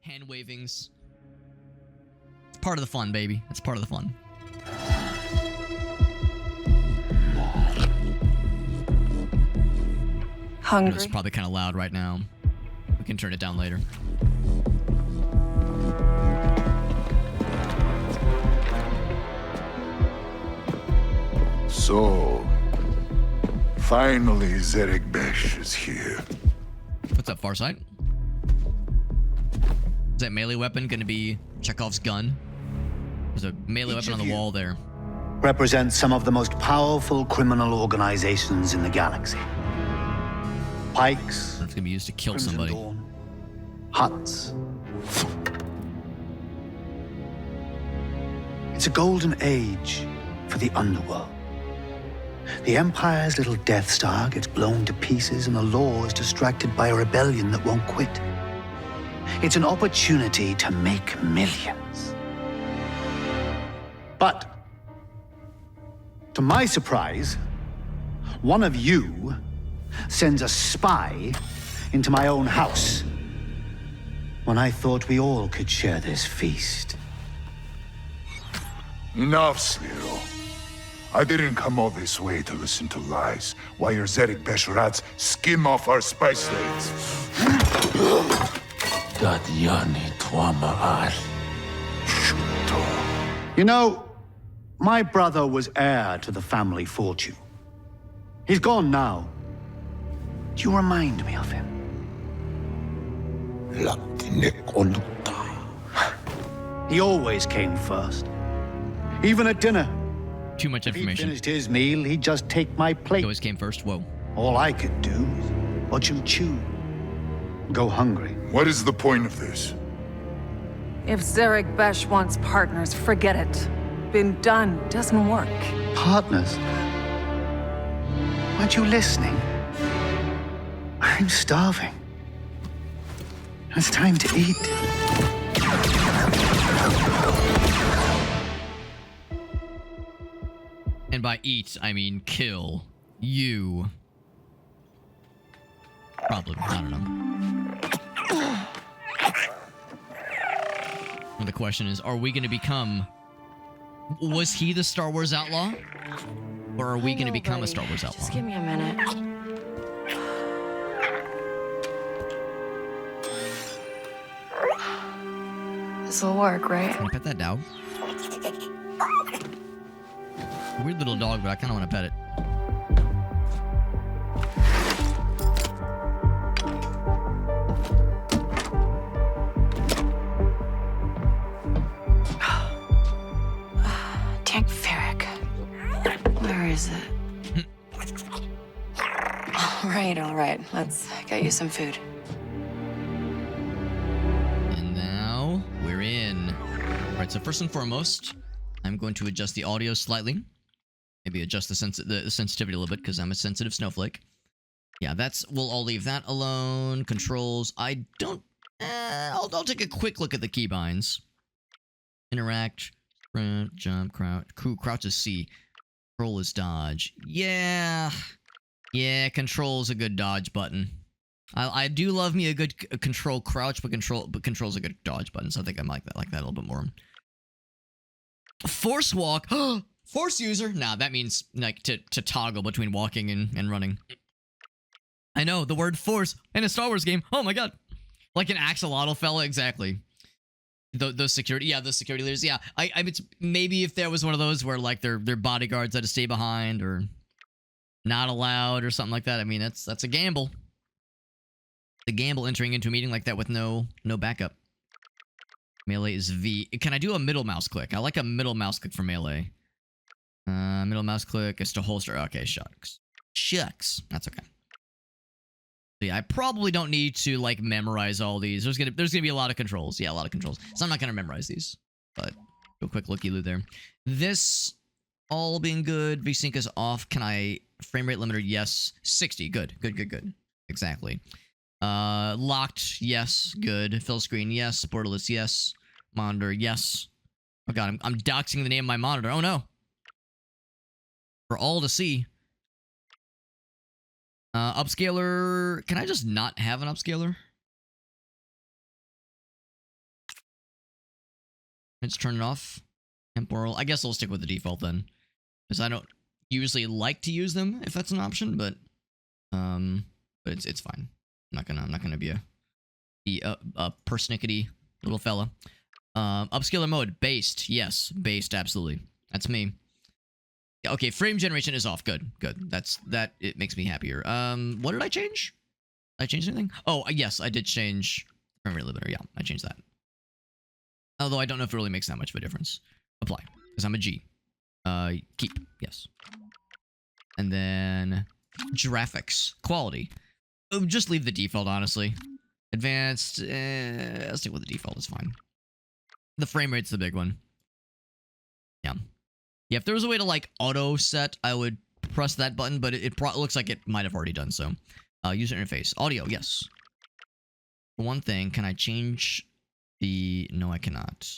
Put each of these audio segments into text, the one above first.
hand wavings. It's part of the fun, baby. It's part of the fun. Hungry? It's probably kind of loud right now. We can turn it down later. So, finally Zerek Besh is here. What's up, Farsight? Is that melee weapon going to be Chekhov's gun? There's a melee weapon on the wall there. Represents some of the most powerful criminal organizations in the galaxy. Pikes. It's going to be used to kill Crimson somebody. Dawn, Huts. It's a golden age for the underworld. The Empire's little Death Star gets blown to pieces and the law is distracted by a rebellion that won't quit. It's an opportunity to make millions. But, to my surprise, one of you sends a spy into my own house when I thought we all could share this feast. Enough, Sliro. I didn't come all this way to listen to lies, while your Zerek Besh rats skim off our spice slates. You know, my brother was heir to the family fortune. He's gone now. Do you remind me of him? He always came first. Even at dinner. Too much If he information. finished his meal, he'd just take my He plate. always came first. Whoa. All I could do was watch him chew. Go hungry. What is the point of this? If Zerek Besh wants partners, forget it. Been done. Doesn't work. Partners? Aren't you listening? I'm starving. It's time to eat. And by eat, I mean kill. You. Probably. I don't know. And the question is, are we going to become... Was he the Star Wars outlaw? Or are we going to become a Star Wars outlaw? Just give me a minute. This'll work, right? Can I pet that dog? Weird little dog, but I kind of want to pet it. Tank Ferric. Where is it? All right. Let's get you some food. And now we're in. All right, so first and foremost, I'm going to adjust the audio slightly. Maybe adjust the sensitivity a little bit because I'm a sensitive snowflake. Yeah, we'll all leave that alone. Controls, I don't... I'll take a quick look at the keybinds. Interact, sprint, jump, crouch. Crouch is C. Control is dodge. Yeah, control's a good dodge button. I do love me a good control crouch, but control's a good dodge button, so I think I like that a little bit more. Force walk. Force user? Nah, that means like to toggle between walking and running. I know, the word force in a Star Wars game. Oh my god. Like an axolotl fella, exactly. Those security leaders, yeah. I maybe if there was one of those where like their bodyguards had to stay behind or not allowed or something like that. I mean, that's a gamble. The gamble entering into a meeting like that with no backup. Melee is V. Can I do a middle mouse click? I like a middle mouse click for melee. Middle mouse click is to holster. Okay, shucks. That's okay. So yeah, I probably don't need to like memorize all these. There's gonna be a lot of controls. Yeah, a lot of controls. So I'm not gonna memorize these. But do a quick looky-loo there. This all being good. VSync is off. Can I frame rate limiter? Yes. 60. Good. Exactly. Locked. Yes. Good. Fill screen. Yes. Borderless. Yes. Monitor. Yes. Oh god, I'm doxing the name of my monitor. Oh no. For all to see. Upscaler. Can I just not have an upscaler? Let's turn it off. Temporal. I guess I'll stick with the default then, because I don't usually like to use them if that's an option, but it's fine. I'm not gonna be a persnickety little fella. Upscaler mode, based. Yes, based, absolutely. That's me. Yeah, okay, frame generation is off. Good. It makes me happier. What did I change? Did I change anything? Oh, yes, I did change frame rate limiter. Yeah, I changed that. Although I don't know if it really makes that much of a difference. Apply, because I'm a G. Keep, yes. And then graphics, quality. Just leave the default, honestly. Advanced, I'll stick with the default, it's fine. The frame rate's the big one. Yeah. Yeah, if there was a way to, like, auto set, I would press that button, but it looks like it might have already done so. User interface. Audio, yes. For one thing, can I change the... No, I cannot.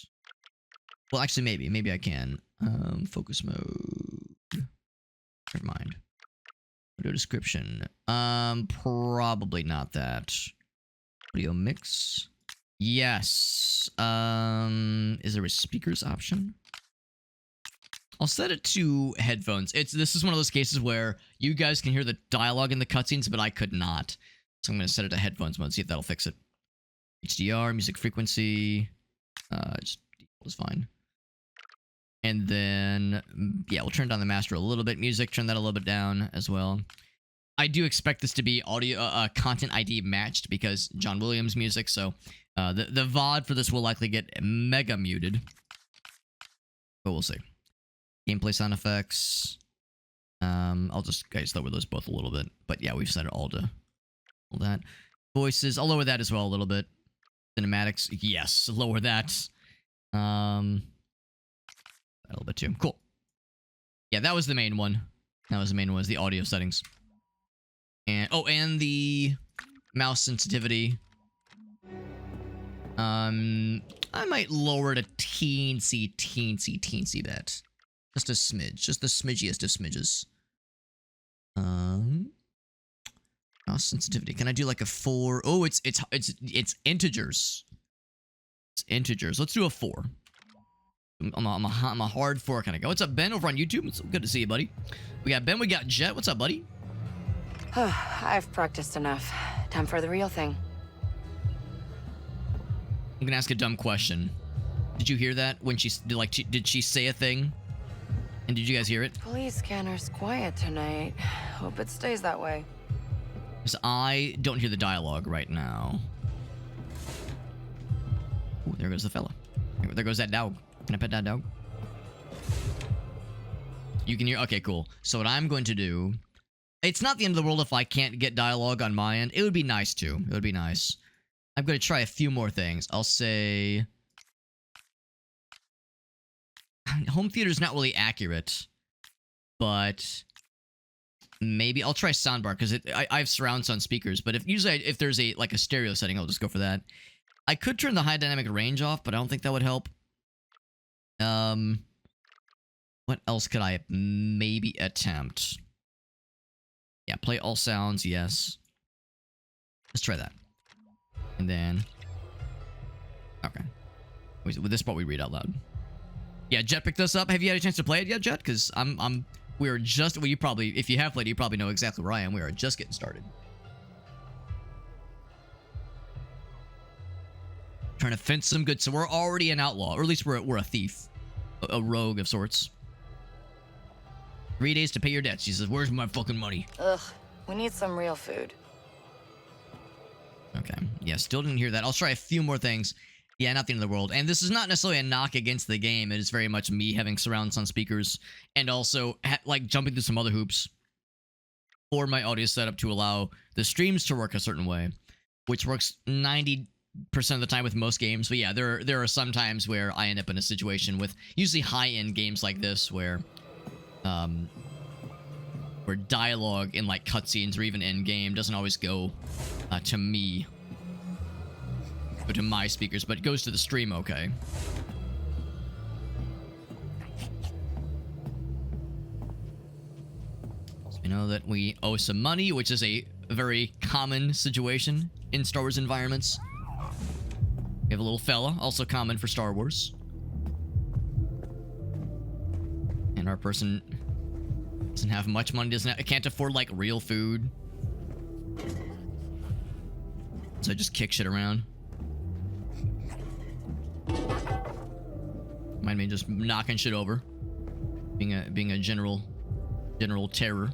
Well, actually, maybe. Maybe I can. Focus mode. Never mind. Audio description. Probably not that. Audio mix. Yes. Is there a speakers option? I'll set it to headphones. This is one of those cases where you guys can hear the dialogue in the cutscenes, but I could not. So I'm going to set it to headphones mode, see if that'll fix it. HDR, music frequency. Just default is fine. And then, yeah, we'll turn down the master a little bit. Music, turn that a little bit down as well. I do expect this to be audio content ID matched because John Williams music, so the VOD for this will likely get mega muted. But we'll see. Gameplay sound effects. I'll just lower those both a little bit. But yeah, we've set it all to all that. Voices, I'll lower that as well a little bit. Cinematics, yes, lower that. A little bit too. Cool. Yeah, that was the main one. Was the audio settings. And and the mouse sensitivity. I might lower it a teensy bit. Just a smidge. Just the smidgiest of smidges. Mouse sensitivity. Can I do like a 4? Oh, it's integers. It's integers. Let's do a 4. I'm a hard 4 kind of guy. What's up, Ben, over on YouTube? It's good to see you, buddy. We got Ben, we got Jet. What's up, buddy? I've practiced enough. Time for the real thing. I'm gonna ask a dumb question. Did you hear that when she did she say a thing? And did you guys hear it? Police scanner's quiet tonight. Hope it stays that way. Because I don't hear the dialogue right now. Ooh, there goes the fella. There goes that dog. Can I pet that dog? You can hear? Okay, cool. So what I'm going to do... It's not the end of the world if I can't get dialogue on my end. It would be nice, too. It would be nice. I'm going to try a few more things. I'll say... Home theater is not really accurate. But... Maybe I'll try soundbar, because I have surround sound speakers. But if there's a stereo setting, I'll just go for that. I could turn the high dynamic range off, but I don't think that would help. What else could I maybe attempt? Yeah, play all sounds, yes. Let's try that. And then... Okay. With this part we read out loud. Yeah, Jet picked this up. Have you had a chance to play it yet, Jet? Because we're just... Well, you probably... If you have played it, you probably know exactly where I am. We are just getting started. Trying to fence some good... So we're already an outlaw. Or at least we're a thief. A rogue of sorts. 3 days to pay your debts. She says, where's my fucking money? Ugh, we need some real food. Okay. Yeah, still didn't hear that. I'll try a few more things. Yeah, not the end of the world. And this is not necessarily a knock against the game. It is very much me having surround sound speakers and also jumping through some other hoops for my audio setup to allow the streams to work a certain way, which works 90% of the time with most games. But yeah, there are some times where I end up in a situation with usually high-end games like this where dialogue in cutscenes or even in game doesn't always go to me. Go to my speakers, but it goes to the stream okay. So we know that we owe some money, which is a very common situation in Star Wars environments. We have a little fella, also common for Star Wars. And our person doesn't have much money, can't afford like real food. So I just kick shit around. Mind me just knocking shit over. Being a general terror.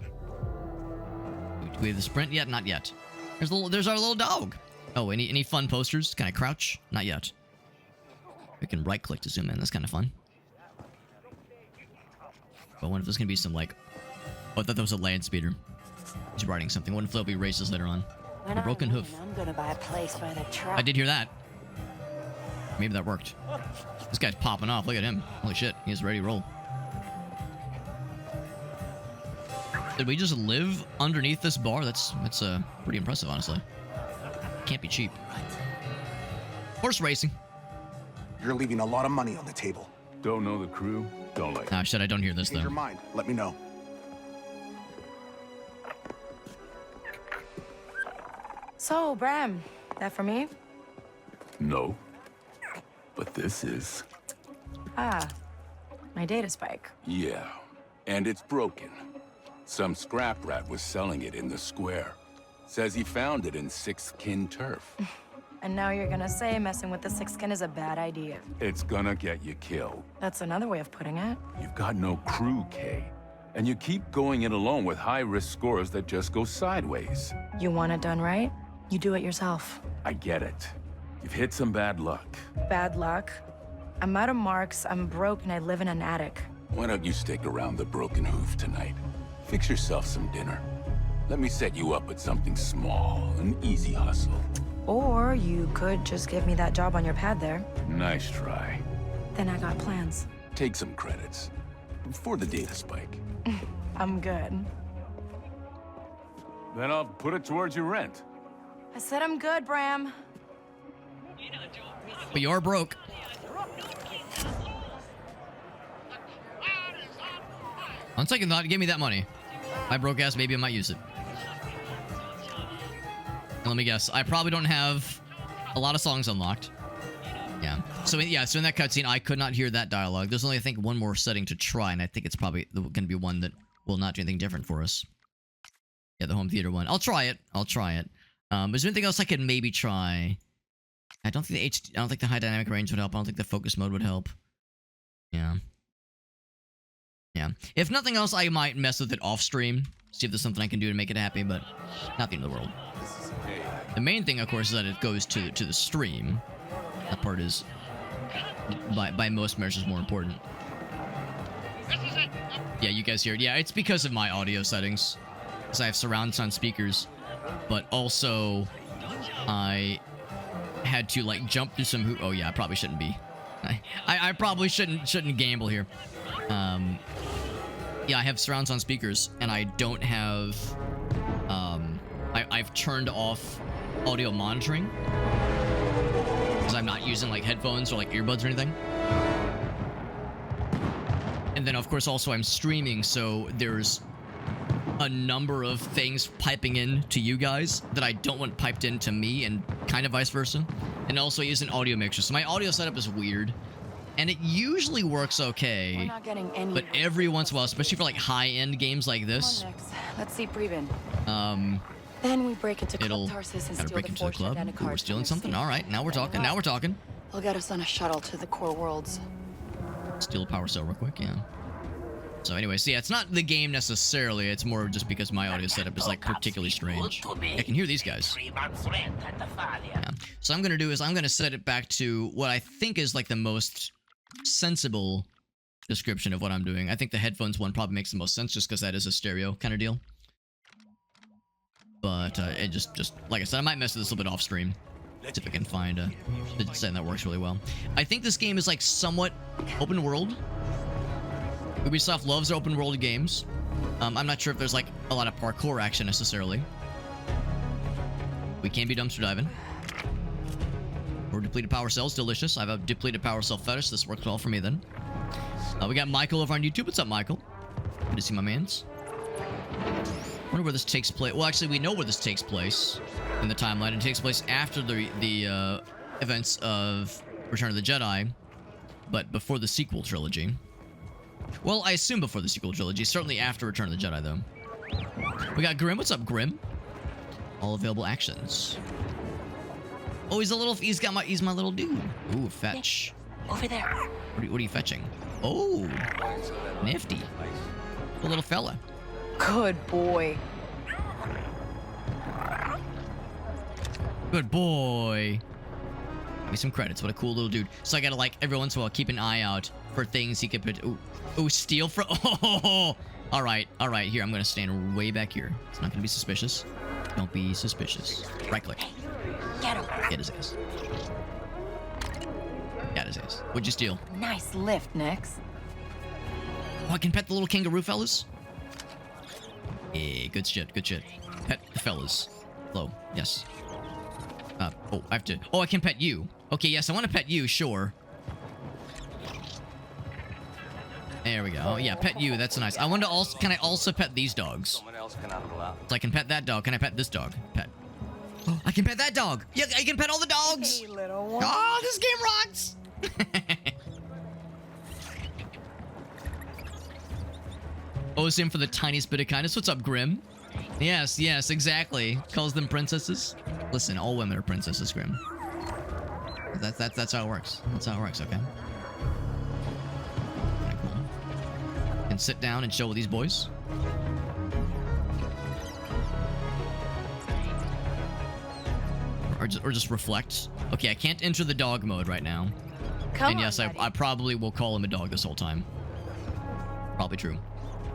Do we have the sprint yet? Not yet. There's our little dog. Oh, any fun posters? Can I crouch? Not yet. We can right click to zoom in. That's kind of fun. But I wonder if there's gonna be some like. Oh, I thought that was a land speeder. He's riding something. What if there'll be races later on? When A broken I win, hoof. I'm gonna buy a place by the truck. I did hear that. Maybe that worked. This guy's popping off. Look at him. Holy shit. He's ready to roll. Did we just live underneath this bar? That's pretty impressive, honestly. Can't be cheap. Horse racing. You're leaving a lot of money on the table. Don't know the crew? Don't like Ah, shit, I don't hear this, Change though. your mind. Let me know. So, Bram, that for me? No. But this is... Ah, my data spike. Yeah, and it's broken. Some scrap rat was selling it in the square. Says he found it in Sixth Kin turf. And now you're gonna say messing with the Sixth Kin is a bad idea. It's gonna get you killed. That's another way of putting it. You've got no crew, Kay. And you keep going it alone with high-risk scores that just go sideways. You want it done right? You do it yourself. I get it. You've hit some bad luck. Bad luck. I'm out of marks, I'm broke, and I live in an attic. Why don't you stick around the Broken Hoof tonight? Fix yourself some dinner. Let me set you up with something small, an easy hustle. Or you could just give me that job on your pad there. Nice try. Then I got plans. Take some credits. For the data spike. I'm good. Then I'll put it towards your rent. I said I'm good, Bram. But you're broke. On second thought, give me that money. My broke ass, maybe I might use it. Let me guess. I probably don't have a lot of songs unlocked. Yeah. So in that cutscene, I could not hear that dialogue. There's only, I think, one more setting to try, and I think it's probably going to be one that will not do anything different for us. Yeah, the home theater one. I'll try it. Is there anything else I could maybe try? I don't think the high dynamic range would help. I don't think the focus mode would help. Yeah. Yeah. If nothing else, I might mess with it off stream. See if there's something I can do to make it happy, but not the end of the world. The main thing, of course, is that it goes to the stream. That part is, by most measures, more important. Yeah, you guys hear it. Yeah, it's because of my audio settings. Because I have surround sound speakers. But also, I had to, like, jump through some oh, yeah, I probably shouldn't be. I probably shouldn't gamble here. Yeah, I have surround sound speakers, and I don't have... I've turned off audio monitoring. Because I'm not using, like, headphones or, like, earbuds or anything. And then, of course, also I'm streaming, so there's a number of things piping in to you guys that I don't want piped in to me, and kind of vice versa. And also use an audio mixer. So my audio setup is weird. And it usually works okay. We're not getting any. But every once in a while, especially for, like, high-end games like this... Come on, Nix. Let's see breathing. Then we break into it'll... Club Tarsus and Gotta steal break the into the fortune club. and a Ooh, card we're stealing from something? the Alright, now we're talking, now we're talking. They'll get us on a shuttle to the core worlds. Steal a power cell real quick, yeah. So anyway, yeah, it's not the game necessarily, it's more just because my audio setup is, like, particularly strange. I can hear these guys. Yeah. So I'm gonna do is I'm gonna set it back to what I think is, like, the most sensible description of what I'm doing. I think the headphones one probably makes the most sense just because that is a stereo kind of deal. But it just like I said, I might mess with this a little bit off stream. See if I can find a setting that works really well. I think this game is, like, somewhat open world. Ubisoft loves their open world games. I'm not sure if there's, like, a lot of parkour action necessarily. We can be dumpster diving. Or depleted power cells, delicious. I have a depleted power cell fetish. This works well for me then. We got Michael over on YouTube. What's up, Michael? Good to see my mans. Wonder where this takes place. Well, actually, we know where this takes place in the timeline. It takes place after the events of Return of the Jedi, but before the sequel trilogy. Well, I assume before the sequel trilogy. Certainly after Return of the Jedi, though. We got Grim. What's up, Grim? All available actions. Oh, he's my little dude. Ooh, fetch. Over there. What are you fetching? Oh, nifty. A little fella. Good boy. Good boy. Give me some credits. What a cool little dude. So I gotta, like, every once in a while keep an eye out for things he could put. Ooh, steal from. Oh, all right. Here, I'm gonna stand way back here. It's not gonna be suspicious. Don't be suspicious. Right click. Get him. Get his ass. Got his ass. What'd you steal? Nice lift, Nix. Oh, I can pet the little kangaroo fellas? Yeah, good shit. Pet the fellas. Hello. Yes. Oh, I have to... Oh, I can pet you. Okay, yes, I want to pet you, sure. There we go. Oh, yeah, pet you. That's nice. I want to also... Can I also pet these dogs? So I can pet that dog. Can I pet this dog? Pet. Oh, I can pet that dog. Yeah, I can pet all the dogs. Hey, little one. Oh, this game rocks. Owes him for the tiniest bit of kindness. What's up, Grim? Yes, exactly. Calls them princesses. Listen, all women are princesses, Grim. That's how it works. That's how it works, okay? Okay, cool. Can sit down and chill with these boys. Or just reflect. Okay, I can't enter the dog mode right now. Come and on, yes, I buddy. probably will call him a dog this whole time. Probably true.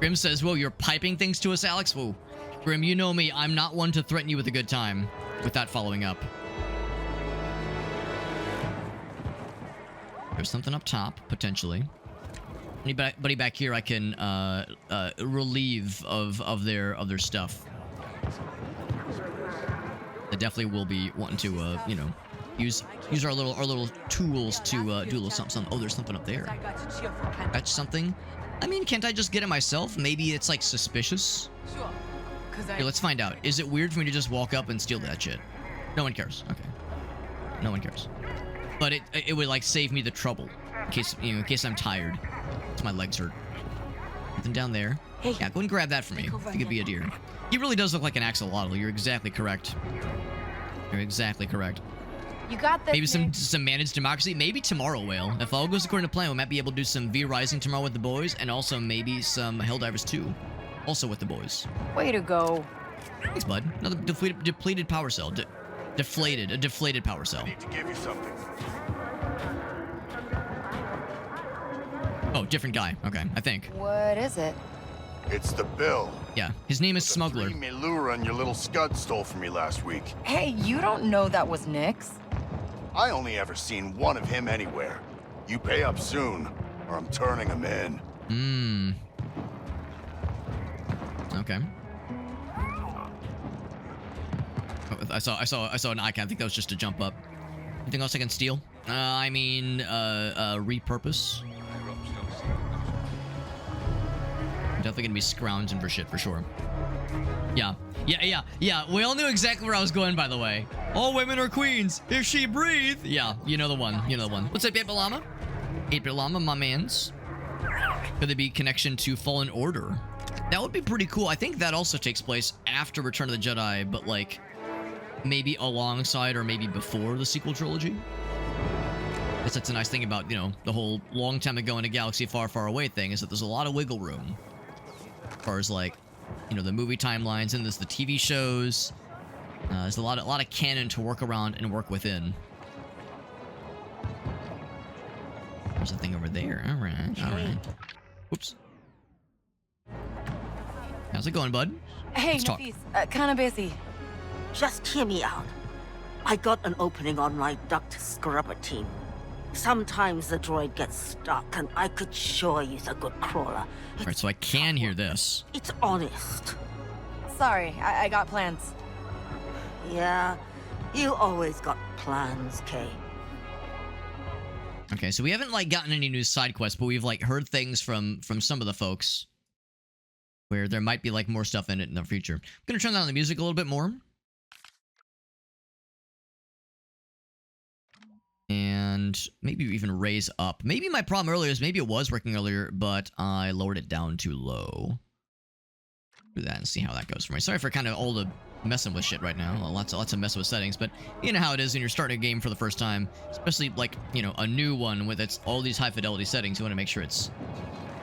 Grim says, whoa, you're piping things to us, Alex? Whoa. Grim, you know me. I'm not one to threaten you with a good time without following up. There's something up top, potentially. Anybody back here I can relieve of their stuff. I definitely will be wanting to, you know, use our little tools to do a little something. Oh, there's something up there. Fetch something. I mean, can't I just get it myself? Maybe it's like suspicious. Here, let's find out. Is it weird for me to just walk up and steal that shit? No one cares. Okay. No one cares. But it would like save me the trouble in case I'm tired. Because my legs hurt. Nothing down there. Hey. Yeah, go and grab that for me. I think it'd be a deer. He really does look like an axolotl. You're exactly correct. You're exactly correct. You got this. Maybe Nick. some managed democracy. Maybe tomorrow, Whale. If all goes according to plan, we might be able to do some V Rising tomorrow with the boys, and also maybe some Helldivers 2, also with the boys. Way to go. Thanks, bud. Another depleted power cell. A deflated power cell. I need to give you something. Oh, different guy. Okay, I think. What is it? It's the bill. Yeah, his name is The Smuggler. 3 Melura your little scud stole from me last week. Hey, you don't know that was Nix. I only ever seen one of him anywhere. You pay up soon, or I'm turning him in. Okay. Oh, I saw an icon. I think that was just a jump up. Anything else I can steal? I mean, repurpose. Definitely gonna be scrounging for shit for sure. Yeah. We all knew exactly where I was going, by the way. All women are queens if she breathe. Yeah, you know the one. What's up, 8-Bit Llama? 8-Bit Llama, my mans. Could there be connection to Fallen Order? That would be pretty cool. I think that also takes place after Return of the Jedi, but like maybe alongside or maybe before the sequel trilogy. I guess that's a nice thing about, you know, the whole long time ago in a galaxy far, far away thing, is that there's a lot of wiggle room. As far as like, you know, the movie timelines and there's the TV shows. There's a lot of canon to work around and work within. There's a thing over there. All right. Whoops. How's it going, bud? Hey, Let's talk. Nafis, kinda busy. Just hear me out. I got an opening on my duct scrubber team. Sometimes the droid gets stuck, and I could sure use a good crawler. All right, so I can hear this. It's honest. Sorry, I got plans. Yeah, you always got plans, Kay. Okay, so we haven't like gotten any new side quests, but we've like heard things from some of the folks where there might be like more stuff in it in the future. I'm gonna turn down the music a little bit more. And maybe even raise up. Maybe my problem earlier is maybe it was working earlier, but I lowered it down too low. Do that and see how that goes for me. Sorry for kind of all the messing with shit right now. Lots of messing with settings, but you know how it is when you're starting a game for the first time, especially like, you know, a new one with its all these high fidelity settings. You want to make sure it's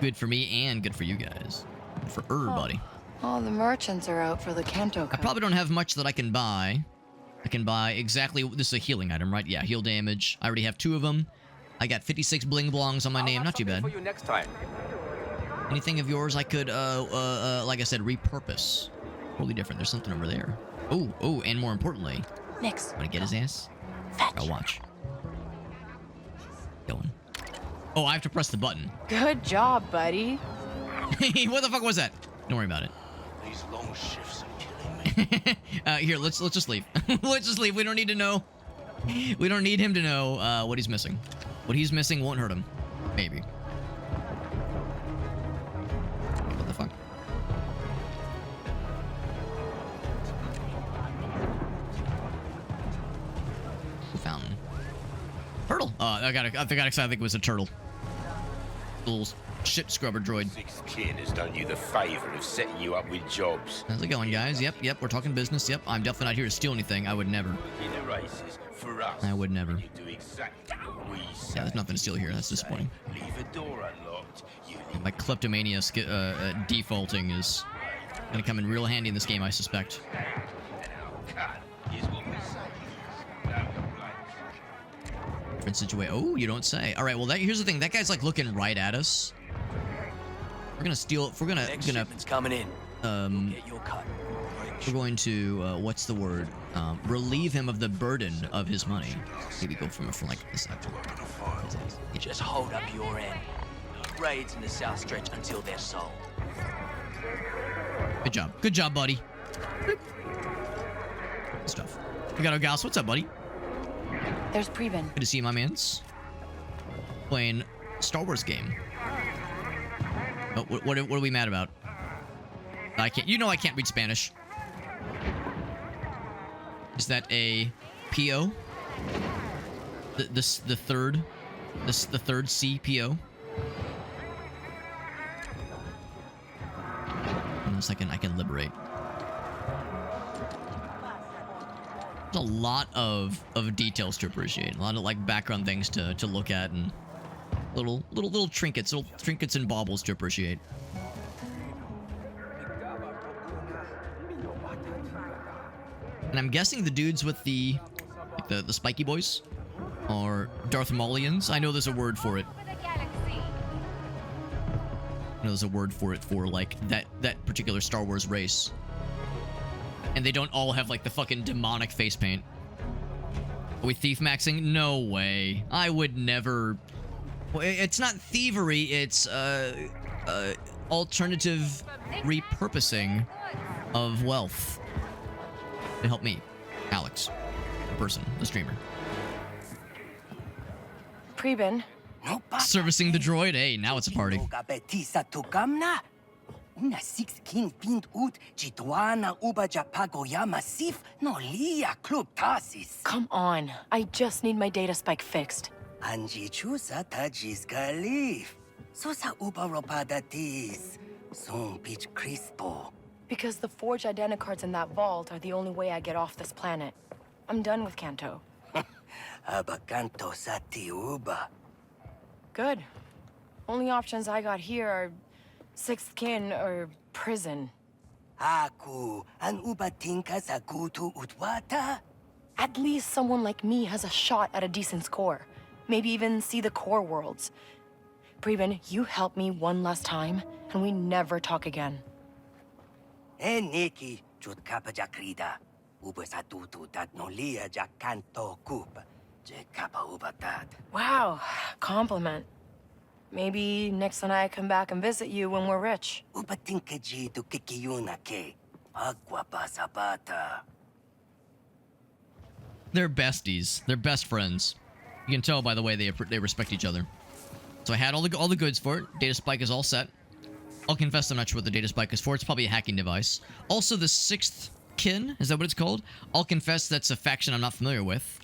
good for me and good for you guys. Good for everybody. All the merchants are out for the Canto I probably don't have much that I can buy. I can buy exactly... This is a healing item, right? Yeah, heal damage. I already have 2 of them. I got 56 bling blongs on my name. Not too bad. For you next time. Anything of yours I could, like I said, repurpose. Totally different. There's something over there. Oh, and more importantly... Next. Want to get his ass? Fetch. I'll watch. Going. Oh, I have to press the button. Good job, buddy. What the fuck was that? Don't worry about it. These long shifts are killing me. Here, let's just leave. Let's just leave. We don't need to know. We don't need him to know what he's missing. What he's missing won't hurt him. Maybe. What the fuck? Fountain. Turtle. I got excited. I think it was a turtle. Little shit scrubber droid. 6 kin has done you the favor of setting you up with jobs. How's it going, guys? Yep, we're talking business. Yep, I'm definitely not here to steal anything. I would never. In the races, for us, I would never. you do exactly what we say. Yeah, there's nothing to steal here. That's disappointing. Leave a door unlocked. You My kleptomania defaulting is gonna come in real handy in this game, I suspect. cut is what we say. No complaints. Different situation. Oh, you don't say. All right. Well, here's the thing. That guy's like looking right at us. We're gonna steal. If we're gonna coming in. Get your cut. we're going to what's the word? Relieve him of the burden of his money. Maybe go from like this side. Just hold up your end. Raids in the south stretch until they're sold. Good job. Good job, buddy. Good stuff. We got Gauss. What's up, buddy? There's Preben. Good to see you, my mans. Playing Star Wars game. Oh, what are we mad about? I can't. You know I can't read Spanish. Is that a PO? The third C PO. Unless I can liberate. There's a lot of details to appreciate. A lot of like background things to look at and little trinkets, and baubles to appreciate. And I'm guessing the dudes with the spiky boys are Darth Maulians. I know there's a word for it. I know there's a word for it for like that particular Star Wars race. And they don't all have like the fucking demonic face paint. Are we thief maxing? No way. I would never. Well, it's not thievery. It's alternative repurposing of wealth. To help me, Alex, the person, the streamer. Preben. Servicing the droid. Hey, now it's a party. Una 6 kin pind ut Chituana uba japagoya masif no lia club tasis. Come on. I just need my data spike fixed. Anji chusa tajis galif. Sosa uba ropada tis. Son pitch crispo. Because the forged identicards in that vault are the only way I get off this planet. I'm done with Canto. Aba canto sati uba. Good. Only options I got here are sixth kin or prison. Aku an uba tinka sagutu utwata. At least someone like me has a shot at a decent score. Maybe even see the core worlds. Preben, you help me one last time, and we never talk again. Nikki, jut kapa jakrida. Uba satutu dat no lia jakanto kup. Je kapa uba dat. Wow, compliment. Maybe next time I come back and visit you when we're rich. Uba tinka ji tu kikiyuna ke. Agua pasabata. They're besties. They're best friends. You can tell by the way they respect each other. So I had all the goods for it. Data spike is all set. I'll confess I'm not sure what the data spike is for. It's probably a hacking device. Also, the sixth kin, is that what it's called? I'll confess that's a faction I'm not familiar with.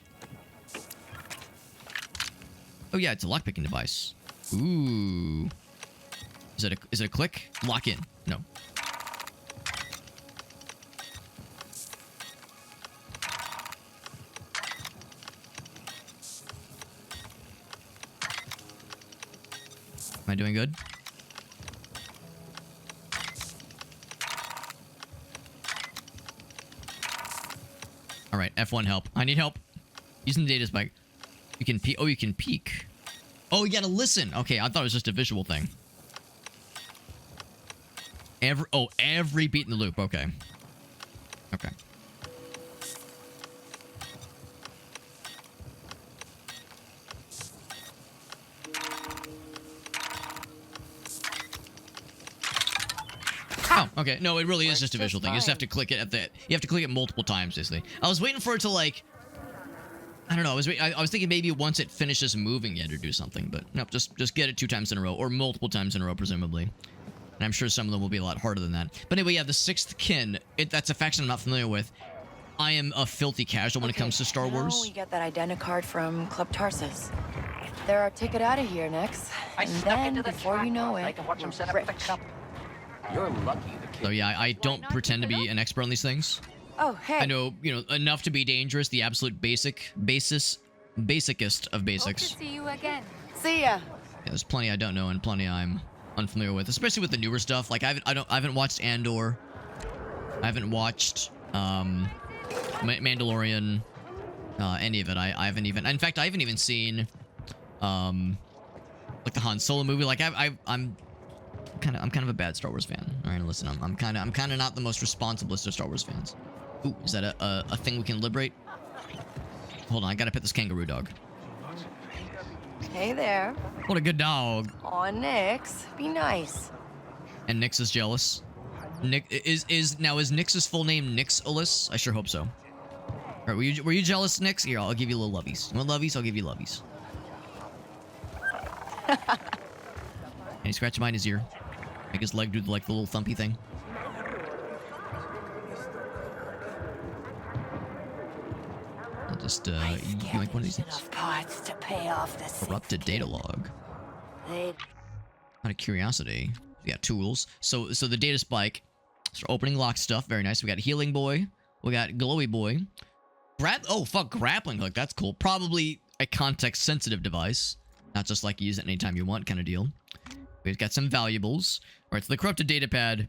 Oh yeah, it's a lockpicking device. Ooh. Is it a click? Lock in. No. Am I doing good? Alright, F1 help. I need help. Using the data spike. You can peek. Oh, you can peek. Oh, you gotta listen. Okay, I thought it was just a visual thing. Every beat in the loop. Okay. Okay. Oh, okay. No, it really is just a visual thing. You just have to click it at the... You have to click it multiple times, basically. I was waiting for it to, like... I don't know. I was thinking maybe once it finishes moving, you had to do something. But, nope. Just get it 2 times in a row. Or multiple times in a row, presumably. And I'm sure some of them will be a lot harder than that. But anyway, yeah, the Sixth Kin. That's a faction I'm not familiar with. I am a filthy casual when it comes to Star Wars. Now we get that identicard from Club Tarsus. They're our ticket out of here next. And then, before you know it, we're rich. You're lucky the kid. So yeah, I don't pretend to be an expert on these things. Oh, hey. I know, enough to be dangerous, the absolute basicest of basics. Hope to see you again. See ya. Yeah, there's plenty I don't know and plenty I'm unfamiliar with, especially with the newer stuff. Like I haven't watched Andor. I haven't watched Mandalorian, any of it. I haven't even. In fact, I haven't even seen like the Han Solo movie. Like I'm kind of a bad Star Wars fan. All right, listen, I'm kind of not the most responsiblest of Star Wars fans. Ooh, is that a thing we can liberate? Hold on, I gotta pet this kangaroo dog. Hey there. What a good dog. Aw, Nix. Be nice. And Nix is jealous. Nick is Nix's full name Nix-Ulyss? I sure hope so. All right, were you jealous, Nix? Here, I'll give you a little lovies. You want lovies? I'll give you lovies. And he scratched behind his ear. Make his leg do like the little thumpy thing. I'll just like one of these things. Parts to pay off the Corrupted data log. Out of curiosity, we got tools. So the data spike. So opening lock stuff, very nice. We got healing boy. We got glowy boy. Grappling hook. That's cool. Probably a context sensitive device, not just like use it anytime you want kind of deal. We've got some valuables. All right, so the corrupted data pad,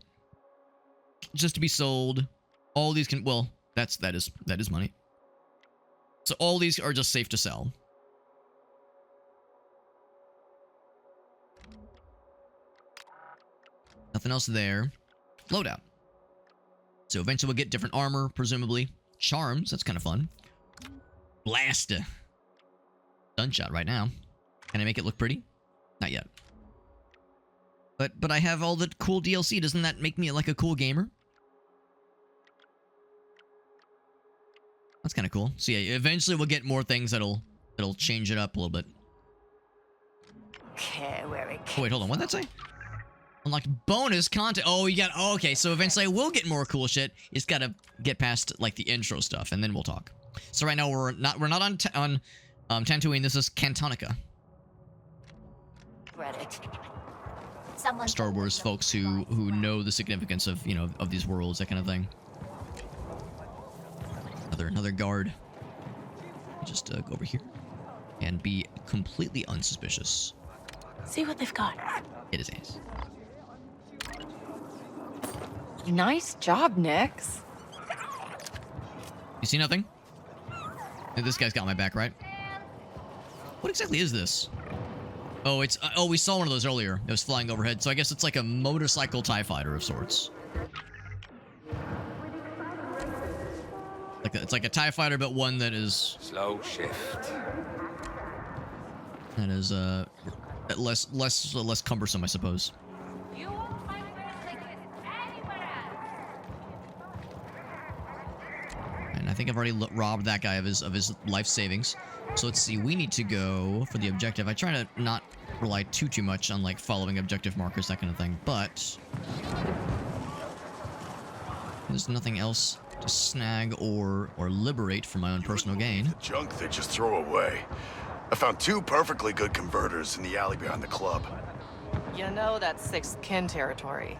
just to be sold. All these can, well, that is money. So all these are just safe to sell. Nothing else there. Loadout. So eventually we'll get different armor, presumably. Charms, that's kind of fun. Blast. Gunshot right now. Can I make it look pretty? Not yet. But I have all the cool DLC. Doesn't that make me like a cool gamer? That's kind of cool. So yeah, eventually we'll get more things that'll change it up a little bit. Okay, Oh, wait, hold on. What'd that say? Unlocked bonus content. Oh, you got. Oh, okay. So eventually I will get more cool shit. You just gotta get past like the intro stuff, and then we'll talk. So right now we're not on Tatooine. This is Cantonica. Star Wars folks who know the significance of of these worlds, that kind of thing. Another guard. Just go over here and be completely unsuspicious. See what they've got. It is ace. Nice job, Nix. You see nothing? This guy's got my back, right? What exactly is this? Oh, it's... oh, we saw one of those earlier. It was flying overhead, so I guess it's like a motorcycle TIE fighter of sorts. It's like a TIE fighter, but one that is... Slow shift. That is, less cumbersome, I suppose. And I think I've already robbed that guy of his life savings. So let's see, we need to go for the objective. I try to not rely too much on like following objective markers, that kind of thing, but there's nothing else to snag or liberate for my own personal gain. The junk they just throw away. I found 2 perfectly good converters in the alley behind the club. You know that's sixth kin territory.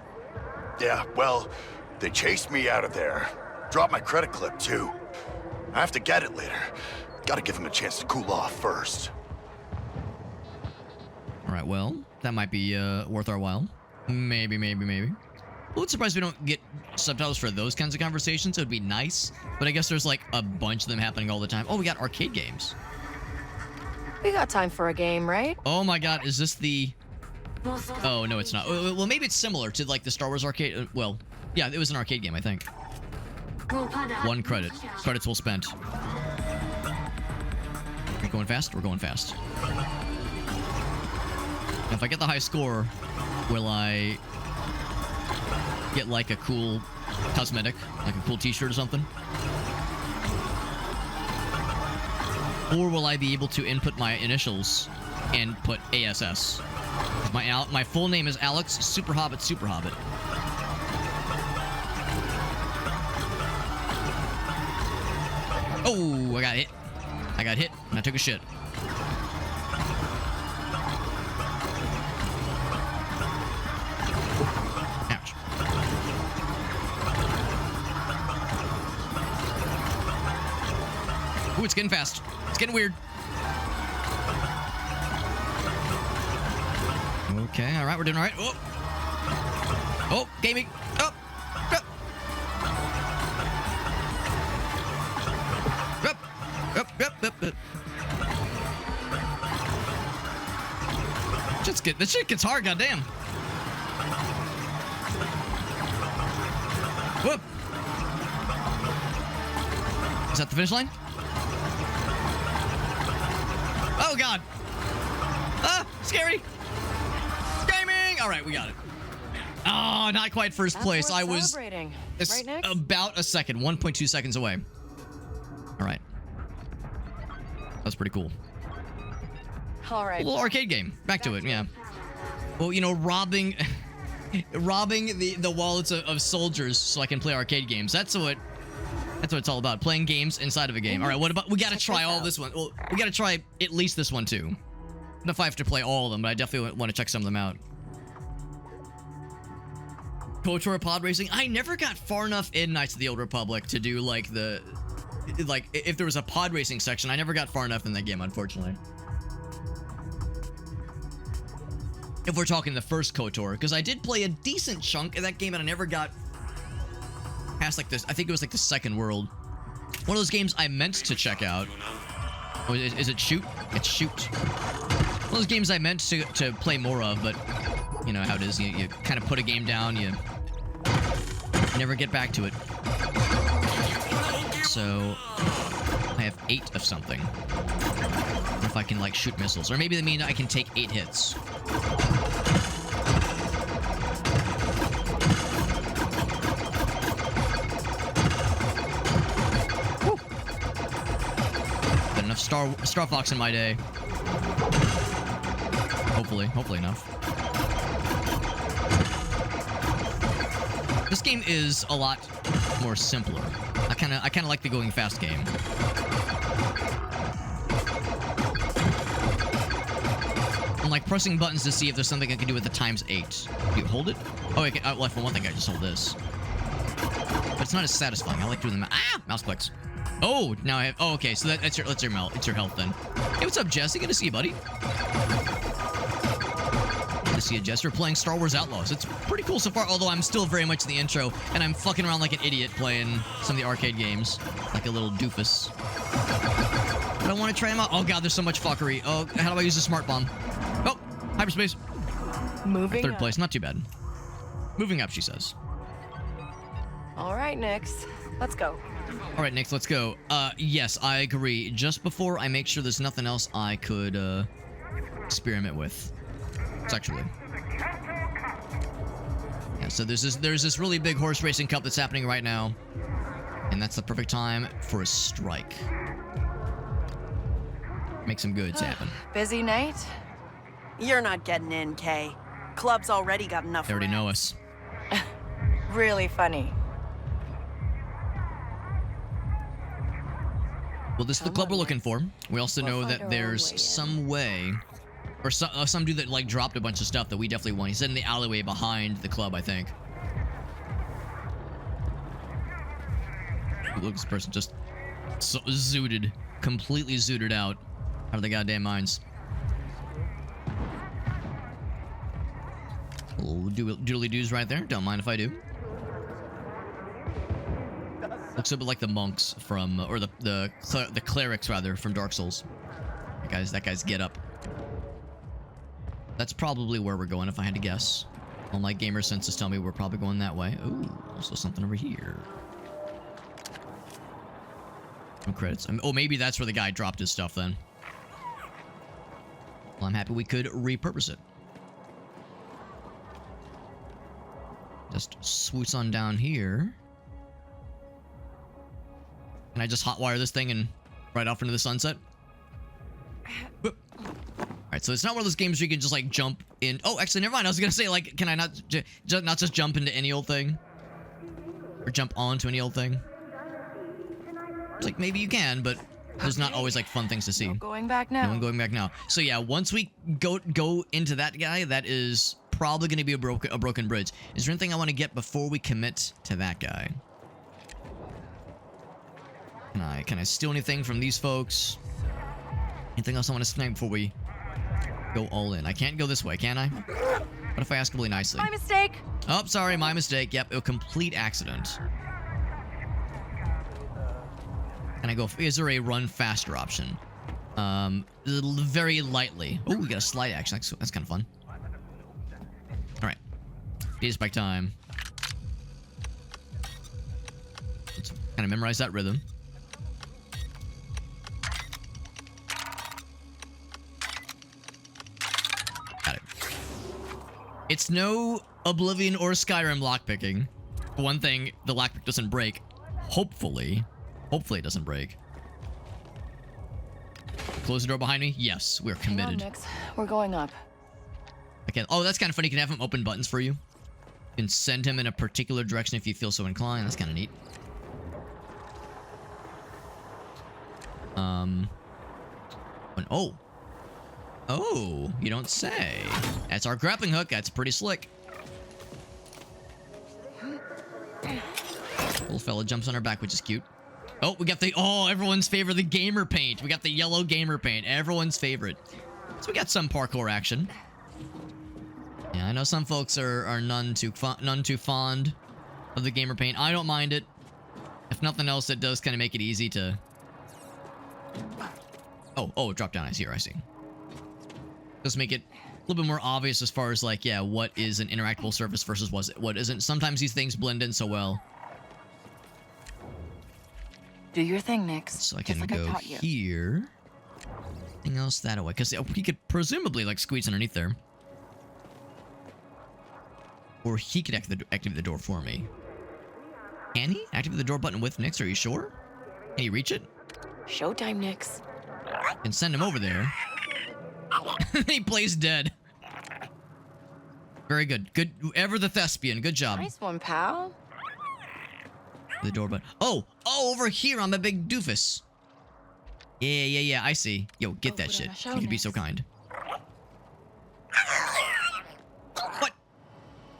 Yeah, well, they chased me out of there. Dropped my credit clip, too. I have to get it later. Gotta give him a chance to cool off first. Alright, well, that might be worth our while. Maybe. A little surprised we don't get subtitles for those kinds of conversations. It would be nice, but I guess there's like a bunch of them happening all the time. Oh, we got arcade games. We got time for a game, right? Oh my god, is this the... Oh, no, it's not. Well, maybe it's similar to like the Star Wars arcade. Well, yeah, it was an arcade game, I think. 1 credit. Credits well spent. We're going fast? We're going fast. If I get the high score, will I get like a cool cosmetic? Like a cool t-shirt or something? Or will I be able to input my initials and put ASS? My full name is Alex Super Hobbit. Oh, I got hit. And I took a shit. Ouch. Ooh, it's getting fast. It's getting weird. Okay, all right, we're doing all right. Oh, gaming. Oh. Up. This shit gets hard, goddamn. Whoop. Is that the finish line? Oh god. Ah, scary. Gaming. All right, we got it. Oh, not quite first place. I was celebrating. Right, Nick? about a second, 1.2 seconds away. All right. That's pretty cool. All right. A little arcade game. Back to it, yeah. Well, you know, robbing the wallets of soldiers so I can play arcade games. That's what it's all about. Playing games inside of a game. All right, what about... We got to try all this one. Well, we got to try at least this one, too. I don't know if I have to play all of them, but I definitely want to check some of them out. KOTOR pod racing. I never got far enough in Knights of the Old Republic to do, like, the... Like, if there was a pod racing section, I never got far enough in that game, unfortunately. If we're talking the first KOTOR, because I did play a decent chunk of that game, and I never got past, like, this. I think it was, like, the second world. One of those games I meant to check out. Oh, is it Shoot? It's Shoot. One of those games I meant to play more of, but you know how it is. You kind of put a game down, you never get back to it. So I have 8 of something. If I can, like, shoot missiles. Or maybe they mean I can take 8 hits. Woo. Got enough Star Fox in my day. Hopefully enough. This game is a lot more simpler. I kind of like the going fast game. I'm like pressing buttons to see if there's something I can do with the times 8. Do you hold it? Oh, I can, well, for one thing, I just hold this. But it's not as satisfying. I like doing the mouse clicks. Oh, now I have. Oh, okay. So that's your health then. Hey, what's up, Jess? Good to see you, buddy. Good to see you, Jess. We're playing Star Wars Outlaws. It's pretty cool so far. Although I'm still very much in the intro, and I'm fucking around like an idiot playing some of the arcade games, like a little doofus. But I want to try them out. Oh god, there's so much fuckery. Oh, how do I use a smart bomb? Oh, hyperspace. Moving Third up. place, not too bad. Moving up, she says. All right, Nix. Let's go. All right, Nix, let's go. Yes, I agree. Just before I make sure there's nothing else I could experiment with sexually. Yeah, so there's this really big horse racing cup that's happening right now, and that's the perfect time for a strike. Make some goods happen. Busy night? You're not getting in, Kay. Club's already got enough. They already know us. Really funny. Well, this is the club we're looking for. We also know that there's some way, or some dude that like dropped a bunch of stuff that we definitely want. He's in the alleyway behind the club, I think. Look, this person just zooted, completely zooted out of the goddamn minds. Little doodly doos right there. Don't mind if I do. Looks a bit like the monks from, or the clerics rather, from Dark Souls. That guy's get up. That's probably where we're going if I had to guess. All my gamer senses tell me we're probably going that way. Ooh, also something over here. Some credits. Oh, maybe that's where the guy dropped his stuff then. Well, I'm happy we could repurpose it. Just swoots on down here. Can I just hotwire this thing and right off into the sunset? Alright, so it's not one of those games where you can just like jump in. Oh, actually, never mind. I was gonna say, like, can I not just jump into any old thing? Or jump onto any old thing? It's like, maybe you can, but there's not always like fun things to see. No going back now. No one going back now. So yeah, once we go into that guy, that is probably going to be a broken bridge. Is there anything I want to get before we commit to that guy? Can I steal anything from these folks? Anything else I want to snag before we go all in? I can't go this way, can I? What if I ask really nicely? My mistake. Oh, sorry, my mistake. Yep, a complete accident. Can I go? Is there a run faster option? Very lightly. Oh, we got a slide action. That's kind of fun. All right, speed spike time. Let's kind of memorize that rhythm. Got it. It's no Oblivion or Skyrim lockpicking. For one thing, the lockpick doesn't break. Hopefully. Hopefully it doesn't break. Close the door behind me? Yes, we're committed. Hang on, Nix. We're going up. Okay. Oh, that's kind of funny. You can have him open buttons for you. You can send him in a particular direction if you feel so inclined. That's kind of neat. Oh. Oh, you don't say. That's our grappling hook. That's pretty slick. Little fella jumps on our back, which is cute. Oh, we got everyone's favorite, the gamer paint. We got the yellow gamer paint. Everyone's favorite. So we got some parkour action. Yeah, I know some folks are none too fond of the gamer paint. I don't mind it. If nothing else, it does kind of make it easy to... Oh, drop down. I see. Does make it a little bit more obvious as far as like, yeah, what is an interactable surface versus what isn't. Sometimes these things blend in so well. Do your thing, Nix. So I can go here. Anything else that way? Because he could presumably like squeeze underneath there. Or he could activate the door for me. Can he activate the door button with Nix? Are you sure? Can you reach it? Showtime, Nix. Can send him over there. He plays dead. Very good. Good. Ever the thespian. Good job. Nice one, pal. The door button. Oh, over here. I'm a big doofus. Yeah. I see. Yo, get that shit. You could be so kind. What? What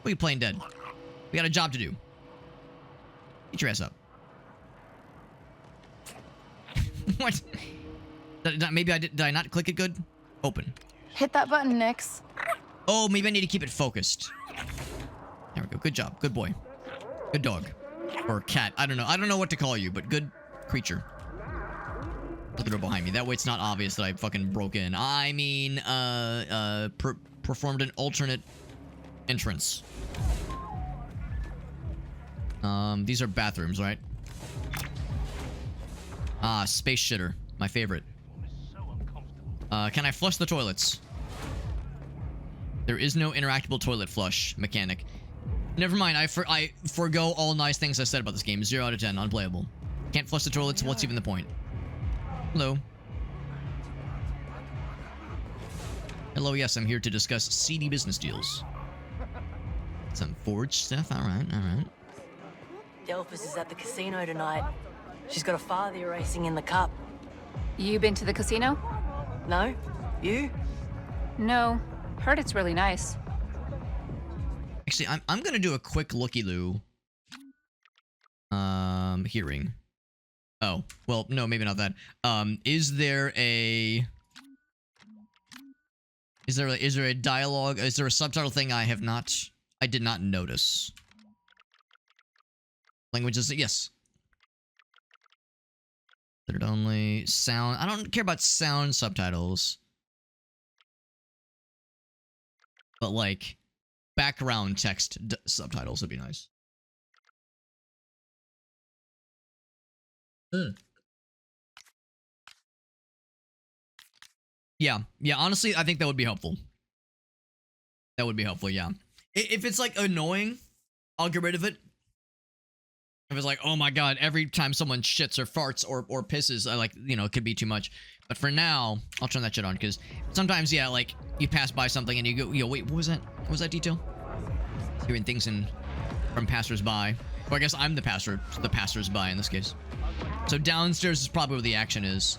are you playing dead? We got a job to do. Get your ass up. What? Maybe did I not click it good? Open. Hit that button, Nix. Oh, maybe I need to keep it focused. There we go. Good job. Good boy. Good dog. Or cat. I don't know. I don't know what to call you, but good creature. Look at the door behind me. That way it's not obvious that I fucking broke in. I mean, performed an alternate entrance. These are bathrooms, right? Ah, space shitter. My favorite. Can I flush the toilets? There is no interactable toilet flush mechanic. Never mind, I forgo all nice things I said about this game. 0 out of 10, unplayable. Can't flush the toilets, what's even the point? Hello. Hello, yes, I'm here to discuss seedy business deals. Some forged stuff, alright. Delphus is at the casino tonight. She's got a father racing in the cup. You been to the casino? No? You? No. Heard it's really nice. Actually, I'm gonna do a quick looky-loo. Hearing. Oh, well, no, maybe not that. Is there a dialogue? Is there a subtitle thing I did not notice? Languages, yes. Third only. Sound, I don't care about sound subtitles. But like, background text subtitles would be nice. Yeah, honestly, I think that would be helpful. That would be helpful, yeah. If it's like annoying, I'll get rid of it. If it's like, oh my god, every time someone shits or farts or pisses, I like, you know, it could be too much. But for now, I'll turn that shit on, because sometimes, yeah, like, you pass by something and you go, yo, wait, what was that? What was that detail? Hearing things from passersby. Well, I guess I'm the passersby in this case. So downstairs is probably where the action is.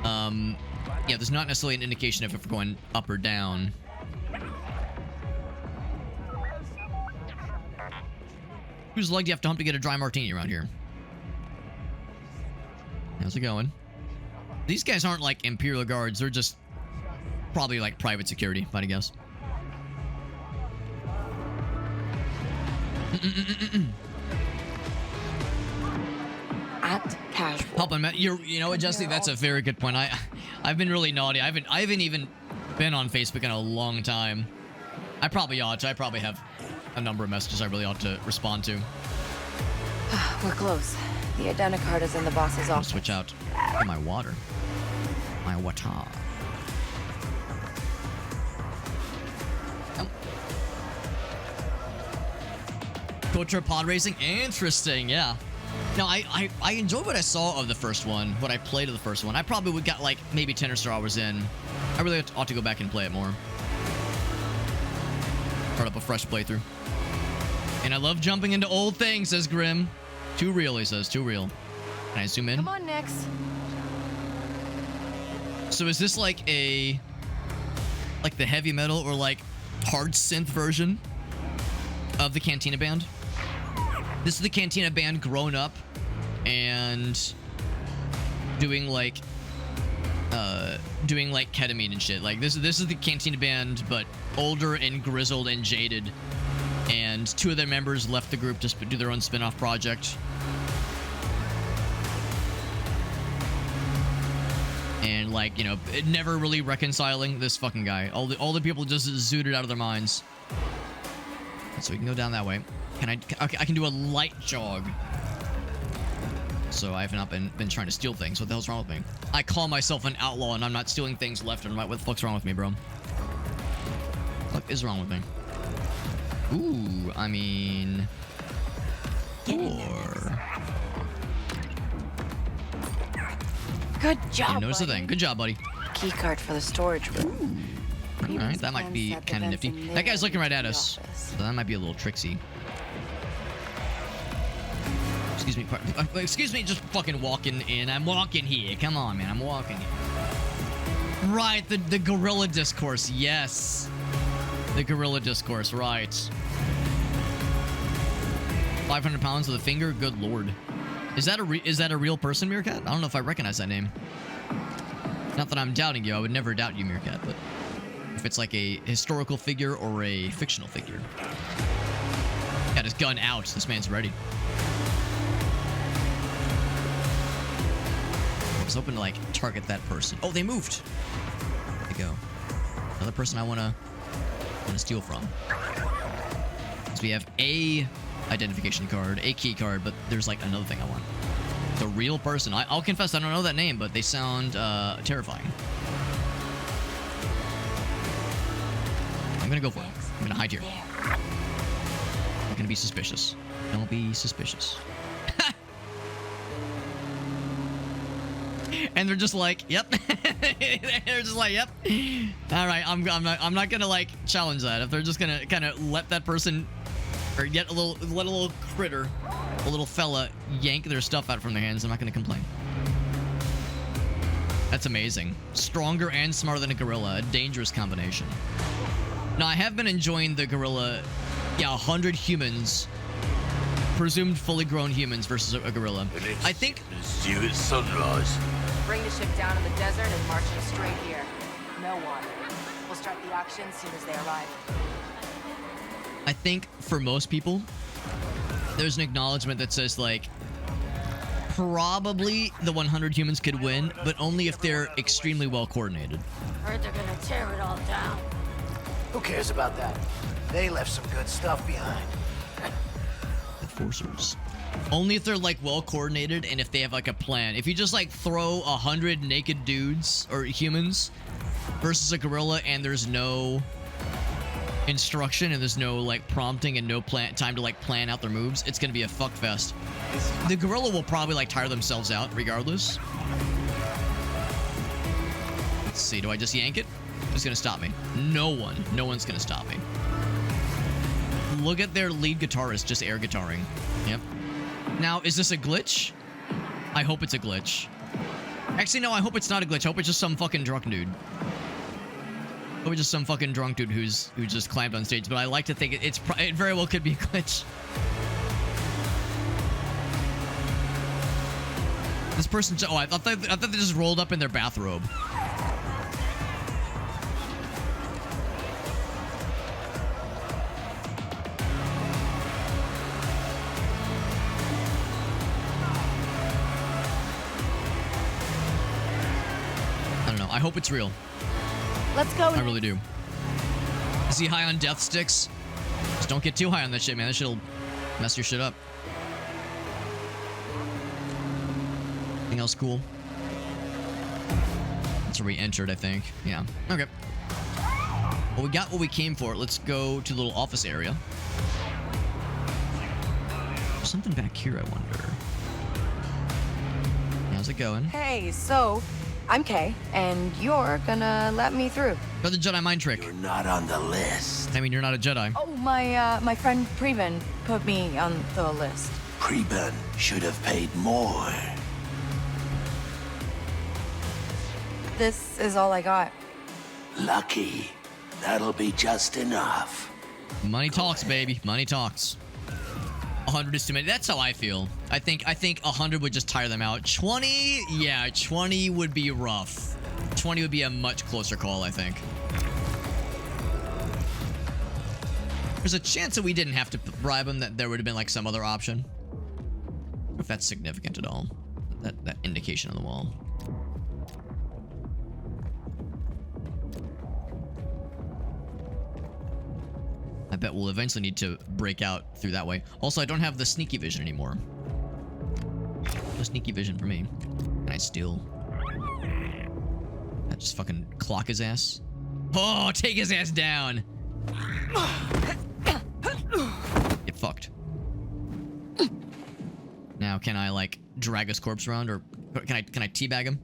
Yeah, there's not necessarily an indication if we're going up or down. Whose leg do you have to hump to get a dry martini around here? How's it going? These guys aren't like Imperial Guards. They're just probably like private security, if I had to guess. At casual. Help him, you know what, Jesse? That's a very good point. I've been really naughty. I haven't even been on Facebook in a long time. I probably ought to. I probably have a number of messages I really ought to respond to. We're close. The identicard is in the boss's office. Switch out for my water. My water. Culture pod racing? Interesting, yeah. No, I enjoyed what I saw of the first one, what I played of the first one. I probably would got like maybe 10 or so hours in. I really ought to go back and play it more. Start up a fresh playthrough. And I love jumping into old things, says Grim. Too real, he says. Too real. Can I zoom in? Come on, Nix. So is this like the heavy metal or like hard synth version of the Cantina Band? This is the Cantina Band grown up and doing like ketamine and shit. Like this is the Cantina Band, but older and grizzled and jaded. And two of their members left the group to do their own spin-off project. And like, you know, never really reconciling this fucking guy. All the people just zooted out of their minds. So we can go down that way. Okay, I can do a light jog. So I have not been trying to steal things. What the hell's wrong with me? I call myself an outlaw and I'm not stealing things left and right. What the fuck's wrong with me, bro? What is wrong with me? Ooh, I mean... 4. Good job, Notice the thing. Good job, buddy. Key card for the storage room. Alright, that might be kind of nifty. That guy's looking right at us. So that might be a little tricksy. Excuse me, excuse me, just fucking walking in. I'm walking here. Come on, man. I'm walking here. Right, the guerrilla discourse. Yes. The guerrilla discourse, right. 500 pounds with a finger? Good lord. Is that a real person, Meerkat? I don't know if I recognize that name. Not that I'm doubting you. I would never doubt you, Meerkat, but if it's like a historical figure or a fictional figure. Got his gun out. This man's ready. I was hoping to like target that person. Oh, they moved. There they go. Another person I wanna steal from. So we have a identification card, a key card, but there's like another thing I want. The real person. I'll confess I don't know that name, but they sound terrifying. I'm gonna go for it. I'm gonna hide here. I'm gonna be suspicious. Don't be suspicious. And they're just like, yep. They're just like, yep. All right, I'm not gonna like challenge that. If they're just gonna kind of let that person, or let a little critter, a little fella yank their stuff out from their hands, I'm not gonna complain. That's amazing. Stronger and smarter than a gorilla. A dangerous combination. Now, I have been enjoying the gorilla. Yeah, 100 humans. Presumed fully grown humans versus a gorilla. I think... It's sunrise. Bring the ship down in the desert and march them straight here. No water. We'll start the auction as soon as they arrive. I think for most people, there's an acknowledgement that says, like, probably the 100 humans could win, but only if they're extremely well coordinated. Heard they're gonna tear it all down. Who cares about that? They left some good stuff behind. Enforcers. Only if they're, like, well coordinated and if they have, like, a plan. If you just, like, throw 100 naked dudes or humans versus a gorilla and there's no instruction and there's no, like, prompting and no time to, like, plan out their moves, it's gonna be a fuck fest. The gorilla will probably, like, tire themselves out regardless. Let's see, do I just yank it? Who's gonna stop me? No one. No one's gonna stop me. Look at their lead guitarist just air guitaring. Yep. Now, is this a glitch? I hope it's a glitch. Actually, no, I hope it's not a glitch. I hope it's just some fucking drunk dude. I hope it's just some fucking drunk dude who just climbed on stage. But I like to think it very well could be a glitch. This person... Oh, I thought they just rolled up in their bathrobe. I hope it's real. Let's go. I really do. Is he high on death sticks? Just don't get too high on that shit, man. That shit'll mess your shit up. Anything else cool? That's where we entered, I think. Yeah. Okay. Well, we got what we came for. Let's go to the little office area. There's something back here, I wonder. How's it going? Hey, so... I'm Kay, and you're gonna let me through. You're the Jedi mind trick. You're not on the list. I mean, you're not a Jedi. Oh, my friend Preben put me on the list. Preben should have paid more. This is all I got. Lucky. That'll be just enough. Money talks, baby. Money talks. 100 is too many. That's how I feel. I think 100 would just tire them out. 20, yeah, 20 would be rough. 20 would be a much closer call, I think. There's a chance that we didn't have to bribe them, that there would have been like some other option. If that's significant at all. That indication on the wall. I bet we'll eventually need to break out through that way. Also, I don't have the sneaky vision anymore. No sneaky vision for me. Can I steal? I just fucking clock his ass. Oh, take his ass down. Get fucked. Now, can I, like, drag his corpse around, or can I teabag him?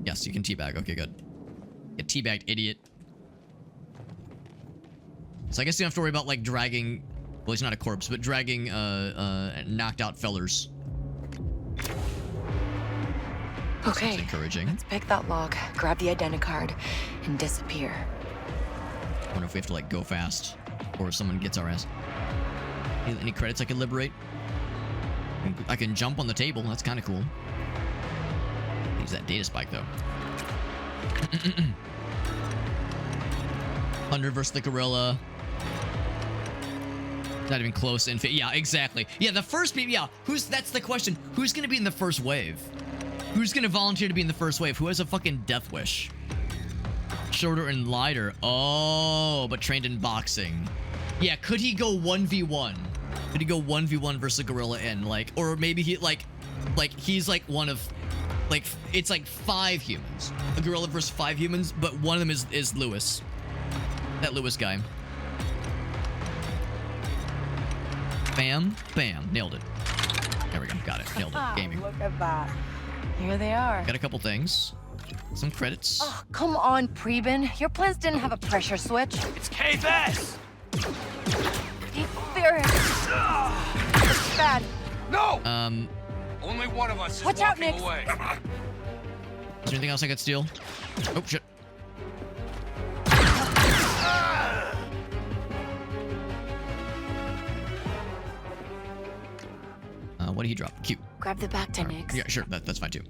Yes, you can teabag. Okay, good. Get teabagged, idiot. So I guess you don't have to worry about, like, dragging... Well, he's not a corpse, but dragging, knocked out fellers. Okay. That's encouraging. Let's pick that lock, grab the identicard, and disappear. I wonder if we have to, like, go fast. Or if someone gets our ass. Any credits I can liberate? I can jump on the table. That's kind of cool. Use that data spike, though. 100 versus the gorilla. Not even close. Yeah, exactly. Yeah, the first people. Yeah, that's the question. Who's gonna be in the first wave? Who's gonna volunteer to be in the first wave? Who has a fucking death wish? Shorter and lighter. Oh, but trained in boxing. Yeah, could he go 1v1? Could he go 1v1 versus a gorilla and, like, or maybe he, like he's, like, one of, like, it's, like, 5 humans. A gorilla versus 5 humans, but one of them is Lewis. That Lewis guy. Bam, bam. Nailed it. There we go. Got it. Nailed it. Gaming. Look at that. Here they are. Got a couple things. Some credits. Oh, come on, Preben. Your plans didn't have a pressure switch. It's K-Bass! There. It's bad. No! Only one of us is Watch out, walking Nix. away. there anything else I could steal? Oh, shit. What did he drop? Cute. Grab the back to Nix. Yeah, sure. That's fine too.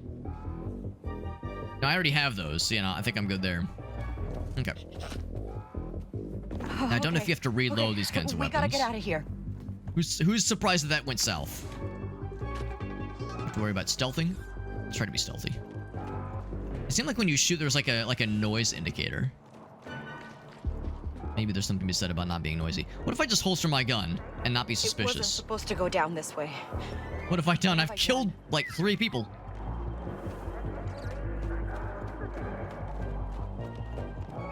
No, I already have those. So, you know, I think I'm good there. Okay. Now, I don't know if you have to reload these kinds of weapons. We gotta get out of here. Who's surprised that went south? Have to worry about stealthing? Let's try to be stealthy. It seemed like when you shoot, there's like a noise indicator. Maybe there's something to be said about not being noisy. What if I just holster my gun and not be It suspicious? wasn't supposed to go down this way. What have I done? I've killed like 3 people.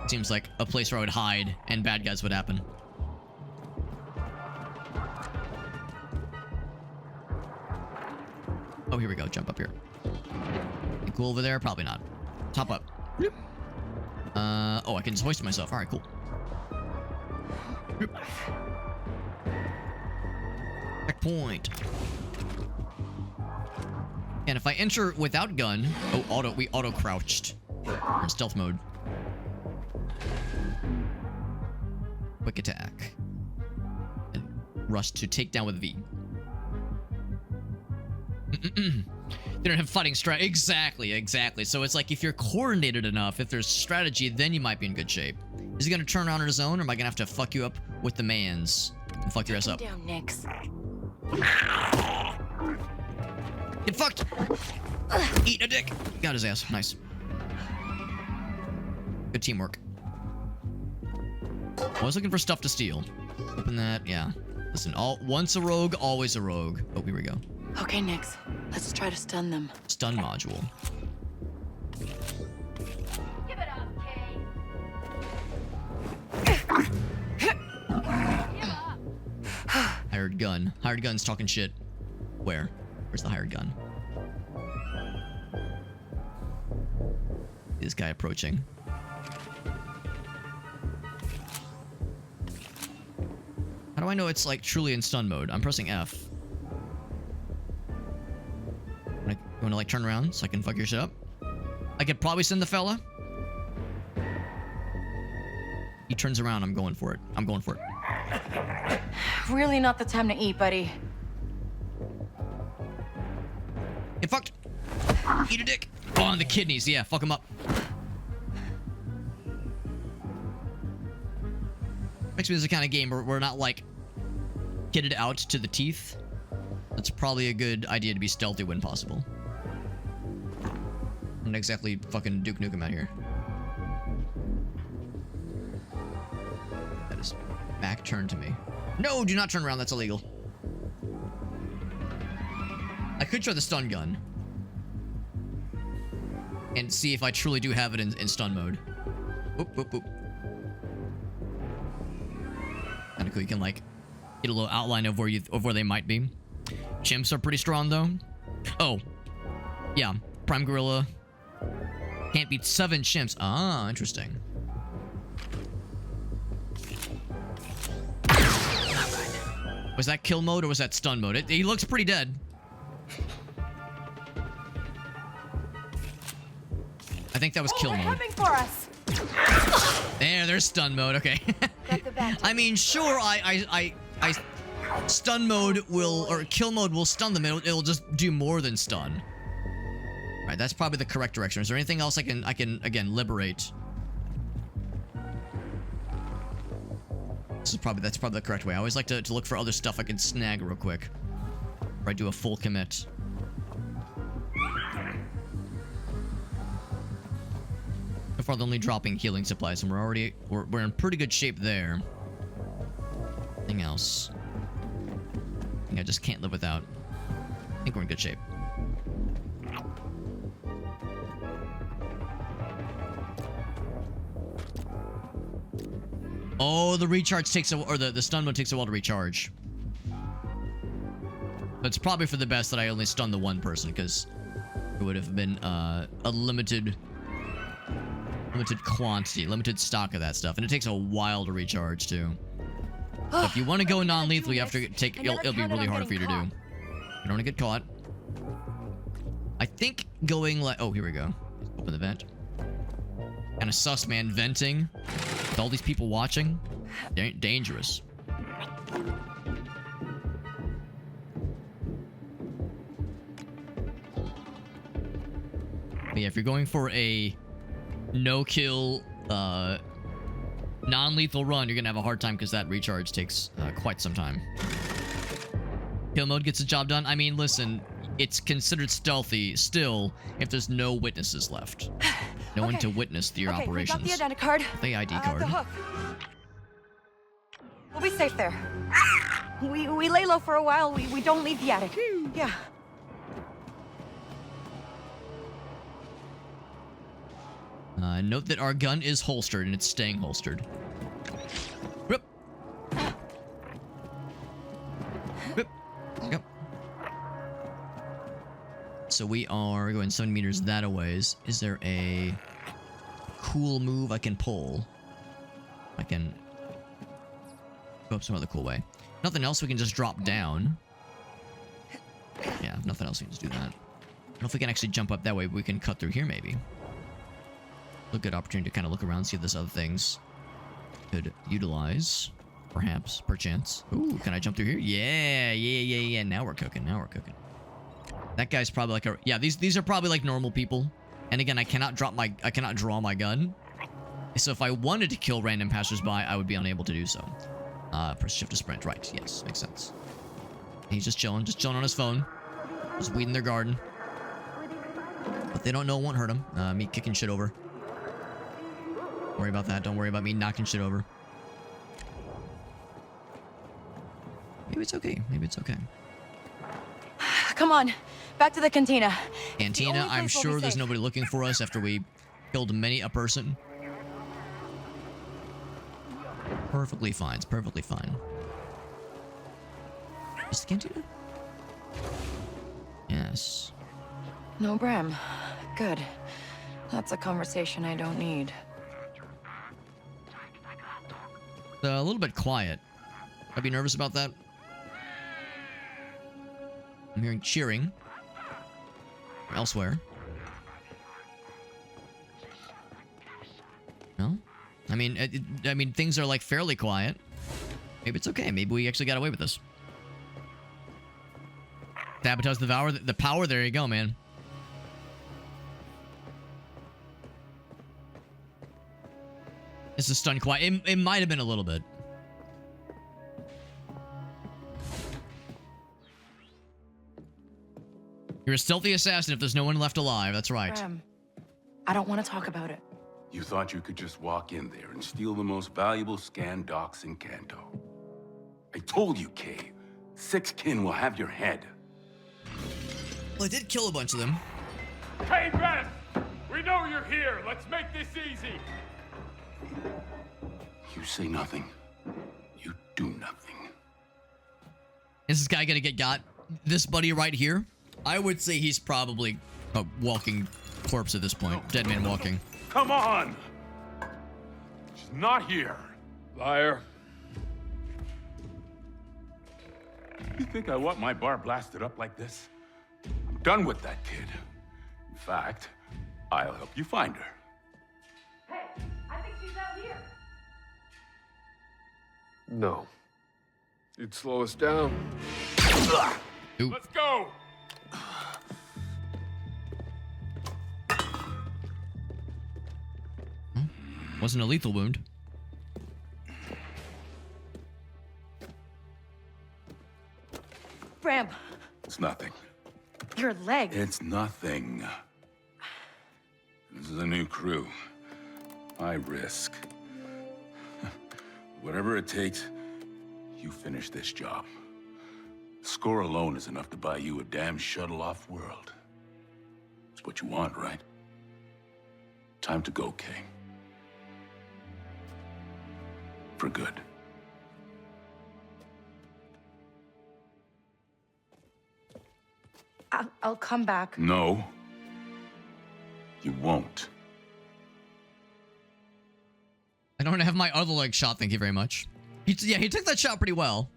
Seems like a place where I would hide and bad guys would happen. Oh, here we go. Jump up here. Anything cool over there? Probably not. Top up. Oh, I can just hoist myself. All right, cool. Checkpoint. And if I enter without gun, we auto crouched. We're in stealth mode. Quick attack. And rush to take down with V. They don't have fighting strat. Exactly. So it's like if you're coordinated enough, if there's strategy, then you might be in good shape. Is he gonna turn around on his own, or am I gonna have to fuck you up with the mans and fuck your ass up? Down, Nix. Get fucked! Eat a dick! Got his ass. Nice. Good teamwork. I was looking for stuff to steal. Open that. Yeah. Listen, once a rogue, always a rogue. Oh, here we go. Okay, Nix. Let's try to stun them. Stun module. Give it up, Hired gun. Hired gun's talking shit. Where? Where's the hired gun? This guy approaching. How do I know it's like truly in stun mode? I'm pressing F. You wanna like turn around so I can fuck your shit up? I could probably send the fella. He turns around, I'm going for it. I'm going for it. Really not the time to eat, buddy. Get fucked. Eat a dick. Oh, on the kidneys. Yeah, fuck him up. Makes me this is the kind of game where we're not like kitted out to the teeth. That's probably a good idea to be stealthy when possible. Not exactly fucking Duke Nukem out here. That is back turned to me. No, do not turn around. That's illegal. I could try the stun gun and see if I truly do have it in stun mode. Oop, oop, oop. Kind of cool. You can like get a little outline of where they might be. Chimps are pretty strong though. Oh, yeah. Prime Gorilla can't beat 7 chimps. Ah, interesting. Was that kill mode or was that stun mode? He looks pretty dead. I think that was kill mode. Coming for us. There's stun mode. Okay. I mean, sure, I stun mode will, or kill mode will stun them. It'll just do more than stun. Right, that's probably the correct direction. Is there anything else I can again liberate? That's probably the correct way. I always like to look for other stuff I can snag real quick. Or I do a full commit. So far, they're only dropping healing supplies, and we're in pretty good shape there. Anything else? I think I just can't live without. I think we're in good shape. Oh, the recharge takes a, or the stun mode takes a while to recharge. But it's probably for the best that I only stun the one person, because it would have been a limited quantity, limited stock of that stuff, and it takes a while to recharge too. So if you want to go non-lethal, you have to take. It'll be really hard for you to do. You don't want to get caught. I think going like, oh, here we go. Open the vent. Kind of sus, man. Venting. With all these people watching. Dangerous. But yeah, if you're going for a no-kill, non-lethal run, you're gonna have a hard time because that recharge takes quite some time. Kill mode gets the job done. I mean, listen, it's considered stealthy still if there's no witnesses left. No one to witness your operations. We got the identity card. The ID card. The hook. We'll be safe there. We lay low for a while. We don't leave the attic. Yeah. Note that our gun is holstered and it's staying holstered. Whip. Whip. Yep. So we are going 7 meters that a ways. Is there a cool move I can pull? I can go up some other cool way. Nothing else, we can just drop down. Yeah, nothing else, we can just do that. I don't know if we can actually jump up that way, but we can cut through here maybe. A good opportunity to kind of look around, see if there's other things could utilize. Perhaps, perchance. Ooh, can I jump through here? Yeah. Now we're cooking. That guy's probably like a... Yeah, these are probably like normal people. And again, I cannot draw my gun. So if I wanted to kill random passersby, I would be unable to do so. Press shift to sprint. Right, yes, makes sense. He's just chilling on his phone. Just weeding their garden. But they don't know it won't hurt him. Me kicking shit over. Don't worry about that. Don't worry about me knocking shit over. Maybe it's okay. Come on. Back to the cantina. Cantina, I'm sure there's nobody looking for us after we killed many a person. Perfectly fine. It's perfectly fine. Is the cantina? Yes. No Bram. Good. That's a conversation I don't need. A little bit quiet. I'd be nervous about that. I'm hearing cheering. Elsewhere. No? I mean, things are like fairly quiet. Maybe it's okay. Maybe we actually got away with this. Sabotage the power. There you go, man. This is stunned quiet. It might have been a little bit. You're a stealthy assassin if there's no one left alive. That's right. I don't want to talk about it. You thought you could just walk in there and steal the most valuable scan docks in Canto. I told you, Kay. 6 kin will have your head. Well, I did kill a bunch of them. Hey, Beth! We know you're here. Let's make this easy. You say nothing. You do nothing. Is this guy gonna get got? This buddy right here? I would say he's probably a walking corpse at this point. Dead man walking. Come on! She's not here. Liar. You think I want my bar blasted up like this? I'm done with that kid. In fact, I'll help you find her. Hey, I think she's out here. No. You'd slow us down. Oop. Let's go! Wasn't a lethal wound. Bram, It's nothing. your leg. It's nothing. This is a new crew. High risk. Whatever it takes, you finish this job. The score alone is enough to buy you a damn shuttle-off world. It's what you want, right? Time to go, Kay. For good. I'll come back. No. You won't. I don't have my other leg shot, thank you very much. He took that shot pretty well.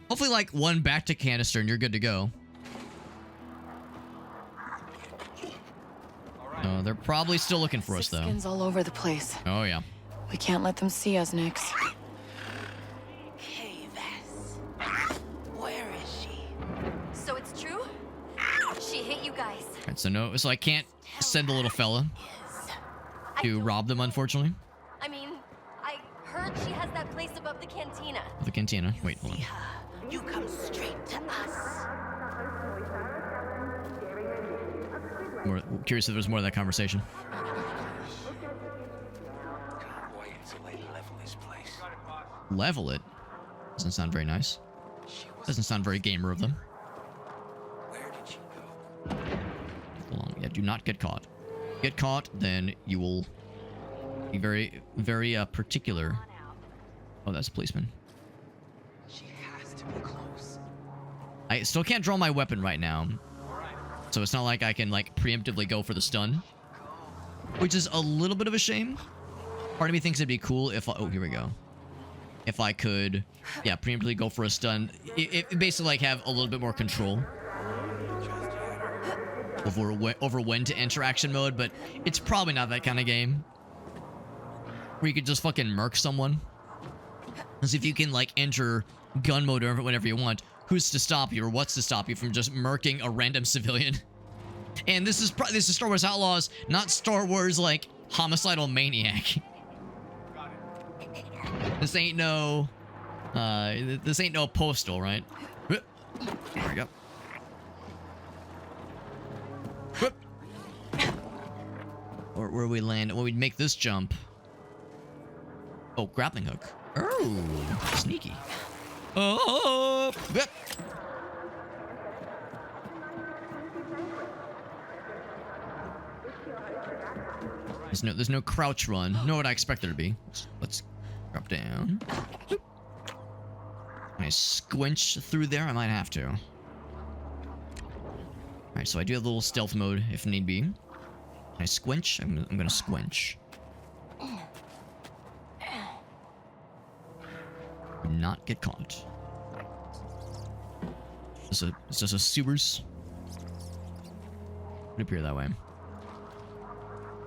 Hopefully, like, one back to canister and you're good to go. They're probably still looking for us, though. Skins all over the place. Oh, yeah. We can't let them see us, Nix. Hey, Vess. Where is she? So it's true? She hit you guys. Alright, so I can't send the little fella to rob them, unfortunately. I mean, I heard she has that place above the cantina. The cantina. Wait, hold on. You come straight to us. More curious if there's more of that conversation. Can't wait until they level this place. Level it? Doesn't sound very nice. Doesn't sound very gamer of them. Where did she go? Hold on. Yeah, do not get caught. Get caught, then you will be very, very particular. Oh, that's a policeman. She has to be close. I still can't draw my weapon right now. So it's not like I can, like, preemptively go for the stun. Which is a little bit of a shame. Part of me thinks it'd be cool if oh, here we go. If I could, yeah, preemptively go for a stun. It basically, like, have a little bit more control over when to enter action mode, but it's probably not that kind of game. Where you could just fucking murk someone. Because if you can, like, enter gun mode whenever you want, who's to stop you or what's to stop you from just murking a random civilian? And this is Star Wars Outlaws, not Star Wars, like, homicidal maniac. This ain't no Postal, right? There we go. Or where we land when we make this jump. Oh, grappling hook. Oh, sneaky. Oh, yep. There's no crouch run. Nor what I expect there to be. Let's drop down. Can I squinch through there? I might have to. Alright, so I do have a little stealth mode if need be. Can I squinch? I'm gonna squinch. Not get caught. It's just a sewers. Would appear that way.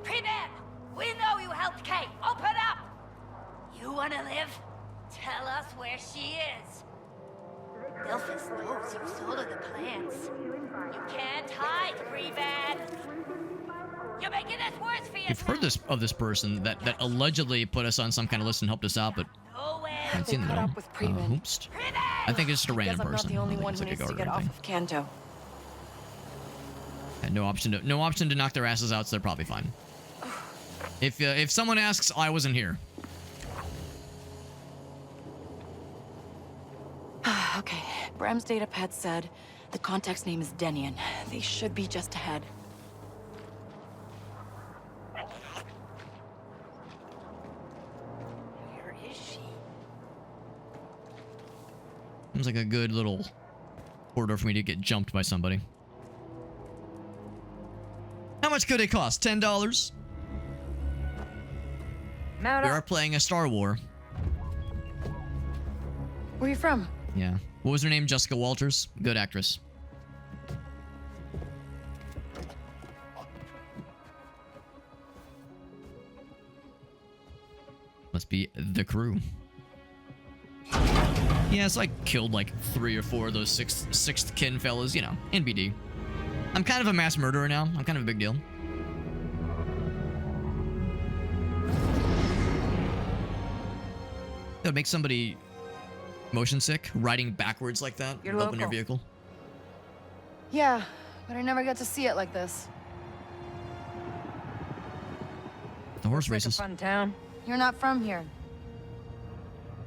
Pre-Man, we know you helped Kate. Open up. You wanna live? Tell us where she is. Delphus knows you've sold her the plans. You can't hide, Pre-Man. You're making this worse for yourself. We've heard of this person that allegedly put us on some kind of list and helped us out, but I haven't seen them. Oops. I think it's just a random person. I'm not the only one It's who like a needs to guard get or off anything. of Canto. And no option to knock their asses out, so they're probably fine. If someone asks, I wasn't here. Okay, Bram's datapad said the contact's name is Denian. They should be just ahead. Where is she? Seems like a good little corridor for me to get jumped by somebody. How much could it cost? $10? We are playing a Star War. Where are you from? Yeah. What was her name? Jessica Walters. Good actress. Must be the crew. Yeah, so I killed like 3 or 4 of those sixth kin fellas, you know, NBD. I'm kind of a mass murderer now. I'm kind of a big deal. That would make somebody motion sick, riding backwards like that. You're Open your local. vehicle. Yeah, but I never got to see it like this. The horse races. Fun town. You're not from here.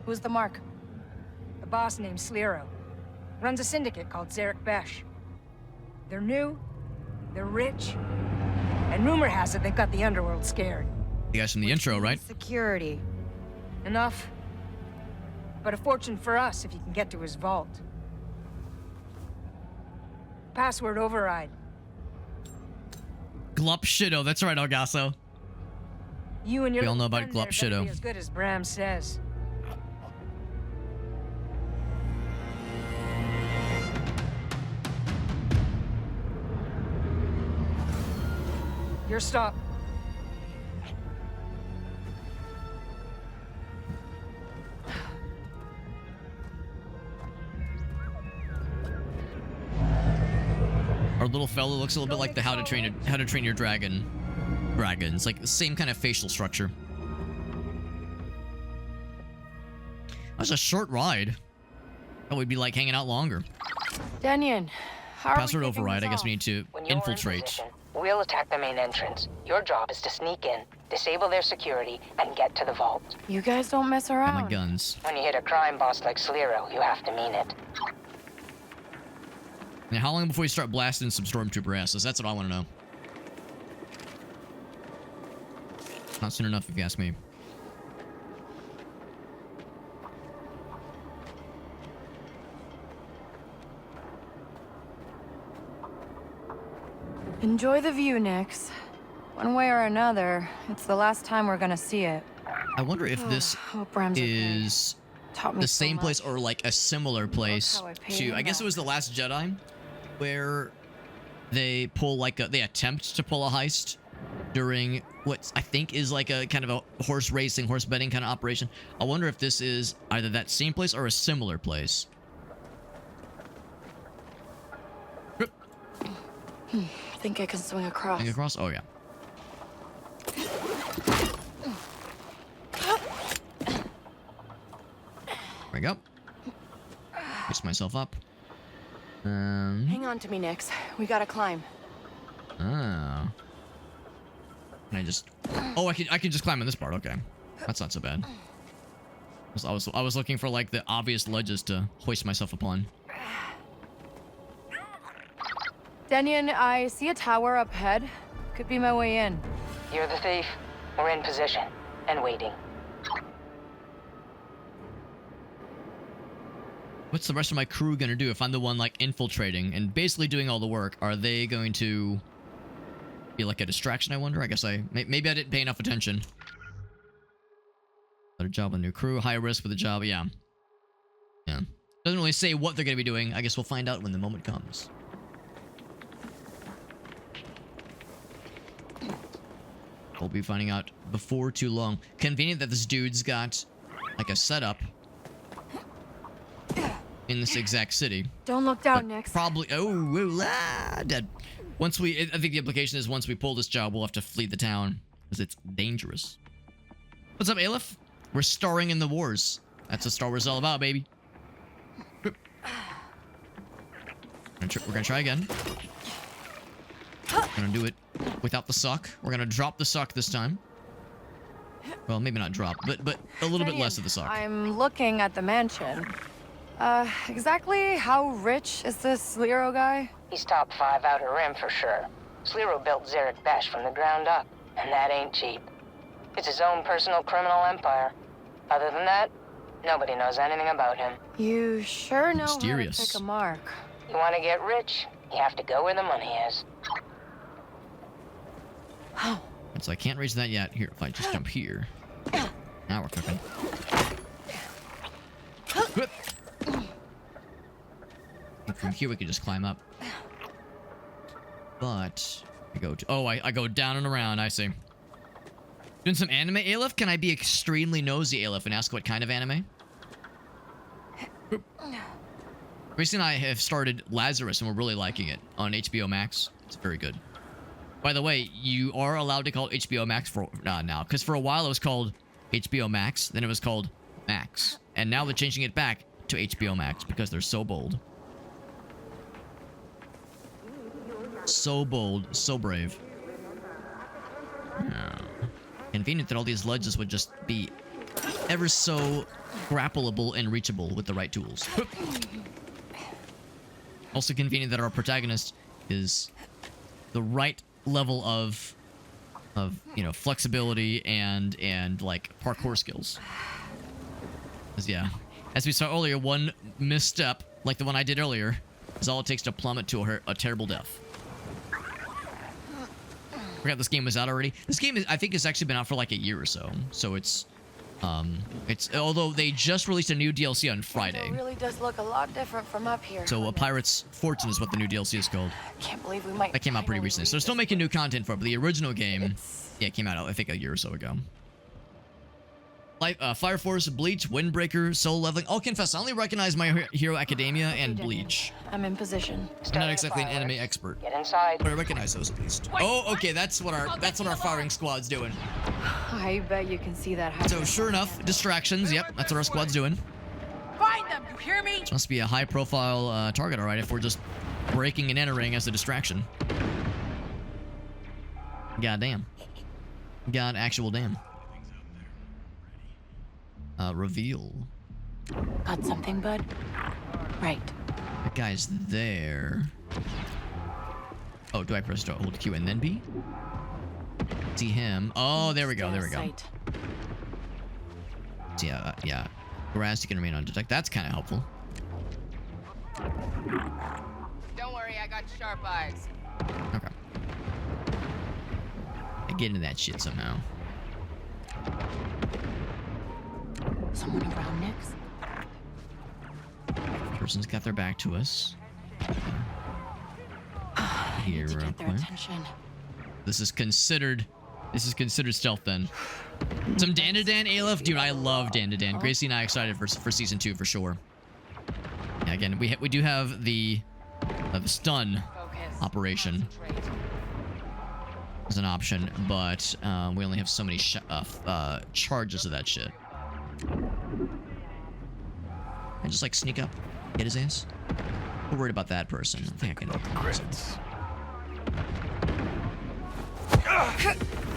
Who's the mark? A boss named Slero. Runs a syndicate called Zarek Besh. They're new, they're rich, and rumor has it they've got the underworld scared. You guys from the intro, right? Security. Enough. But a fortune for us if you can get to his vault. Password override. Glup Shido. That's right, Elgaso. You and your We all know little about friend there Glup better Shido. be as good as Bram says. Your stop. Our little fellow looks a little bit like the How to Train Your Dragon dragons, like the same kind of facial structure. That was a short ride. Thought we'd be like hanging out longer. Danyan, how are Password we kicking override. this I guess off? we need to When you're in infiltrate. position, we'll attack the main entrance. Your job is to sneak in, disable their security, and get to the vault. You guys don't mess Got around. my guns. When you hit a crime boss like Slero, you have to mean it. Now, how long before we start blasting some stormtrooper asses? That's what I want to know. Not soon enough, if you ask me. Enjoy the view, Nix. One way or another, it's the last time we're gonna see it. I wonder if this Hope Bram's okay. is Taught me the so same much. place or like a similar place how I paid to, him I guess it was The Last Jedi, where they pull like they attempt to pull a heist during what I think is like a kind of a horse racing, horse betting kind of operation. I wonder if this is either that same place or a similar place. Think I can swing across. Hang across? Oh, yeah. There we go. Fix myself up. Hang on to me, Nix. We gotta climb. Oh. Can I just... Oh, I can just climb on this part. Okay. That's not so bad. I was looking for, like, the obvious ledges to hoist myself upon. Danyan, I see a tower up ahead. Could be my way in. You're the thief. We're in position and waiting. What's the rest of my crew gonna do if I'm the one, like, infiltrating and basically doing all the work? Are they going to be like a distraction, I wonder? I guess maybe I didn't pay enough attention. Better job on new crew. High risk for the job. Yeah. Yeah. Doesn't really say what they're gonna be doing. I guess we'll find out when the moment comes. We'll be finding out before too long. Convenient that this dude's got, like, a setup in this exact city. Don't look down, Nix. Probably... dead. Once we... I think the implication is once we pull this job, we'll have to flee the town. Because it's dangerous. What's up, Aleph? We're starring in the wars. That's what Star Wars is all about, baby. We're gonna try again. We're gonna do it without the suck. We're gonna drop the suck this time. Well, maybe not drop, but a little bit less of the suck. I'm looking at the mansion. Exactly how rich is this Slero guy? He's top 5 Outer Rim for sure. Slero built Zarek Besh from the ground up, and that ain't cheap. It's his own personal criminal empire. Other than that, nobody knows anything about him. You sure know Mysterious. how to pick a mark. You want to get rich, you have to go where the money is. So I can't reach that yet. Here, if I just jump here. Now we're cooking. And from here we can just climb up. But I go to... Oh, I go down and around. I see. Doing some anime, Aleph? Can I be extremely nosy, Aleph, and ask what kind of anime? Gracie and I have started Lazarus, and we're really liking it on HBO Max. It's very good. By the way, you are allowed to call it HBO Max for now, because for a while it was called HBO Max, then it was called Max, and now they're changing it back to HBO Max because they're so bold. So bold, so brave. Convenient that all these ledges would just be ever so grappleable and reachable with the right tools. Also convenient that our protagonist is the right level of you know, flexibility and like parkour skills. 'Cause yeah, as we saw earlier, one misstep like the one I did earlier is all it takes to plummet to a terrible death. Forgot this game was out already. This game is, I think, has actually been out for like a year or so. So it's It's although they just released a new DLC on Friday. It really does look a lot different from up here. So A Pirate's Fortune is what the new DLC is called. Can't believe we might. That came out pretty recently. So they're still making new content for it, but the original game, yeah, it came out I think a year or so ago. Fire Force, Bleach, Windbreaker, Soul Leveling. I'll confess, I only recognize My Hero Academia and Bleach. I'm in position. I'm not exactly an anime expert, Get inside. but I recognize those at least. Oh, okay, that's what our firing squad's doing. I bet you can see that. So sure enough, distractions. Yep, that's what our squad's doing. Find them, you hear me? This must be a high-profile target, all right, if we're just breaking and entering as a distraction. God damn. God actual damn. Reveal. Got something, bud? Right. That guy's there. Oh, do I press hold Q and then B? See him. Oh, there we go. There we go. So yeah. Grass, you can remain undetected. That's kind of helpful. Don't worry, I got sharp eyes. Okay. I get into that shit somehow. Someone around next? Person's got their back to us. Here, real quick. This is considered stealth then. Some Dan-to-Dan Aleph? Dude, I love Dan-to-Dan. Gracie and I are excited for season 2 for sure. Yeah, again, we do have the stun operation as an option, but we only have so many charges of that shit. I just like sneak up, get his ass. I'm worried about that person. I think I can open credits.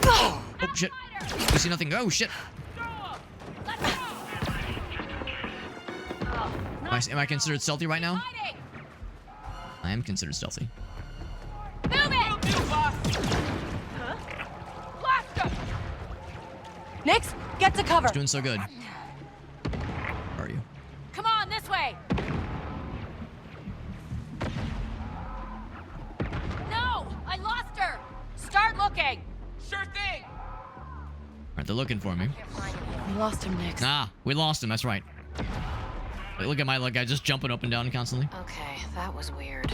Oh shit! You see nothing? Oh shit! Am I considered stealthy right now? I am considered stealthy. Nix, get to cover. It's doing so good. Where are you? Come on, this way. No, I lost her. Start looking. Sure thing. Alright, they're looking for me. We lost him, Nix. Ah, we lost him. That's right. Wait, look at my guy just jumping up and down constantly. Okay, that was weird.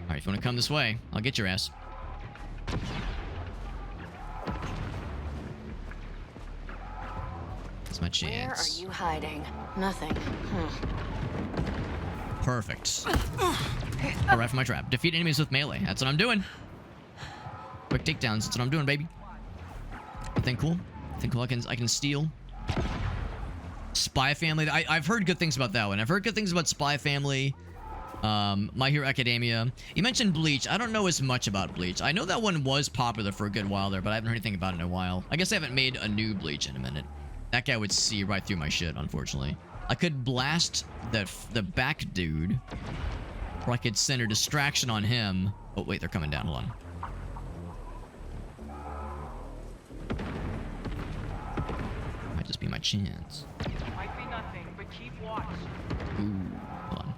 Alright, if you want to come this way, I'll get your ass. That's my chance. Where are you hiding? Nothing. Perfect. Alright for my trap. Defeat enemies with melee. That's what I'm doing. Quick takedowns. That's what I'm doing, baby. Anything cool? Anything cool I can steal? Spy Family. I've heard good things about that one. I've heard good things about Spy Family. My Hero Academia. You mentioned Bleach. I don't know as much about Bleach. I know that one was popular for a good while there, but I haven't heard anything about it in a while. I guess I haven't made a new Bleach in a minute. That guy would see right through my shit, unfortunately. I could blast the back dude, or I could send a distraction on him. Oh, wait, they're coming down. Hold on. Might just be my chance. Might be nothing, but keep watch. Ooh, hold on.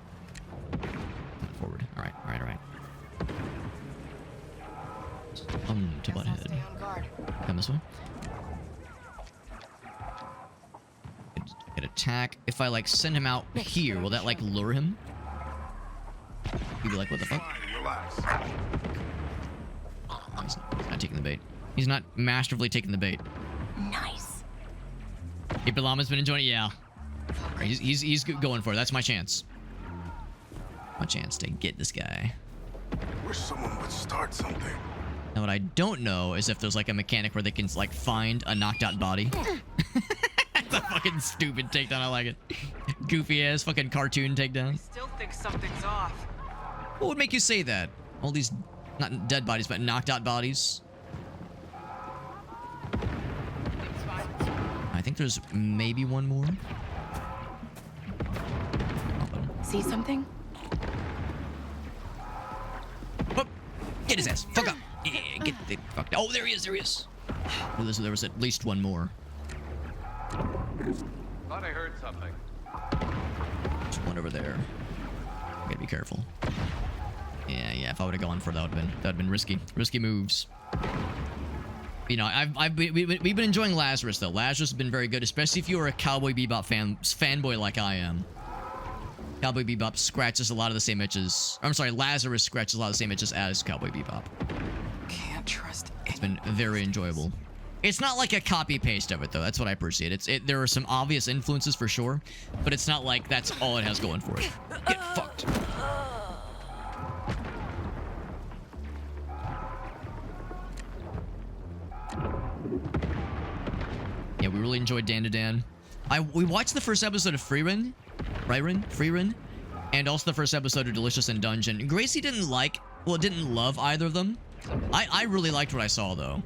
Coming forward. All right. To butt head. Come this way. Get attack. If I like send him out here, will that like lure him? He'd be like, what the fuck? Oh, he's not taking the bait. He's not masterfully taking the bait. Nice. Hey, Balama's been enjoying it. Yeah. He's going for it. That's my chance. My chance to get this guy. Wish someone would start something. Now, what I don't know is if there's like a mechanic where they can like find a knocked out body. That's a fucking stupid takedown. I like it. Goofy ass fucking cartoon takedown. Still think something's off. What would make you say that? All these, not dead bodies, but knocked out bodies. I think there's maybe one more. See something? Oh, get his ass. Fuck up. Yeah, get the fuck. Oh, there he is. There he is. Well, there was at least one more. Thought I heard something. There's one over there. Gotta be careful. Yeah. If I would have gone for that, would have been risky. Risky moves. You know, we've been enjoying Lazarus though. Lazarus has been very good, especially if you are a Cowboy Bebop fanboy like I am. Cowboy Bebop scratches a lot of the same itches. I'm sorry, Lazarus scratches a lot of the same itches as Cowboy Bebop. Can't trust it. It's been very enjoyable. It's not like a copy paste of it though. That's what I appreciate. There are some obvious influences for sure, but it's not like that's all it has going for it. Get fucked. Yeah, we really enjoyed Dan to Dan. We watched the first episode of Freerun, and also the first episode of Delicious in Dungeon. Gracie didn't love either of them. I really liked what I saw though,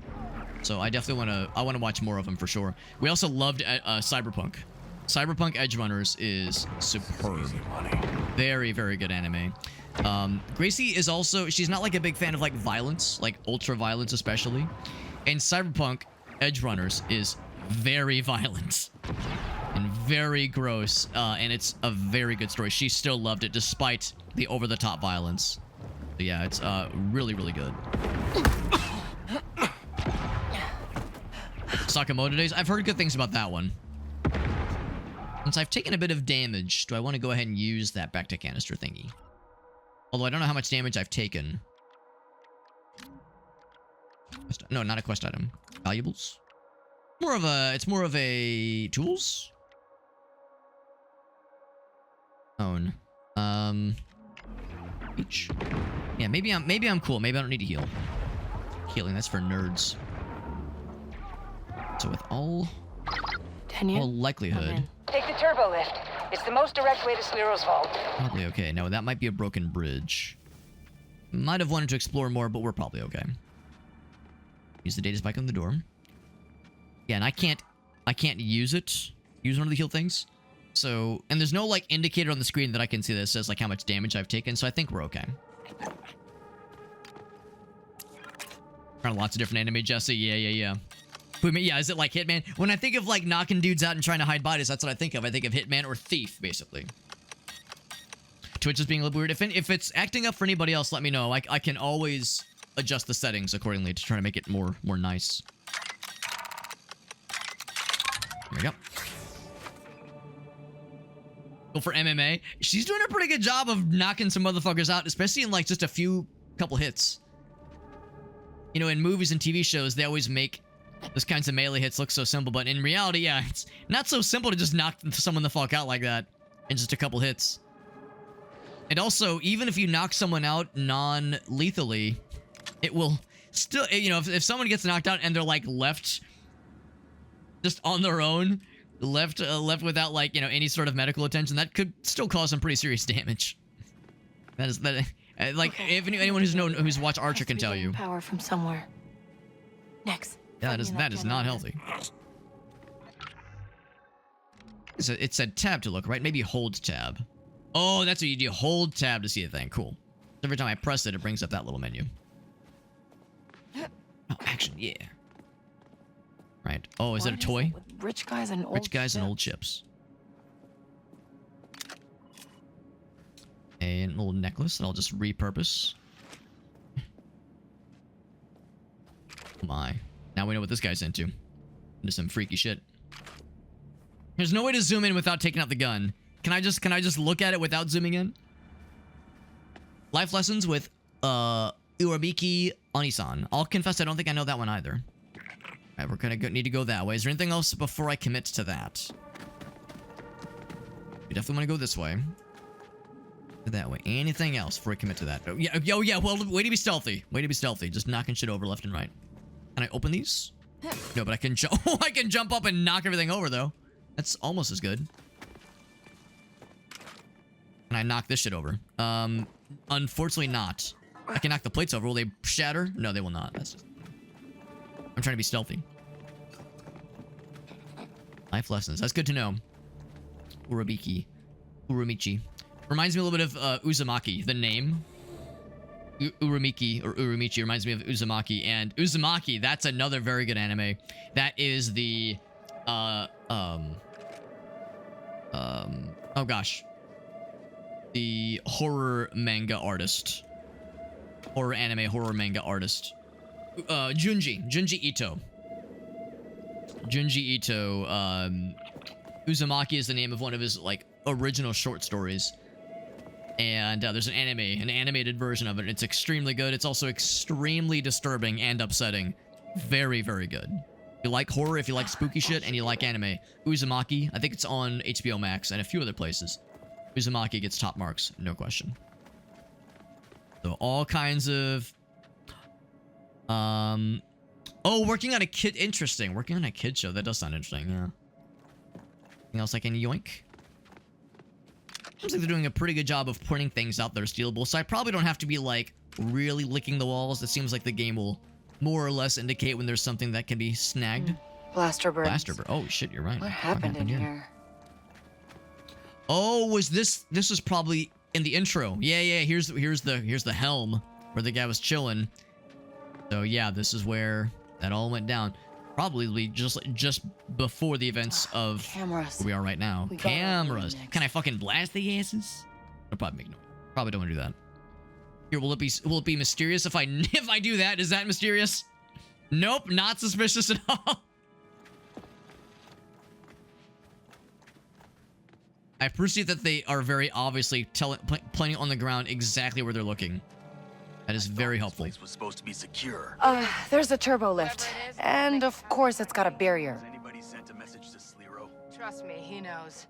so I definitely want to watch more of them for sure. We also loved Cyberpunk. Cyberpunk Edge Runners is superb. Very, very good anime. Gracie is also, she's not like a big fan of like violence, like ultra violence especially. And Cyberpunk Edge Runners is very violent and very gross, and it's a very good story. She still loved it despite the over-the-top violence. So yeah, it's really, really good. Sakamoto Days, I've heard good things about that one. Since I've taken a bit of damage, do I want to go ahead and use that back to canister thingy? Although I don't know how much damage I've taken. No, not a quest item. Valuables? It's more of a tools? Own. Each. Yeah, maybe I'm cool. Maybe I don't need to heal. Healing, that's for nerds. So with all likelihood. Take the turbo lift. It's the most direct way to Sliro's vault. Probably okay. No, that might be a broken bridge. Might have wanted to explore more, but we're probably okay. Use the data spike on the door. Yeah, and I can't use it. Use one of the heal things. So, and there's no like indicator on the screen that I can see that says like how much damage I've taken, so I think we're okay. Lots of different anime, Jesse. Yeah. Yeah, is it like Hitman? When I think of like knocking dudes out and trying to hide bodies, that's what I think of. I think of Hitman or Thief, basically. Twitch is being a little weird. If it's acting up for anybody else, let me know. I can always adjust the settings accordingly to try to make it more nice. There we go. Well, for MMA, she's doing a pretty good job of knocking some motherfuckers out, especially in like just a couple hits. You know, in movies and TV shows, they always make those kinds of melee hits look so simple, but in reality, yeah, it's not so simple to just knock someone the fuck out like that in just a couple hits. And also, even if you knock someone out non-lethally, it will still, you know, if someone gets knocked out and they're like left just on their own, left without like, you know, any sort of medical attention, that could still cause some pretty serious damage. Like, okay. If anyone who's watched Archer can tell you. Power from somewhere. Next. Yeah, that is not healthy. It said tab to look, right? Maybe hold tab. Oh, that's what you do. Hold tab to see a thing. Cool. Every time I press it, it brings up that little menu. Oh, action, yeah. Right. Oh, is it a toy? Rich guys and old chips. A little necklace that I'll just repurpose. Oh my. Now we know what this guy's into. Into some freaky shit. There's no way to zoom in without taking out the gun. Can I just look at it without zooming in? Life lessons with Urabiki Onisan. I'll confess I don't think I know that one either. Alright, we're gonna need to go that way. Is there anything else before I commit to that? We definitely want to go this way. That way. Anything else before I commit to that? Oh yeah. Well, way to be stealthy. Way to be stealthy. Just knocking shit over left and right. Can I open these? No, but I can jump. Oh, I can jump up and knock everything over though. That's almost as good. Can I knock this shit over? Unfortunately not. I can knock the plates over. Will they shatter? No, they will not. That's just... I'm trying to be stealthy. Life lessons. That's good to know. Uramichi. Reminds me a little bit of Uzumaki, the name. Uramiki or Uramichi reminds me of Uzumaki, and Uzumaki, that's another very good anime. That is the oh gosh. The horror manga artist. Horror anime, horror manga artist. Junji Ito. Junji Ito, Uzumaki is the name of one of his, like, original short stories. And there's an animated version of it. It's extremely good. It's also extremely disturbing and upsetting. Very, very good. If you like horror, if you like spooky shit, and you like anime, Uzumaki, I think it's on HBO Max and a few other places. Uzumaki gets top marks, no question. So all kinds of... Oh, working on a kid... Interesting. Working on a kid show. That does sound interesting, yeah. Anything else I can yoink? Seems like they're doing a pretty good job of pointing things out that are stealable, so I probably don't have to be, like, really licking the walls. It seems like the game will more or less indicate when there's something that can be snagged. Blaster birds. Blaster bird. Oh, shit, you're right. What happened in here? Oh, was this... This was probably in the intro. Yeah, here's the helm where the guy was chilling. So, yeah, this is where that all went down. Probably just before the events of cameras. Where we are right now. Cameras. Can I fucking blast the asses? I'll probably make no. Probably don't want to do that. Here, will it be mysterious if I do that? Is that mysterious? Nope, not suspicious at all. I appreciate that they are very obviously planning on the ground exactly where they're looking. That is very helpful. This place was supposed to be secure. There's a turbo lift. And of course it's got a barrier. Has anybody sent a message to Slero? Trust me, he knows.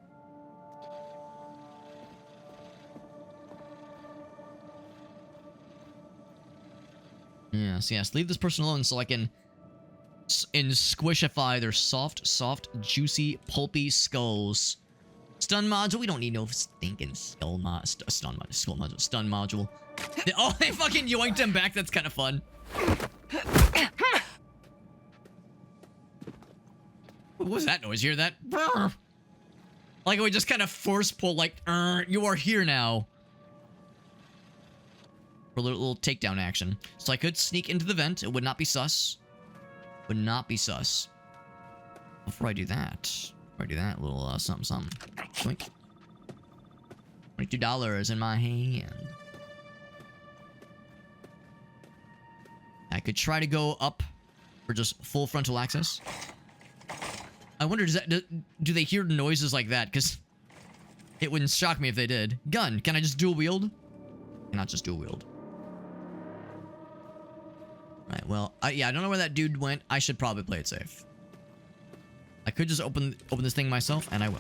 Yes. Leave this person alone so I can squishify their soft, juicy, pulpy skulls. Stun module? We don't need no stinking stun module. Oh, they fucking yoinked him back. That's kind of fun. What was that noise? You hear that? Like we just kind of force pull, like, you are here now. For a little takedown action. So I could sneak into the vent. It would not be sus. Would not be sus. Before I do that, a little something. Twink. $22 in my hand. I could try to go up for just full frontal access. I wonder, do they hear noises like that? Because it wouldn't shock me if they did. Gun. Can I just dual wield? Cannot just dual wield. Right, well, yeah, I don't know where that dude went. I should probably play it safe. I could just open this thing myself, and I will.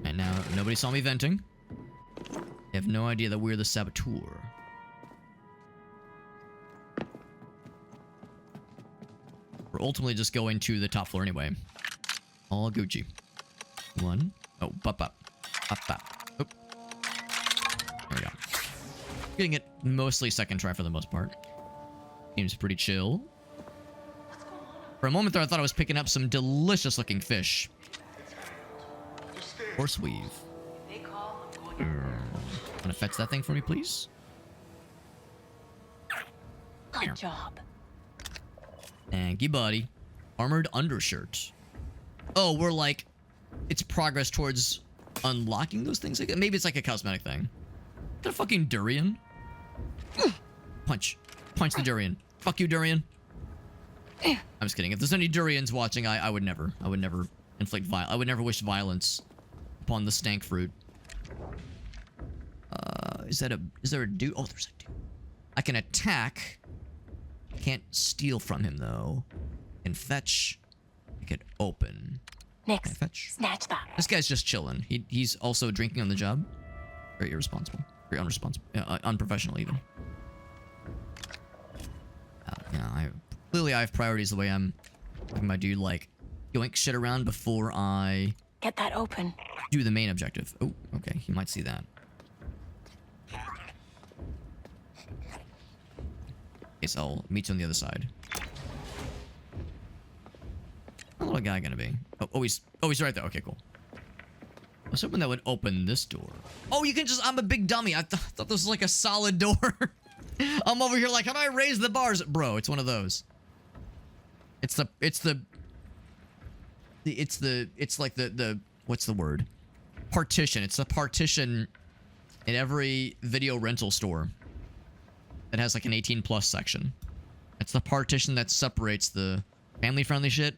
And now, nobody saw me venting. They have no idea that we're the saboteur. We're ultimately just going to the top floor anyway. All Gucci. One. Oh, bop. Oop. There we go. Getting it mostly second try for the most part. Seems pretty chill. For a moment there, I thought I was picking up some delicious looking fish. Horse weave. Wanna fetch that thing for me, please? Good job. Thank you, buddy. Armored undershirt. Oh, we're like... It's progress towards unlocking those things again? Maybe it's like a cosmetic thing. Is that a fucking durian? Punch. Punch the durian. Fuck you, durian. I'm just kidding. If there's any durians watching, I would never inflict violence. I would never wish violence upon the stank fruit. Is there a dude? Oh, there's a dude. I can attack. Can't steal from him, though. I can fetch. I could open. Nix, fetch. snatch that. This guy's just chilling. He's also drinking on the job. Very irresponsible. Very unresponsible. Unprofessional, even. Yeah, clearly I have priorities the way I'm looking my dude, like, yoink shit around before I... Get that open. Do the main objective. Oh, okay. He might see that. Okay, so I'll meet you on the other side. How little guy gonna be? Oh, he's right there. Okay, cool. I was hoping that would open this door. Oh, you can just... I'm a big dummy. I thought this was like a solid door. I'm over here like, how do I raise the bars? Bro, it's one of those. It's like the what's the word? Partition. It's a partition in every video rental store that has like an 18+ section. It's the partition that separates the family-friendly shit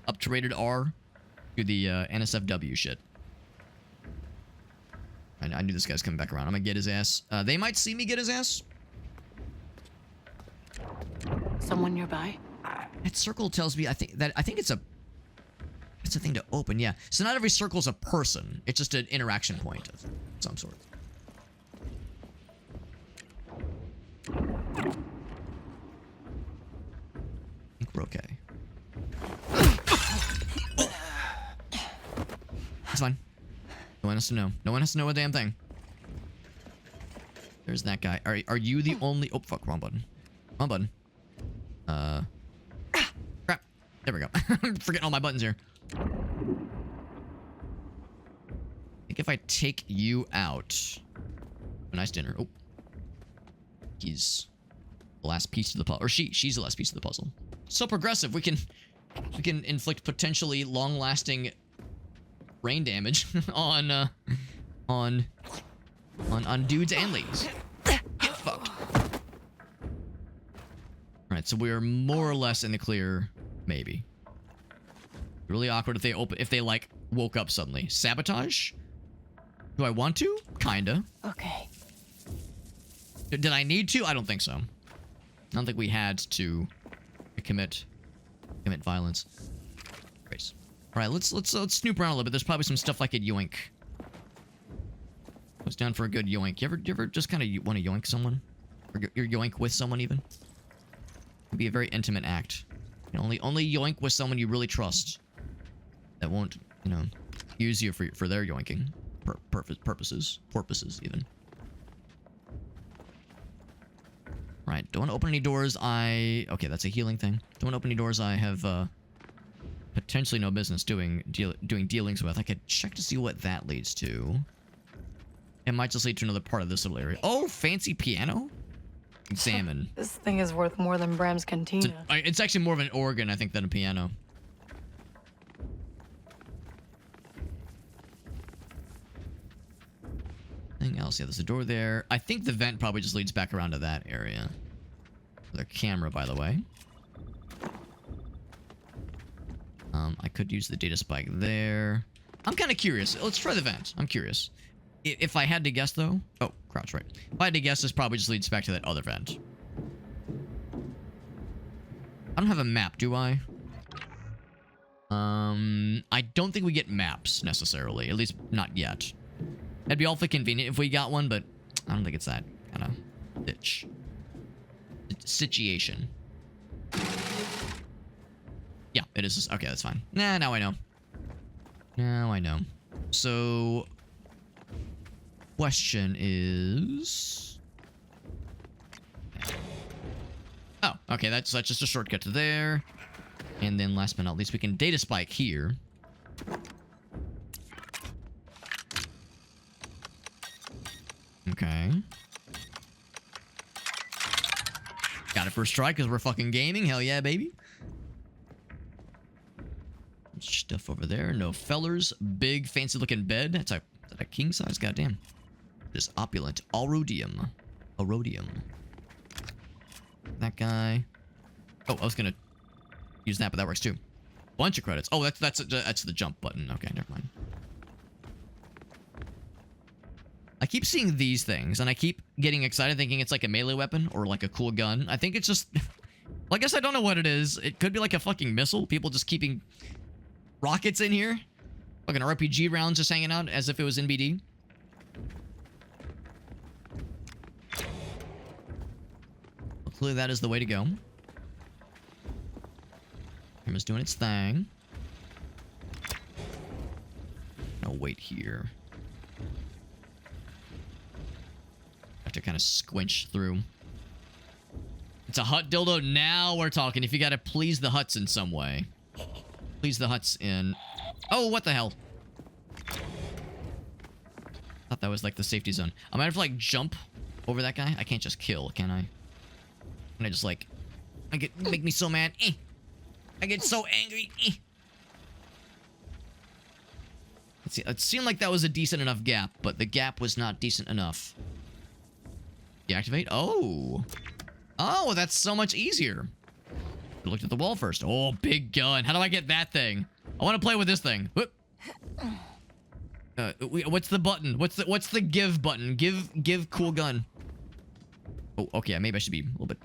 up to rated R to the NSFW shit. I knew this guy's coming back around. I'm gonna get his ass. They might see me get his ass. Someone nearby? That circle tells me, I think it's a thing to open, yeah. So not every circle is a person. It's just an interaction point of some sort. I think we're okay. It's fine. No one has to know. No one has to know a damn thing. There's that guy. Are you the only... Oh, fuck. Wrong button. Wrong button. Crap. There we go. I'm forgetting all my buttons here. I think if I take you out... A nice dinner. Oh. He's the last piece of the puzzle. Or she's the last piece of the puzzle. So progressive. We can inflict potentially long-lasting brain damage on dudes and ladies. Get fucked. Alright, so we are more or less in the clear, maybe. Really awkward if they like woke up suddenly. Sabotage? Do I want to? Kinda. Okay. Did I need to? I don't think so. I don't think we had to commit violence. Great. All right, let's snoop around a little bit. There's probably some stuff like a yoink. I was down for a good yoink. You ever just kind of want to yoink someone, or you're yoink with someone even? It'd be a very intimate act. You know, only yoink with someone you really trust. That won't, you know, use you for their yoinking purposes even. Right, don't want to open any doors. Okay, that's a healing thing. Don't want to open any doors I have potentially no business doing dealings with. I could check to see what that leads to. It might just lead to another part of this little area. Oh, fancy piano? Examine. This thing is worth more than Bram's cantina. It's actually more of an organ, I think, than a piano. Anything else? Yeah, there's a door there. I think the vent probably just leads back around to that area. Their camera, by the way. I could use the data spike there. I'm kind of curious. Let's try the vent. I'm curious. If I had to guess, though... Oh, crouch, right. If I had to guess, this probably just leads back to that other vent. I don't have a map, do I? I don't think we get maps, necessarily. At least, not yet. That'd be awfully convenient if we got one, but I don't think it's that kind of situation. Yeah, it is. Okay, that's fine. Nah, now I know. Now I know. So, question is... Oh, okay, that's just a shortcut to there. And then last but not least, we can data spike here. Okay. Got it first try because we're fucking gaming. Hell yeah, baby. Stuff over there. No fellers. Big, fancy looking bed. That's a king size? Goddamn. Just opulent. Alrodium. That guy. Oh, I was gonna use that, but that works too. Bunch of credits. Oh, that's the jump button. Okay, never mind. I keep seeing these things, and I keep getting excited thinking it's like a melee weapon or like a cool gun. I think it's just... Well, I guess I don't know what it is. It could be like a fucking missile. People just keeping rockets in here. Fucking RPG rounds just hanging out as if it was in BD. Well, clearly that is the way to go. Camera's doing its thing. No, wait here. Have to kind of squinch through. It's a hut dildo. Now we're talking. If you gotta please the huts in some way. Please the huts in... Oh, what the hell? Thought that was like the safety zone. I might have to like jump over that guy. I can't just kill, can I? Can I just like... make me so mad. I get so angry. It seemed like that was a decent enough gap, but the gap was not decent enough. Deactivate? Oh. Oh, that's so much easier. I looked at the wall first. Oh, big gun. How do I get that thing? I want to play with this thing. Whoop. What's the button? What's the give button? Give cool gun. Oh, okay. Maybe I should be a little bit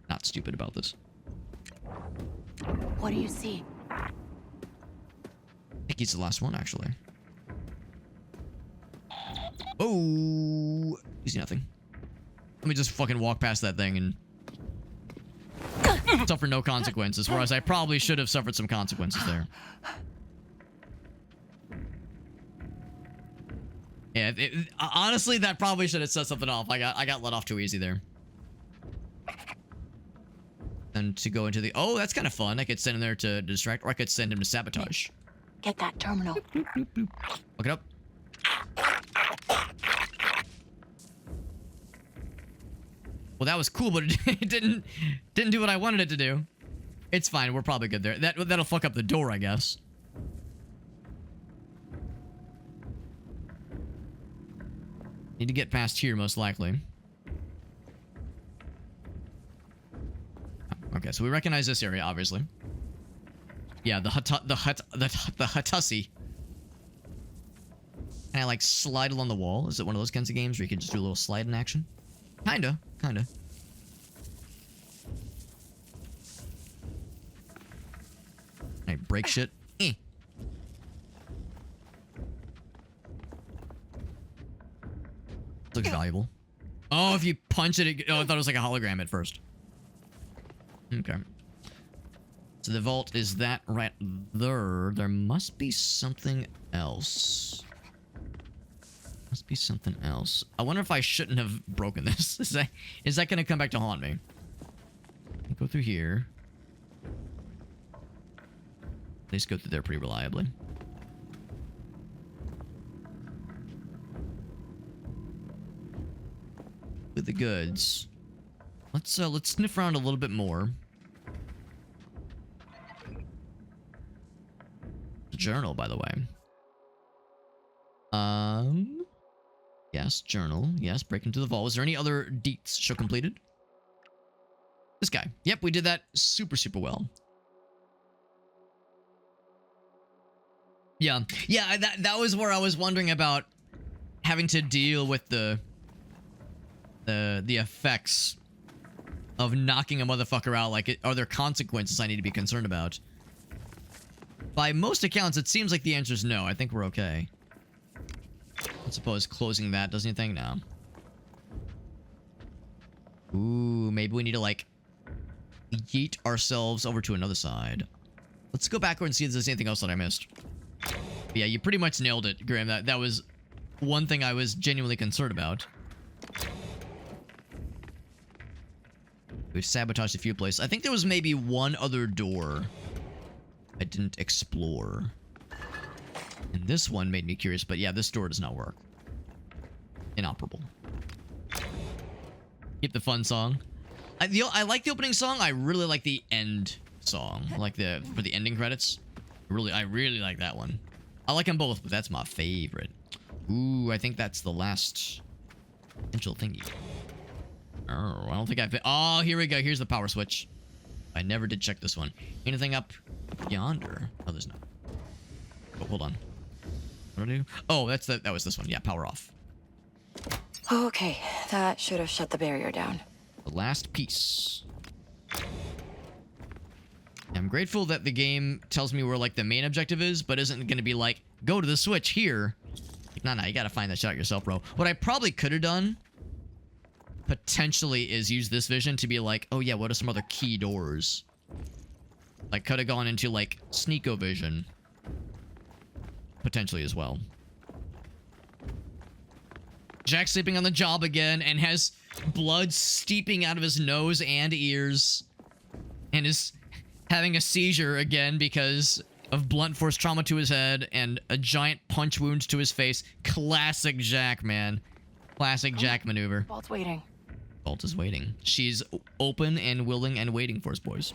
not stupid about this. What do you see? I think he's the last one, actually. Oh, you see nothing. Let me just fucking walk past that thing and suffer no consequences, whereas I probably should have suffered some consequences there. Yeah, honestly, that probably should have set something off. I got let off too easy there. And to go into the... Oh, that's kind of fun. I could send him there to distract, or I could send him to sabotage. Get that terminal. Look it up. Well, that was cool, but it didn't do what I wanted it to do. It's fine. We're probably good there. That'll fuck up the door, I guess. Need to get past here, most likely. Okay, so we recognize this area, obviously. Yeah, the Hutussi. Can I, like, slide along the wall? Is it one of those kinds of games where you can just do a little slide in action? Kinda. I break shit. Looks valuable. Oh, if you punch it, oh, I thought it was like a hologram at first. Okay. So the vault is that right there. There must be something else. Must be something else. I wonder if I shouldn't have broken this. Is that going to come back to haunt me? Go through here. At least go through there pretty reliably. With the goods. Let's sniff around a little bit more. The journal, by the way. Yes, journal. Yes, break into the vault. Was there any other deets show completed? This guy. Yep, we did that super well. Yeah, that was where I was wondering about having to deal with the effects of knocking a motherfucker out. Like, are there consequences I need to be concerned about? By most accounts, it seems like the answer is no. I think we're okay. I suppose closing that does anything now. Ooh, maybe we need to, like, yeet ourselves over to another side. Let's go backward and see if there's anything else that I missed. But yeah, you pretty much nailed it, Graham. That was one thing I was genuinely concerned about. We sabotaged a few places. I think there was maybe one other door I didn't explore. And this one made me curious, but yeah, this door does not work. Inoperable. Keep the fun song. I like the opening song. I really like the end song. Like for the ending credits. I really like that one. I like them both, but that's my favorite. Ooh, I think that's the last potential thingy. Oh, I don't think I've... Oh, here we go. Here's the power switch. I never did check this one. Anything up yonder? Oh, there's not. Oh, hold on. What do I do? Oh, that was this one. Yeah, power off. Okay, that should have shut the barrier down. The last piece. I'm grateful that the game tells me where, like, the main objective is, but isn't going to be like, go to the switch here. Like, nah, you got to find that shit out yourself, bro. What I probably could have done, potentially, is use this vision to be like, oh yeah, what are some other key doors? Like, could have gone into, like, sneako vision. Potentially as well. Jack's sleeping on the job again and has blood steeping out of his nose and ears. And is having a seizure again because of blunt force trauma to his head and a giant punch wound to his face. Classic Jack, man. Classic Jack maneuver. Vault's waiting. Vault is waiting. She's open and willing and waiting for us, boys.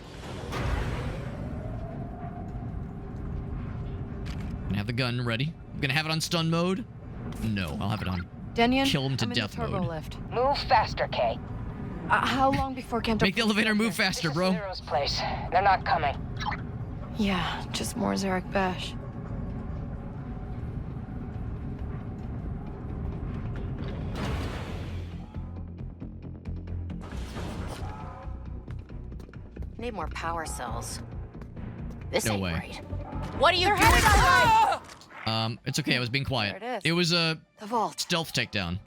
have the gun ready. I'm gonna have it on stun mode. No, I'll have it on Denyon, kill him to I'm in death the turbo mode. lift. Move faster, Kay. How long before Canto? Make the elevator move faster, bro. Zero's place. They're not coming. Yeah, just more Zarek Besh. Need more power cells. This No ain't way. right. What are you doing? It's okay. I was being quiet. There it is. It was a The vault. stealth takedown.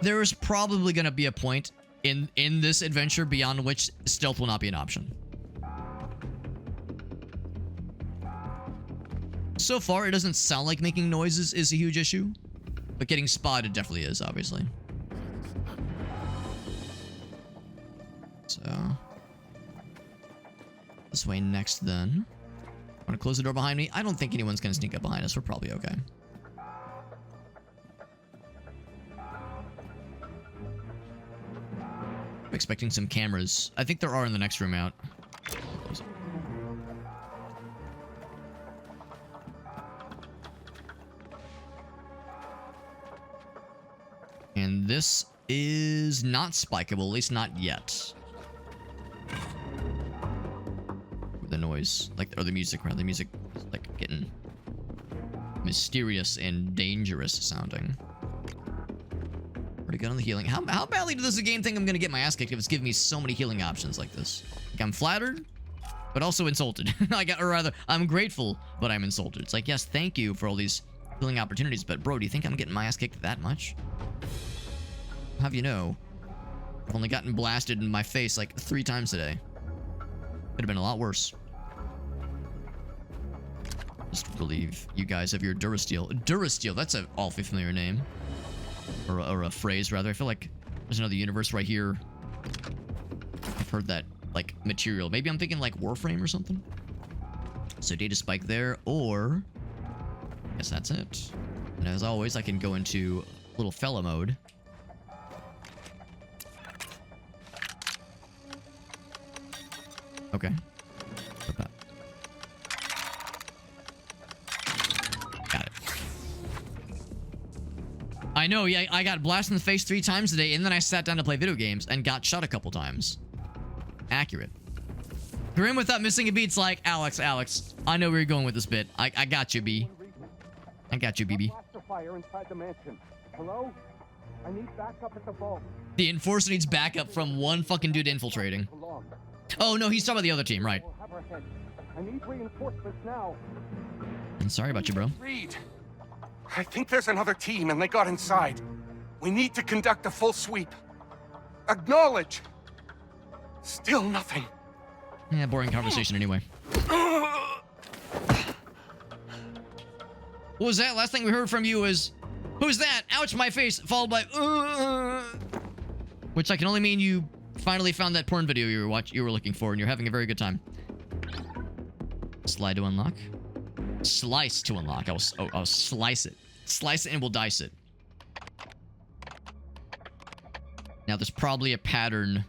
There is probably going to be a point in this adventure beyond which stealth will not be an option. So far, it doesn't sound like making noises is a huge issue, but getting spotted definitely is, obviously. So, this way next then. Want to close the door behind me? I don't think anyone's going to sneak up behind us. We're probably okay. I'm expecting some cameras. I think there are in the next room out. Close it. And this is not spikeable, at least not yet. The noise, like, or the music, rather. The music is, like, getting mysterious and dangerous sounding. Pretty good on the healing. How badly does the game think I'm gonna get my ass kicked if it's giving me so many healing options like this? Like, I'm flattered, but also insulted. Or rather, I'm grateful, but I'm insulted. It's like, yes, thank you for all these healing opportunities, but bro, do you think I'm getting my ass kicked that much? How do you know? I've only gotten blasted in my face like 3 times today. Could have been a lot worse. Just relieve you guys of your Durasteel. Durasteel, that's an awfully familiar name. Or a phrase, rather. I feel like there's another universe right here. I've heard that, like, material. Maybe I'm thinking, like, Warframe or something? So, data spike there, or... I guess that's it. And as always, I can go into little fella mode. Okay. Put that. Got it. I know, yeah, I got blasted in the face 3 times today, and then I sat down to play video games and got shot a couple times. Accurate. Grim without missing a beat's like, Alex, I know where you're going with this bit. I got you, B. I got you, BB. Fire inside the mansion. Hello? I need backup at the vault. The enforcer needs backup from one fucking dude infiltrating. Oh, no, he's talking about the other team, right. I need reinforcements now. I'm sorry about you, bro. Reed, I think there's another team and they got inside. We need to conduct a full sweep. Acknowledge. Still nothing. Yeah, boring conversation anyway. What was that? Last thing we heard from you was, who's that? Ouch, my face, followed by, which I can only mean you finally found that porn video you were looking for, and you're having a very good time. Slide to unlock. Slice to unlock. I'll slice it. Slice it and we'll dice it. Now there's probably a pattern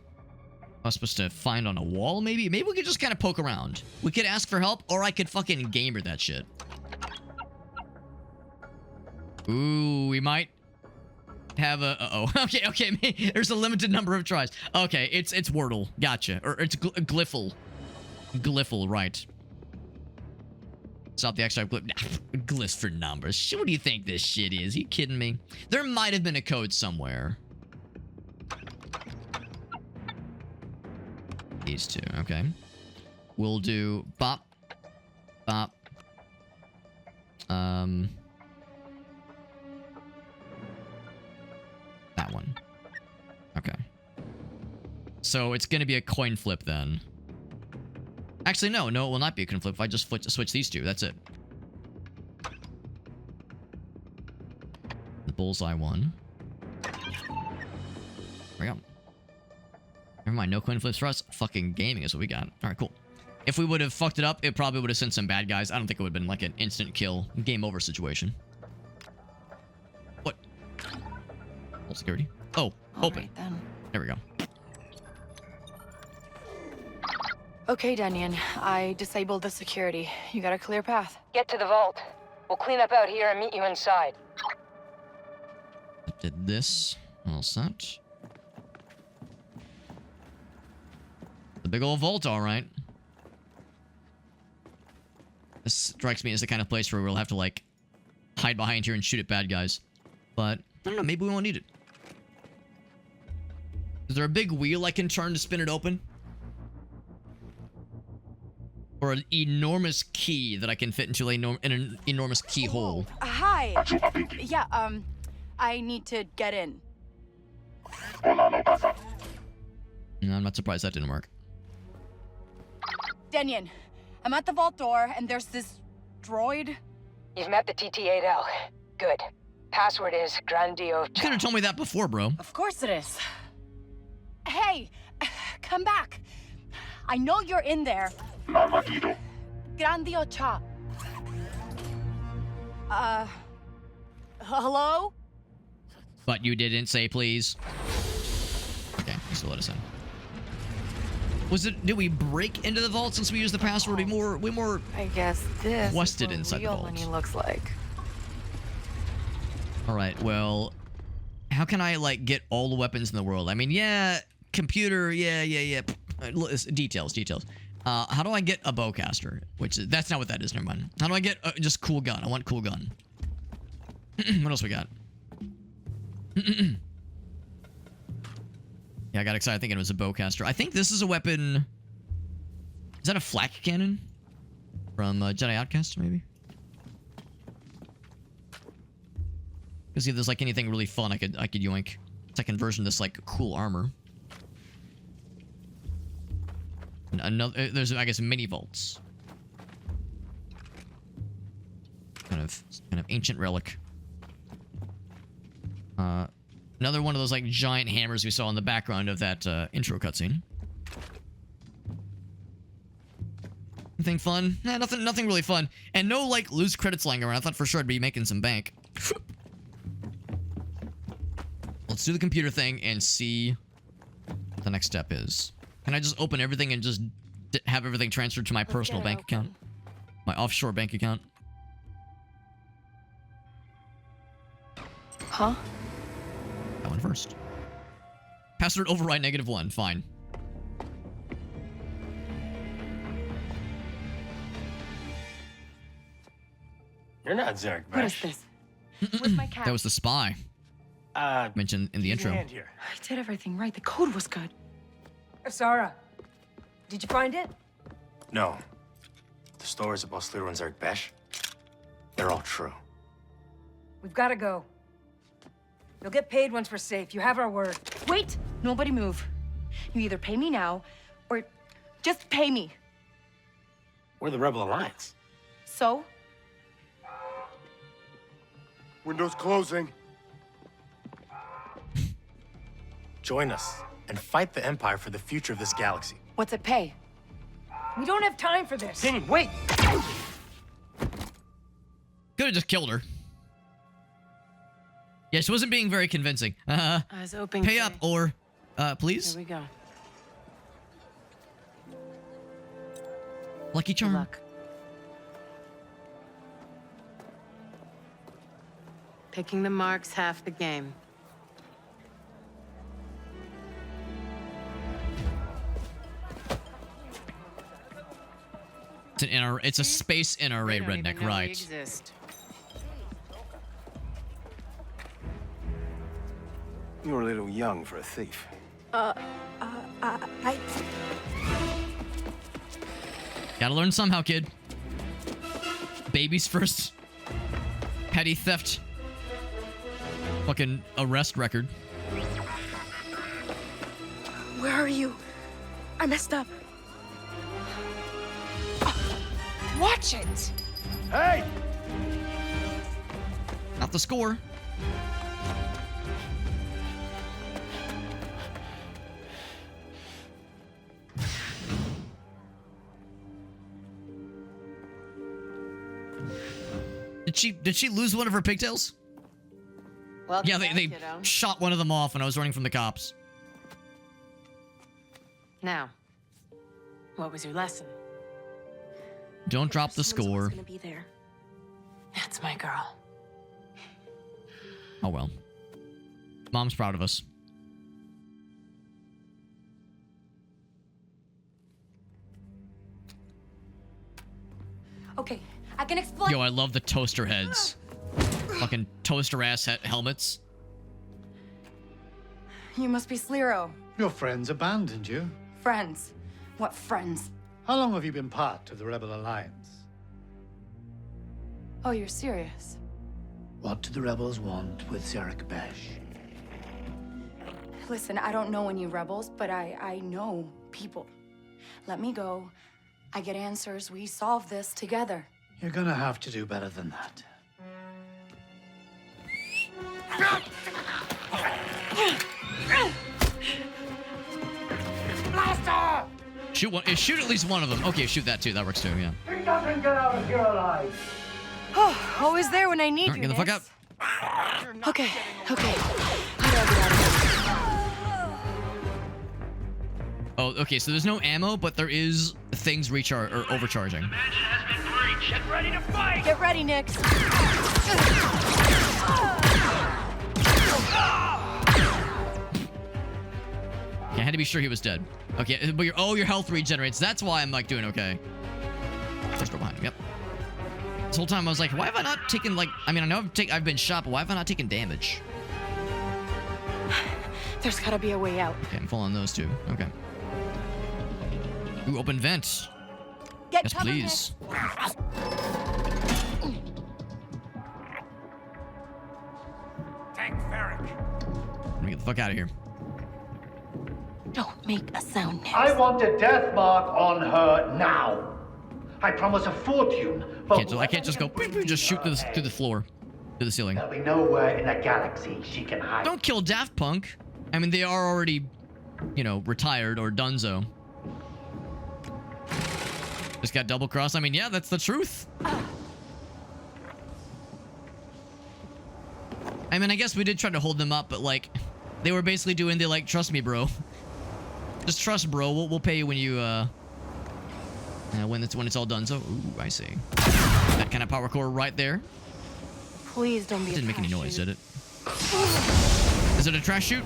I was supposed to find on a wall, maybe? Maybe we could just kind of poke around. We could ask for help, or I could fucking gamer that shit. Ooh, we might have a... Uh-oh. Okay. There's a limited number of tries. Okay, it's Wordle. Gotcha. Or it's Glyffle. Glyffle, right. Stop the extra glyphs for numbers. What do you think this shit is? Are you kidding me? There might have been a code somewhere. These two, okay. We'll do bop, bop. That one. Okay. So it's gonna be a coin flip then. Actually, no, it will not be a coin flip if I just switch these two. That's it. The bullseye one. There we go. Never mind, no coin flips for us. Fucking gaming is what we got. Alright, cool. If we would have fucked it up, it probably would have sent some bad guys. I don't think it would have been like an instant kill, game over situation. What? Full security. Oh, open. Right, then. There we go. Okay, Danian. I disabled the security. You got a clear path. Get to the vault. We'll clean up out here and meet you inside. Did this. All set. The big old vault, all right. This strikes me as the kind of place where we'll have to, like, hide behind here and shoot at bad guys. But, I don't know, maybe we won't need it. Is there a big wheel I can turn to spin it open? Or an enormous key that I can fit into an enormous keyhole? Hi. Yeah, I need to get in. No, I'm not surprised that didn't work. Danian, I'm at the vault door, and there's this droid. You've met the TT-8L. Good. Password is Grandio. You could have told me that before, bro. Of course it is. Hey, come back. I know you're in there. Grandio Cha. Hello? But you didn't say please. Okay, so let us in. Did we break into the vault since we used the password? We more I guess this quested is what inside the real vault. money looks like. Alright, well, how can I, like, get all the weapons in the world? I mean, yeah, computer, yeah. Details. How do I get a bowcaster? That's not what that is, never mind. How do I get just cool gun? I want cool gun. What else we got? Yeah, I got excited thinking it was a bowcaster. I think this is a weapon... Is that a flak cannon? From Jedi Outcast, maybe? Because if there's like anything really fun I could yoink. Second version of this like cool armor. And another there's I guess mini vaults. Kind of ancient relic. Another one of those like giant hammers we saw in the background of that intro cutscene. Anything fun? Nah, nothing really fun. And no like loose credits lying around. I thought for sure I'd be making some bank. Let's do the computer thing and see what the next step is. Can I just open everything and just have everything transferred to my personal bank account? My offshore bank account? Huh? That one first. Password override -1. Fine. You're not Zarek What is Bash. this? Where's my cat? That was the spy. Mentioned in the intro. I did everything right. The code was good. Toshara, did you find it? No. The stories about Sliro and Zarek Bash, they're all true. We've got to go. You'll get paid once we're safe. You have our word. Wait! Nobody move. You either pay me now, or just pay me. We're the Rebel Alliance. So? Windows closing. Join us and fight the Empire for the future of this galaxy. What's it pay? We don't have time for this. Daniel, wait! Could have just killed her. Yeah, she wasn't being very convincing. Eyes open. Pay up or, please. Here we go. Lucky charm. Good luck. Picking the mark's half the game. It's a space NRA redneck, right? Exist. You're a little young for a thief. I... Gotta learn somehow, kid. Babies first. Petty theft. Fucking arrest record. Where are you? I messed up. Watch it! Hey! Not the score. Did she lose one of her pigtails? Welcome Yeah, back, they kiddo. shot one of them off when I was running from the cops. Now, What was your lesson? Don't drop the score. Gonna be there. That's my girl. Oh well. Mom's proud of us. Okay, I can explain. Yo, I love the toaster heads. Fucking toaster ass helmets. You must be Sliro. Your friends abandoned you. Friends. What friends? How long have you been part of the Rebel Alliance? Oh, you're serious? What do the rebels want with Zerek Besh? Listen, I don't know any rebels, but I know people. Let me go. I get answers. We solve this together. You're gonna have to do better than that. Blaster! Shoot one. Shoot at least one of them. Okay, shoot that too. That works too. Yeah. He doesn't get out of here alive. Oh, always there when I need All right, you. get the fuck up. Okay, okay. How do I get out of here? Oh, okay. So there's no ammo, but there is things recharge or overcharging. Get ready to fight! Get ready, Nix. Okay, I had to be sure he was dead. Okay, but your health regenerates. That's why I'm like doing okay. Just go behind him. Yep. This whole time I was like, why have I not taken like? I mean, I know I've been shot, but why have I not taken damage? There's gotta be a way out. Okay, I'm following those two. Okay. Ooh, open vent. Get Yes, covered, please. Tank Ferric. Let me get the fuck out of here. Don't make a sound, Nix. I want a death mark on her now. I promise a fortune. I can't just go just shoot through the floor, through the ceiling. There'll be nowhere in the galaxy she can hide. Don't kill Daft Punk. I mean, they are already, you know, retired or donezo. Just got double crossed. I mean, yeah, that's the truth. I mean, I guess we did try to hold them up, but like, they were basically doing the like, trust me, bro. Just trust, bro. We'll pay you when you when it's all done. So, ooh, I see. That kind of power core right there. Please don't be. It didn't make any noise, did it? Is it a trash chute?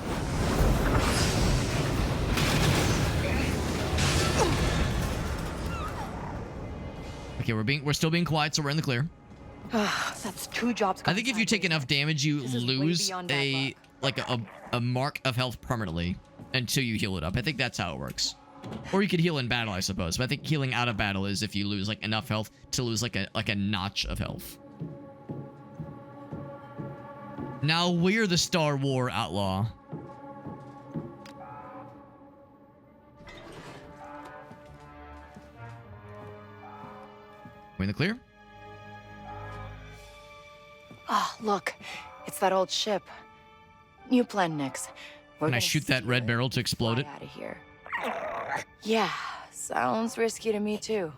Okay, we're still being quiet, so we're in the clear. That's 2 jobs. I think if you take enough damage, you This is way lose beyond bad a mark of health permanently until you heal it up. I think that's how it works. Or you could heal in battle, I suppose. But I think healing out of battle is if you lose like enough health to lose like a notch of health. Now we're the Star War outlaw. We're in the clear? Ah, look. It's that old ship. New plan, Nix. Can I shoot that red barrel to explode it? Out of here. Yeah, sounds risky to me too.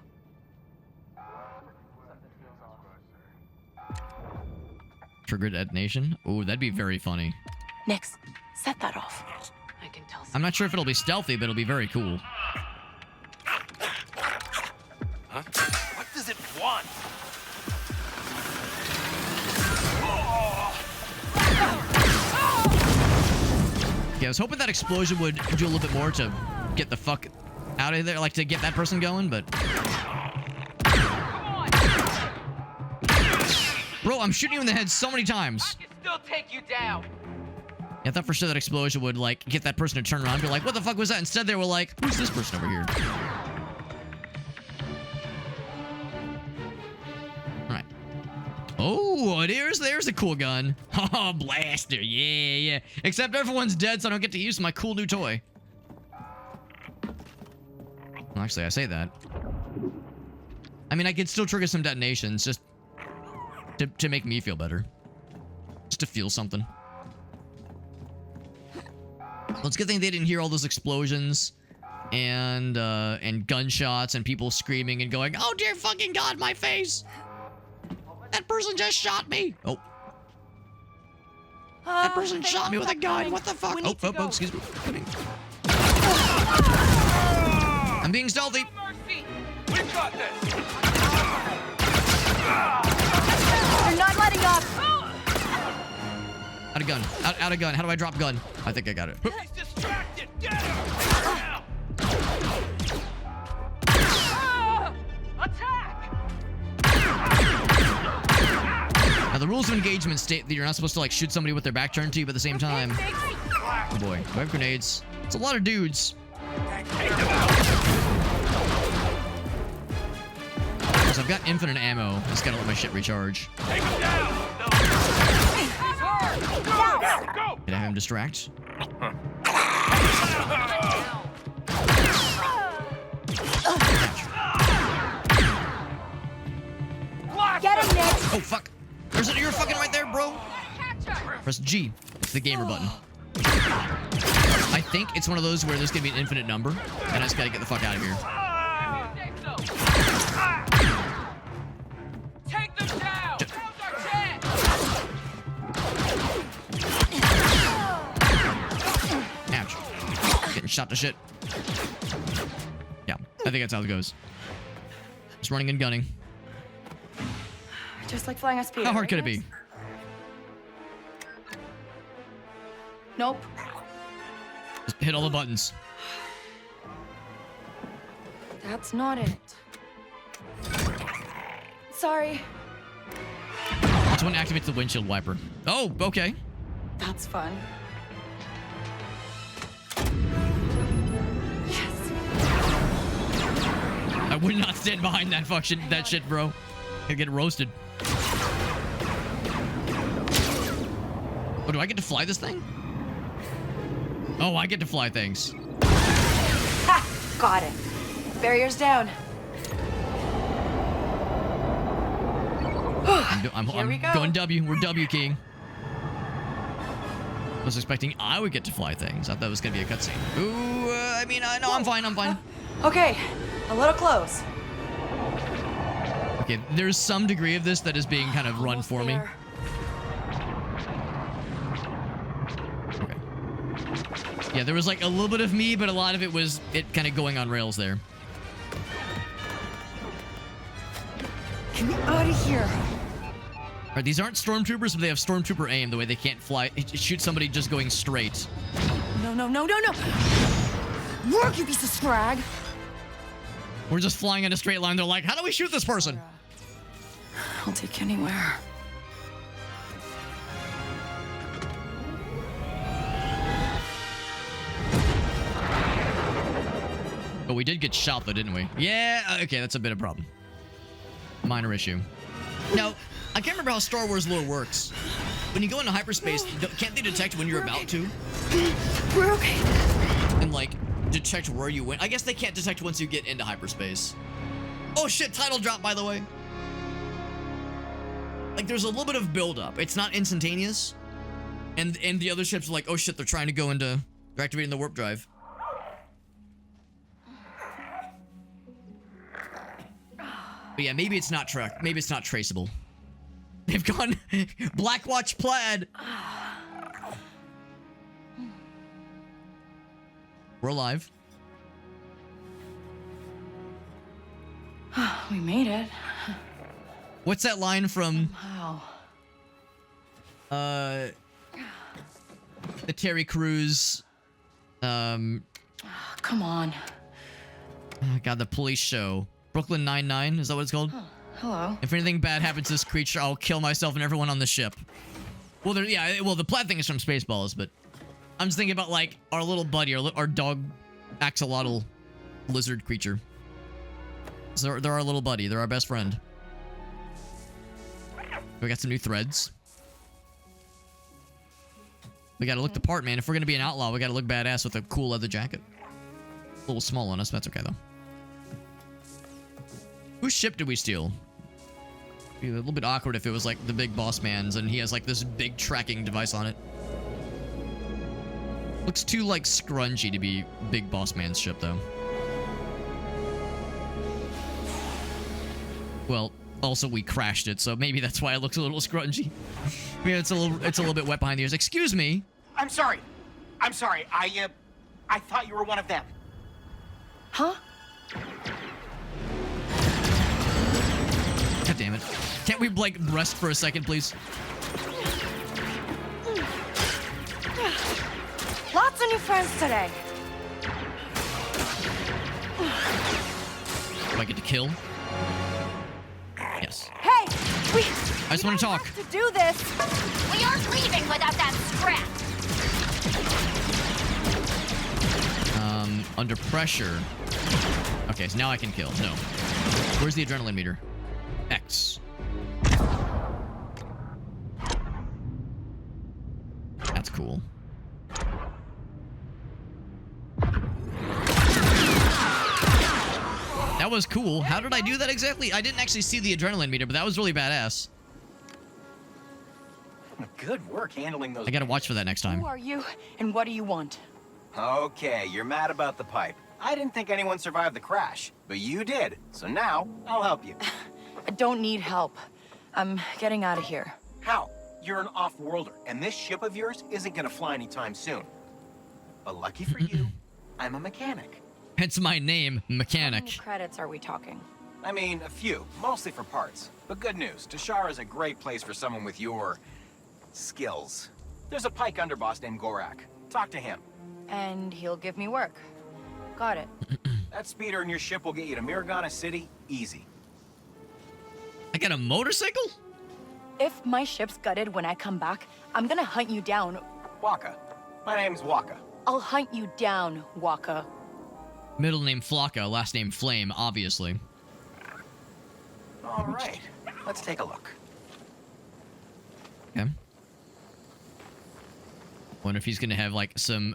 Trigger detonation? Ooh, that'd be very funny. Nix, set that off. I can tell. I'm not sure if it'll be stealthy, but it'll be very cool. Huh? What does it want? Yeah, I was hoping that explosion would do a little bit more to get the fuck out of there, like to get that person going, but... Bro, I'm shooting you in the head so many times. I can still take you down. I thought for sure that explosion would, like, get that person to turn around and be like, what the fuck was that? Instead, they were like, who's this person over here? Alright. Oh, there's a cool gun. Oh, blaster. Yeah. Except everyone's dead, so I don't get to use my cool new toy. Well, actually, I say that. I mean, I could still trigger some detonations, just to make me feel better. Just to feel something. Well, it's a good thing they didn't hear all those explosions and gunshots and people screaming and going, oh dear fucking god, my face! That person just shot me! Oh. That person shot me with a gun! What the fuck? Oh, excuse me. I'm being stealthy. got this! You're not letting up! Out of gun. Out of gun. How do I drop gun? I think I got it. He's distracted! Get him! Now! Attack! Now, the rules of engagement state that you're not supposed to, like, shoot somebody with their back turned to you, but at the same time... Oh, boy. Do I have grenades? It's a lot of dudes. So I've got infinite ammo. I just gotta let my shit recharge. Take him down! Did I have him distract? Get him, Nick! Oh, fuck. You're fucking right there, bro. Press G. It's the gamer button. I think it's one of those where there's gonna be an infinite number, and I just gotta get the fuck out of here. Take them down! Ouch. Getting shot to shit. Yeah, I think that's how it goes. Just running and gunning. Just like flying a speeder. How hard could it be? Nope. Just hit all the buttons. That's not it. Sorry. That's when it activates the windshield wiper. Oh, okay. That's fun. I would not stand behind that shit, bro. I'd get roasted. Oh, do I get to fly this thing? Oh, I get to fly things. Ha! Got it. Barrier's down. I'm going W. We're W keying. I was expecting I would get to fly things. I thought it was going to be a cutscene. Ooh, I mean, no, I'm fine. I'm fine. Okay, a little close. Okay, there's some degree of this that is being kind of run for me. Okay. Yeah, there was like a little bit of me, but a lot of it was it kind of going on rails there. Get me out of here. All right, these aren't stormtroopers, but they have stormtrooper aim, the way they can't fly. Shoot somebody just going straight. No, no, no, no, no. Work, you piece of scrag. We're just flying in a straight line. They're like, how do we shoot this person? I'll take you anywhere. Oh, we did get shot though, didn't we? Yeah, okay, that's a bit of a problem. Minor issue. Now, I can't remember how Star Wars lore works. When you go into hyperspace, can't they detect when you're about to? We're okay. And like, detect where you went? I guess they can't detect once you get into hyperspace. Oh shit, title drop, by the way. Like, there's a little bit of build-up. It's not instantaneous. And the other ships are like, oh shit, they're trying to go into... They're activating the warp drive. But yeah, maybe it's not maybe it's not traceable. They've gone Blackwatch plaid. We're alive. We made it. What's that line from? Wow. The Terry Crews. Come on. Oh God, the police show. Brooklyn Nine-Nine, is that what it's called? Hello. If anything bad happens to this creature, I'll kill myself and everyone on the ship. Well, the plaid thing is from Spaceballs, but I'm just thinking about, like, our little buddy, our dog axolotl lizard creature. So they're our little buddy. They're our best friend. We got some new threads. We gotta look the part, man. If we're gonna be an outlaw, we gotta look badass with a cool leather jacket. A little small on us, but that's okay, though. Whose ship did we steal? It'd be a little bit awkward if it was like the big boss man's and he has like this big tracking device on it. Looks too like scrungy to be big boss man's ship though. Well, also we crashed it, so maybe that's why it looks a little scrungy. I mean, it's a little bit wet behind the ears. Excuse me. I'm sorry. I thought you were one of them. Huh? God damn it. Can't we, like, rest for a second, please? Lots of new friends today. Do I get to kill? Yes. Hey, I just want to talk. to do this. We aren't leaving without that scrap. Under pressure. Okay, so now I can kill. No. Where's the adrenaline meter? X. That's cool. That was cool. How did I do that exactly? I didn't actually see the adrenaline meter, but that was really badass. Good work handling those. I gotta watch for that next time. Who are you, and what do you want? Okay, you're mad about the pipe. I didn't think anyone survived the crash, but you did. So now, I'll help you. I don't need help. I'm getting out of here. How? You're an off-worlder, and this ship of yours isn't gonna fly anytime soon. But lucky for you, I'm a mechanic. Hence my name, Mechanic. How many credits are we talking? I mean, a few, mostly for parts. But good news, Toshara is a great place for someone with your skills. There's a pike underboss named Gorak. Talk to him. And he'll give me work. Got it. That speeder in your ship will get you to Miragana City easy. I got a motorcycle? If my ship's gutted when I come back, I'm gonna hunt you down. Waka. My name's Waka. I'll hunt you down, Waka. Middle name Flocka, last name Flame, obviously. All right, let's take a look. Okay. Wonder if he's gonna have like some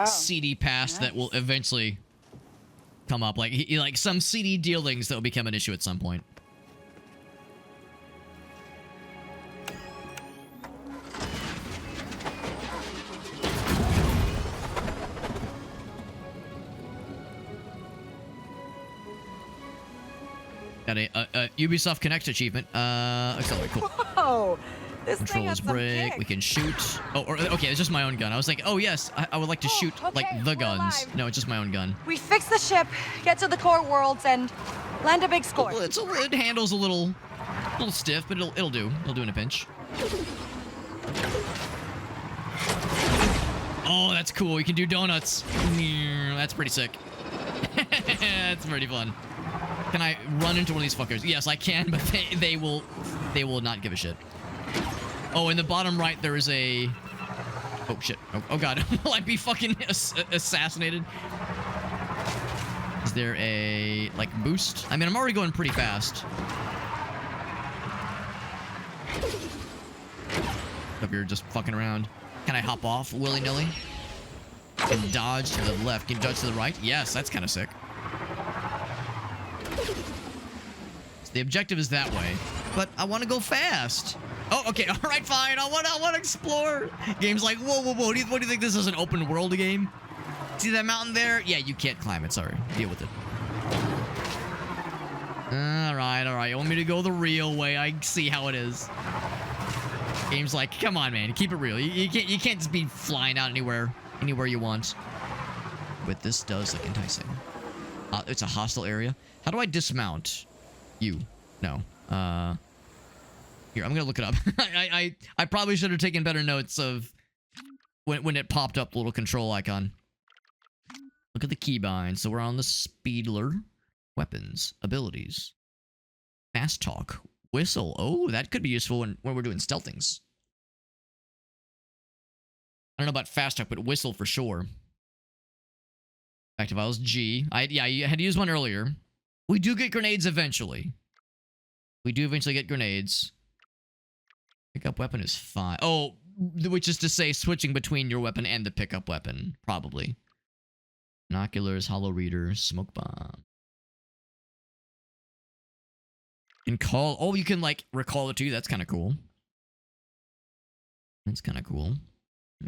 CD pass that will eventually come up, like like some CD dealings that will become an issue at some point. Got a Ubisoft Connect achievement. Accelerate, cool. Whoa! This thing Controls has some break. kick. We can shoot. Oh, okay, it's just my own gun. I was like, oh yes, I would like to shoot like the guns. No, it's just my own gun. We fix the ship, get to the core worlds, and land a big score. Well, it handles a little stiff, but it'll do. It'll do in a pinch. Oh, that's cool. You can do donuts. That's pretty sick. That's pretty fun. Can I run into one of these fuckers? Yes, I can, but they will not give a shit. Oh, in the bottom right, there is a... Oh, shit. Oh God. Will I be fucking assassinated? Is there a, like, boost? I mean, I'm already going pretty fast. Up here just fucking around. Can I hop off willy-nilly? And dodge to the left. Can you dodge to the right? Yes, that's kind of sick. So the objective is that way. But I want to go fast. Oh, okay. All right, fine. I want to explore. Game's like, whoa. What do you think this is, an open world game? See that mountain there? Yeah, you can't climb it. Sorry. Deal with it. All right. You want me to go the real way? I see how it is. Game's like, come on, man. Keep it real. You can't just be flying out anywhere you want. But this does look enticing. It's a hostile area. How do I dismount? You. No. Here, I'm gonna look it up. I probably should have taken better notes of when it popped up the little control icon. Look at the keybind. So we're on the Speedler. Weapons. Abilities. Fast talk. Whistle. Oh, that could be useful when we're doing stealthings. I don't know about fast talk, but whistle for sure. Active files G. Yeah, you had to use one earlier. We do get grenades eventually. We do eventually get grenades. Pickup weapon is fine. Oh, which is to say switching between your weapon and the pickup weapon, probably. Binoculars, hollow reader, smoke bomb. And call. Oh, you can like recall it too. That's kind of cool. That's kind of cool.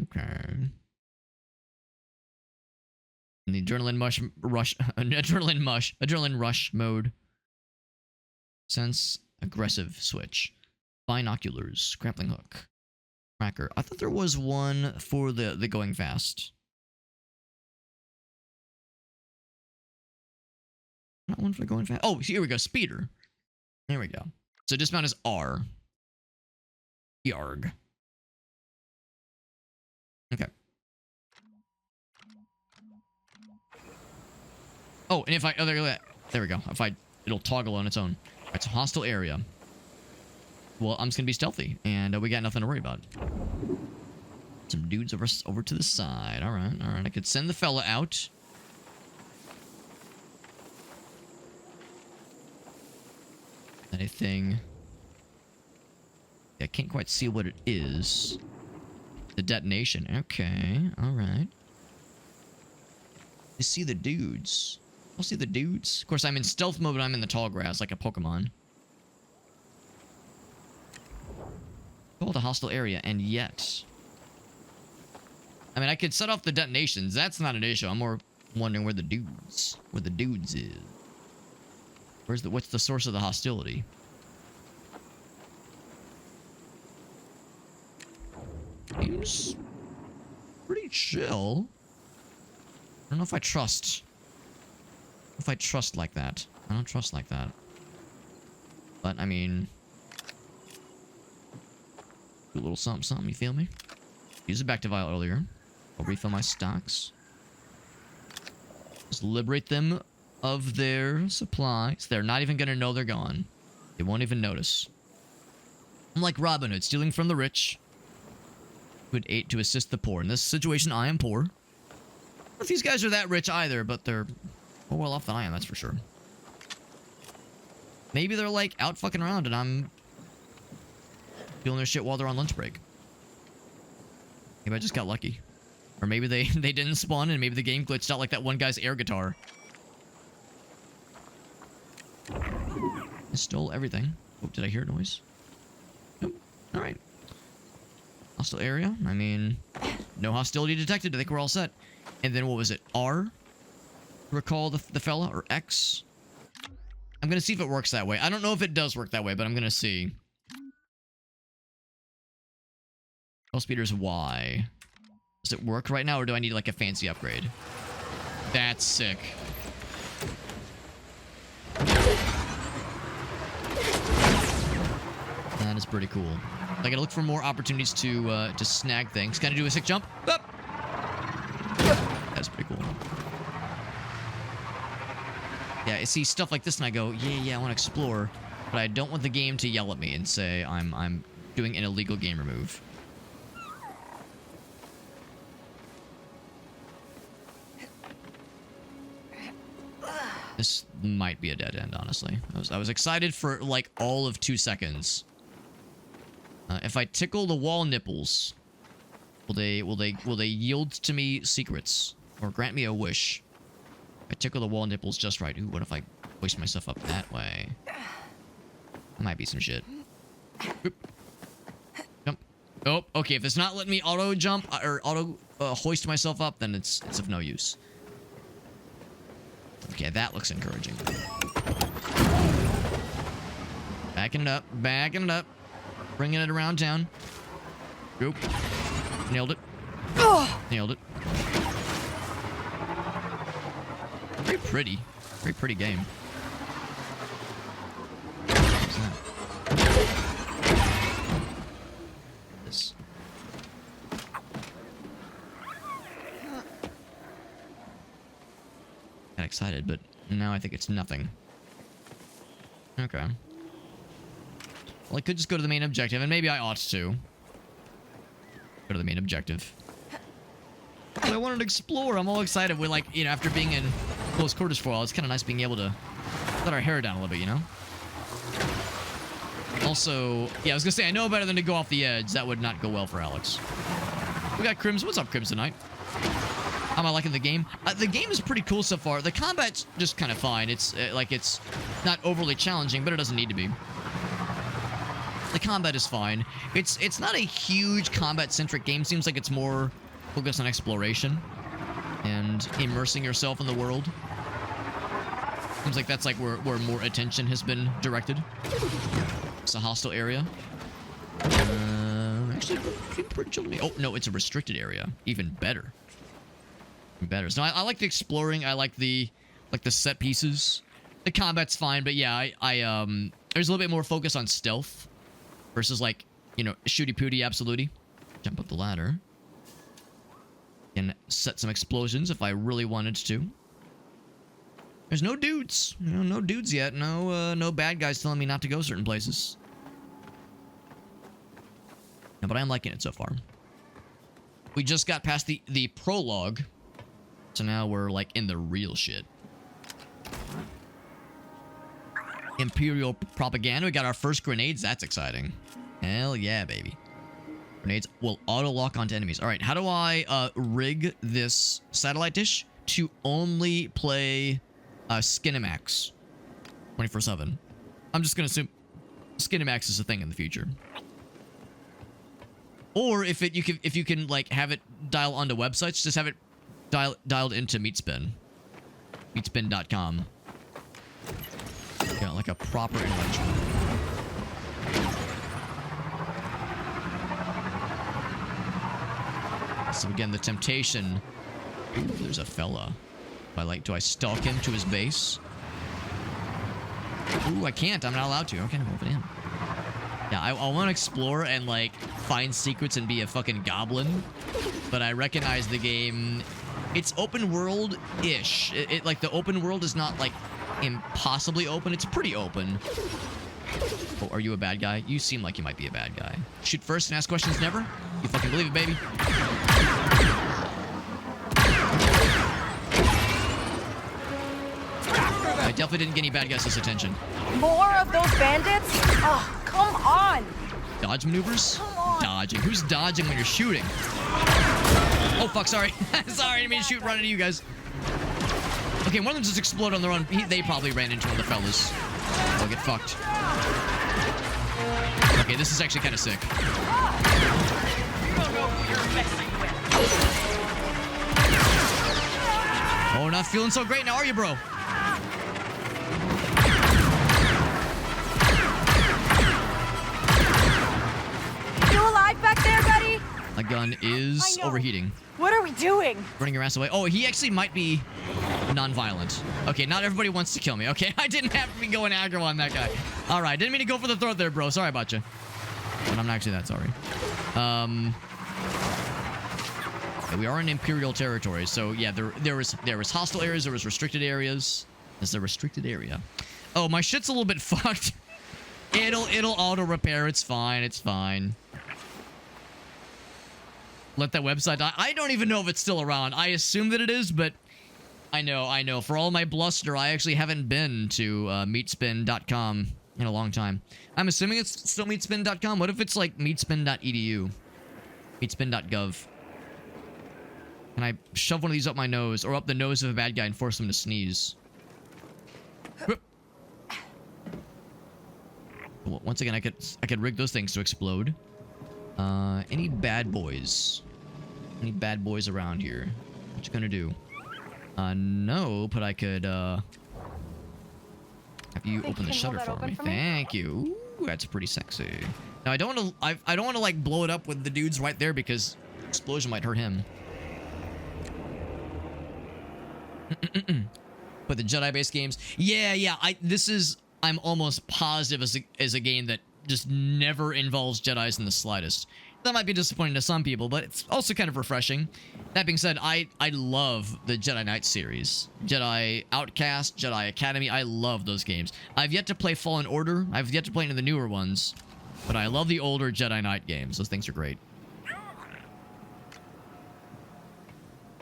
Okay. In the adrenaline rush mode. Sense aggressive switch. Binoculars, grappling hook, tracker. I thought there was one for the going fast. Not one for going fast. Oh, here we go. Speeder. There we go. So dismount is R. Yarg. Okay. Oh, and if I... Oh, there we go. If I... It'll toggle on its own. It's a hostile area. Well, I'm just gonna be stealthy, and we got nothing to worry about. Some dudes over to the side. All right. I could send the fella out. Anything? I can't quite see what it is. The detonation. Okay. All right. You see the dudes. I'll see the dudes. Of course, I'm in stealth mode, but I'm in the tall grass like a Pokemon. Called a hostile area, and yet... I mean, I could set off the detonations. That's not an issue. I'm more wondering where the dudes is. What's the source of the hostility? Seems pretty chill. I don't know if I trust. If I trust like that. I don't trust like that. But, I mean... Do a little something, you feel me? Use it back to vial earlier. I'll refill my stocks. Just liberate them of their supplies. They're not even gonna know they're gone. They won't even notice. I'm like Robin Hood, stealing from the rich. Would aid to assist the poor. In this situation, I am poor. If these guys are that rich either, but they're more well off than I am, that's for sure. Maybe they're like out fucking around and I'm doing their shit while they're on lunch break. Maybe I just got lucky. Or maybe they didn't spawn and maybe the game glitched out like that one guy's air guitar. I stole everything. Oh, did I hear a noise? Nope. Alright. Hostile area. I mean, no hostility detected. I think we're all set. And then what was it? R? Recall the fella? Or X? I'm gonna see if it works that way. I don't know if it does work that way, but I'm gonna see. All speeders Y. Does it work right now, or do I need like a fancy upgrade? That's sick. That is pretty cool. I gotta look for more opportunities to snag things. Can I do a sick jump? Up! That's pretty cool. Yeah, I see stuff like this and I go, yeah, I want to explore, but I don't want the game to yell at me and say I'm doing an illegal gamer move. This might be a dead end, honestly. I was excited for like all of 2 seconds. If I tickle the wall nipples, will they yield to me secrets or grant me a wish? If I tickle the wall nipples just right. Ooh, what if I hoist myself up that way? Might be some shit. Oop. Jump. Oh, okay. If it's not letting me auto jump or auto hoist myself up, then it's of no use. Okay, that looks encouraging. Backing it up, bringing it around town. Oop. Nailed it. Nailed it. Very pretty game. What's that? This. Got excited, but now I think it's nothing. Okay. Well, I could just go to the main objective, and maybe I ought to. Go to the main objective. But I wanted to explore. I'm all excited. We're like, you know, after being in close quarters for a while, it's kind of nice being able to let our hair down a little bit, you know? Also, yeah, I was gonna say, I know better than to go off the edge. That would not go well for Alex. We got Crims. What's up, Crims, tonight? How am I liking the game? The game is pretty cool so far. The combat's just kind of fine. It's like it's not overly challenging, but it doesn't need to be. The combat is fine. It's not a huge combat-centric game. Seems like it's more focused on exploration and immersing yourself in the world. Seems like that's like where more attention has been directed. It's a hostile area. Actually, pretty chill to me. Oh no, it's a restricted area. Even better. Better. So I like the exploring. I like the set pieces. The combat's fine, but yeah, I There's a little bit more focus on stealth versus like, you know, shooty pooty absolutely. Jump up the ladder. Can set some explosions if I really wanted to. There's no dudes. You know, no dudes yet. No bad guys telling me not to go certain places. No, but I'm liking it so far. We just got past the prologue. So now we're like in the real shit. Imperial propaganda. We got our first grenades. That's exciting. Hell yeah, baby. Grenades will auto-lock onto enemies. All right, how do I rig this satellite dish to only play Skinemax 24/7? I'm just gonna assume Skinemax is a thing in the future. Or if you can like have it dial onto websites, just have it dialed into Meatspin. Meatspin.com. Got like a proper intellectual. So again, the temptation. Ooh, there's a fella. Do I stalk him to his base? Ooh, I can't. I'm not allowed to. Okay, move it in. Yeah, I want to explore and like find secrets and be a fucking goblin, but I recognize the game. It's open world-ish. It like the open world is not like impossibly open. It's pretty open. Oh, are you a bad guy? You seem like you might be a bad guy. Shoot first and ask questions never? You fucking believe it, baby. I definitely didn't get any bad guys' attention. More of those bandits? Oh, come on. Dodge maneuvers? Dodging. Who's dodging when you're shooting? Oh, fuck, sorry. Sorry, I didn't mean to shoot right into you guys. Okay, one of them just exploded on their own. They probably ran into one of the fellas. They'll get fucked. Okay, this is actually kind of sick. Oh, not feeling so great now, are you, bro? You alive back there, buddy? My gun is overheating. What are we doing? Running your ass away. Oh, he actually might be non-violent. Okay, not everybody wants to kill me. Okay, I didn't have to be going aggro on that guy. All right, didn't mean to go for the throat there, bro. Sorry about you. But I'm not actually that sorry. We are in Imperial territory, so yeah, there was hostile areas, there was restricted areas. There's a restricted area. Oh, my shit's a little bit fucked. It'll auto repair. It's fine. It's fine. Let that website die. I don't even know if it's still around. I assume that it is, but I know. For all my bluster, I actually haven't been to meatspin.com in a long time. I'm assuming it's still meatspin.com. What if it's like meatspin.edu? Meatspin.gov. Can I shove one of these up my nose or up the nose of a bad guy and force him to sneeze? Once again, I could rig those things to explode. Any bad boys? Any bad boys around here? What you gonna do? No, but I could have you open the shutter for me. Thank you. Ooh, that's pretty sexy. Now I don't want to. I don't want to like blow it up with the dudes right there because explosion might hurt him. But the Jedi-based games, yeah. I'm almost positive as a game that just never involves Jedis in the slightest. That might be disappointing to some people, but it's also kind of refreshing. That being said, I love the Jedi Knight series. Jedi Outcast, Jedi Academy, I love those games. I've yet to play Fallen Order. I've yet to play any of the newer ones. But I love the older Jedi Knight games. Those things are great.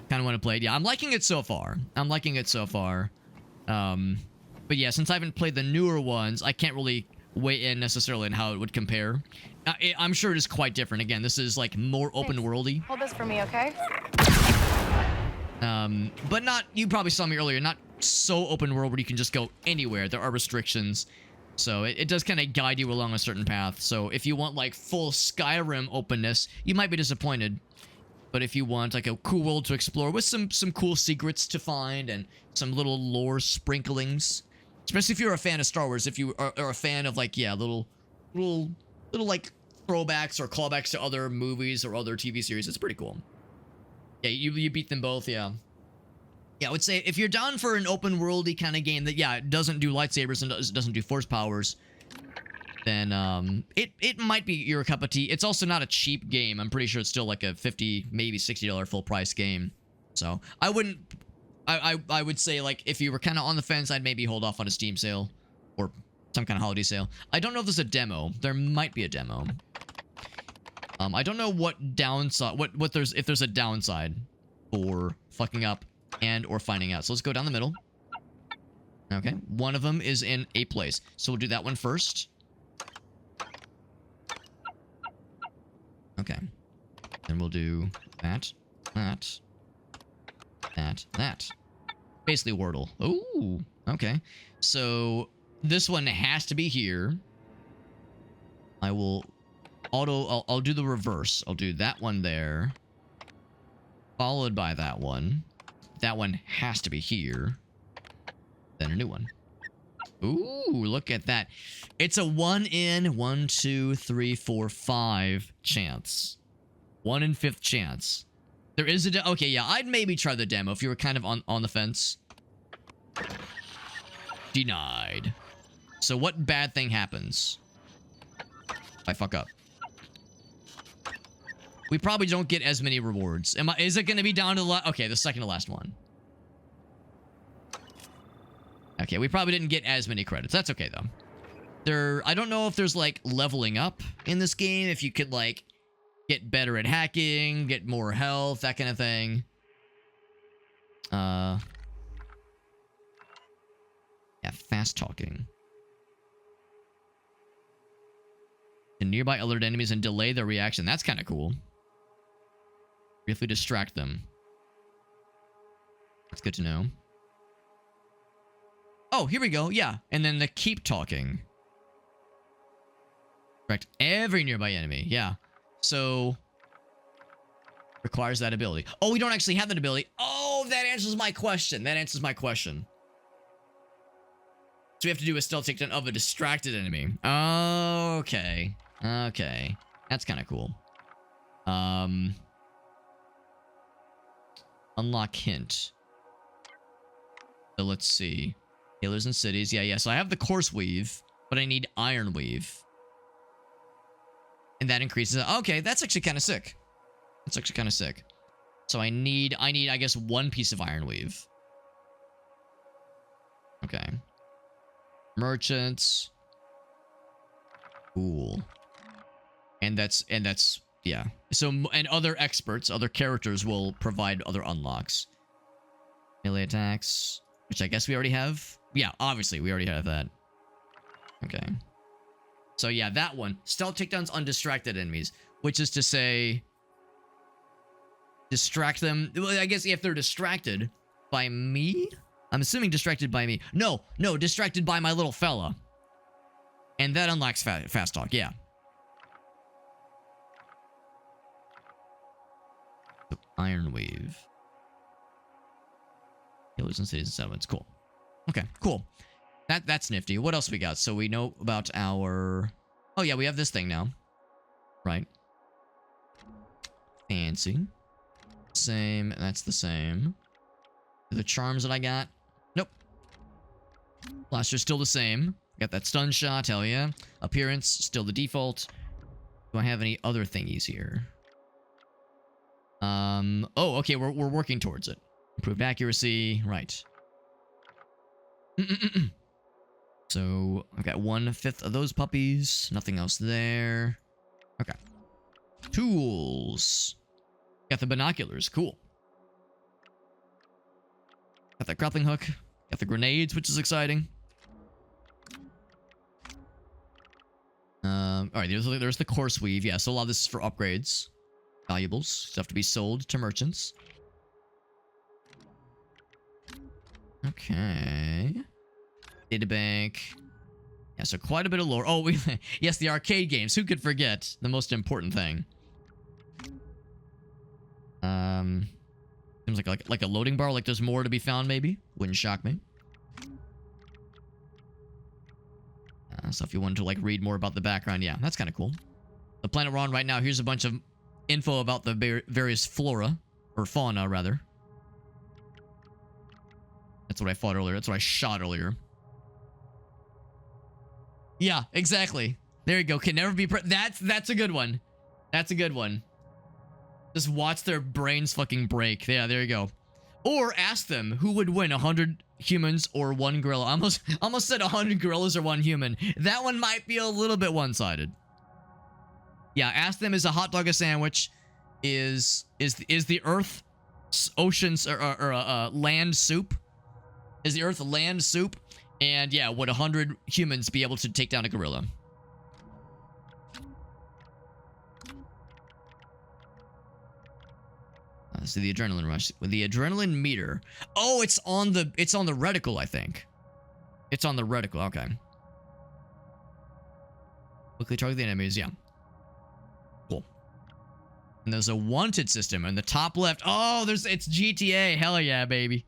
Kind of want to play it. Yeah, I'm liking it so far. But yeah, since I haven't played the newer ones, I can't really weigh in necessarily on how it would compare. I'm sure it is quite different. Again, this is like more open worldy. Hold this for me, okay? But not, you probably saw me earlier, not so open world where you can just go anywhere. There are restrictions. So it does kind of guide you along a certain path. So if you want like full Skyrim openness, you might be disappointed. But if you want like a cool world to explore with some cool secrets to find and some little lore sprinklings, especially if you're a fan of Star Wars, if you are a fan of like, yeah, little like throwbacks or callbacks to other movies or other TV series, it's pretty cool. Yeah, you beat them both, yeah. Yeah, I would say if you're down for an open worldy kind of game that, yeah, it doesn't do lightsabers and doesn't do force powers, then it might be your cup of tea. It's also not a cheap game. I'm pretty sure it's still like a $50, maybe $60 full price game. So I wouldn't. I would say, like, if you were kind of on the fence, I'd maybe hold off on a Steam sale or some kind of holiday sale. I don't know if there's a demo. There might be a demo. I don't know what downside, if there's a downside for fucking up and or finding out. So let's go down the middle. Okay, one of them is in a place. So we'll do that one first. Okay. Then we'll do that, that. That. Basically Wordle. Ooh, okay. So this one has to be here. I will I'll do the reverse. I'll do that one there. Followed by that one. That one has to be here. Then a new one. Ooh, look at that. It's a 1 in 1, 2, 3, 4, 5 chance. 1 in 5th chance. There is a okay, yeah, I'd maybe try the demo if you were kind of on the fence. Denied. So what bad thing happens if I fuck up? We probably don't get as many rewards. Is it going to be down to the okay, the second to last one. Okay, we probably didn't get as many credits. That's okay though. I don't know if there's like leveling up in this game, if you could like get better at hacking, get more health, that kind of thing. Yeah, fast talking. And nearby alert enemies and delay their reaction. That's kind of cool. Briefly distract them. That's good to know. Oh, here we go. Yeah. And then the keep talking. Correct. Every nearby enemy. Yeah. So requires that ability. Oh, we don't actually have that ability. Oh, that answers my question. That answers my question. So we have to do a stealth takedown of a distracted enemy. Okay. Okay. That's kind of cool. Unlock hint. So let's see. Healers and cities. Yeah. So I have the course weave, but I need iron weave. And that increases. Okay, that's actually kind of sick. That's actually kind of sick. So I need, I guess, 1 piece of iron weave. Okay. Merchants. Cool. And that's, yeah. So, and other experts, other characters will provide other unlocks. Melee attacks, which I guess we already have. Yeah, obviously, we already have that. Okay. So yeah, that one. Stealth takedowns on distracted enemies. Which is to say, distract them. Well, I guess if they're distracted by me? I'm assuming distracted by me. No, distracted by my little fella. And that unlocks fast talk, yeah. So, iron wave. Healers and cities and settlements. Cool. Okay, cool. That's nifty. What else we got? So we know about our... Oh yeah, we have this thing now. Right. Fancy. Same. That's the same. The charms that I got? Nope. Blaster's still the same. Got that stun shot, hell yeah. Appearance, still the default. Do I have any other thingies here? Oh, okay, we're working towards it. Improved accuracy, right. So, I've got 1/5 of those puppies. Nothing else there. Okay. Tools. Got the binoculars. Cool. Got that grappling hook. Got the grenades, which is exciting. Alright, there's the course weave. Yeah, so a lot of this is for upgrades. Valuables. So have to be sold to merchants. Okay. Databank. Yeah, so quite a bit of lore. Oh, yes, the arcade games. Who could forget the most important thing? Seems like a loading bar. Like there's more to be found, maybe. Wouldn't shock me. So if you wanted to like read more about the background, yeah, that's kind of cool. The planet we're on right now. Here's a bunch of info about the various flora or fauna, rather. That's what I fought earlier. That's what I shot earlier. Yeah, exactly. There you go. Can never be that's a good one. That's a good one. Just watch their brains fucking break. Yeah, there you go. Or ask them who would win, 100 humans or 1 gorilla. Almost said 100 gorillas or 1 human. That one might be a little bit one-sided. Yeah, ask them, is a hot dog a sandwich? Is the Earth oceans or land soup? Is the Earth land soup? And yeah, would 100 humans be able to take down a gorilla? So the adrenaline rush with the adrenaline meter. Oh, it's on the reticle, I think. It's on the reticle. Okay. Quickly target the enemies. Yeah. Cool. And there's a wanted system in the top left. Oh, it's GTA. Hell yeah, baby.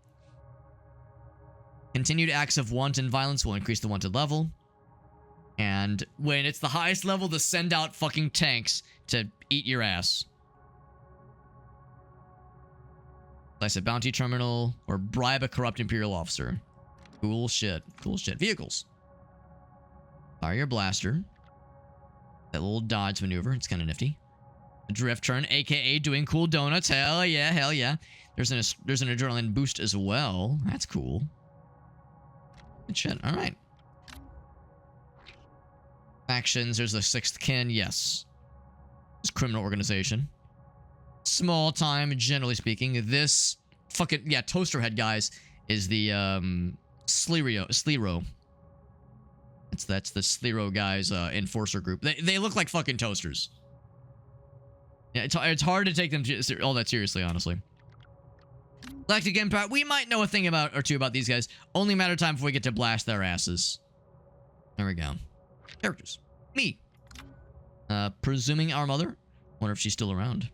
Continued acts of wanton violence will increase the wanted level. And when it's the highest level, to send out fucking tanks to eat your ass. Slice a bounty terminal or bribe a corrupt imperial officer. Cool shit. Cool shit. Vehicles. Fire your blaster. That little dodge maneuver. It's kind of nifty. A drift turn, aka doing cool donuts. Hell yeah, hell yeah. There's an adrenaline boost as well. That's cool. Good shit. All right. Factions. There's the Sixth Kin. Yes. It's criminal organization. Small time, generally speaking. This fucking yeah, toaster head guys is the Slero. That's the Slero guys enforcer group. They look like fucking toasters. Yeah, it's hard to take them all that seriously, honestly. Galactic Empire, we might know a thing or two about these guys. Only a matter of time before we get to blast their asses. There we go. Characters. Me. Presuming our mother. Wonder if she's still around.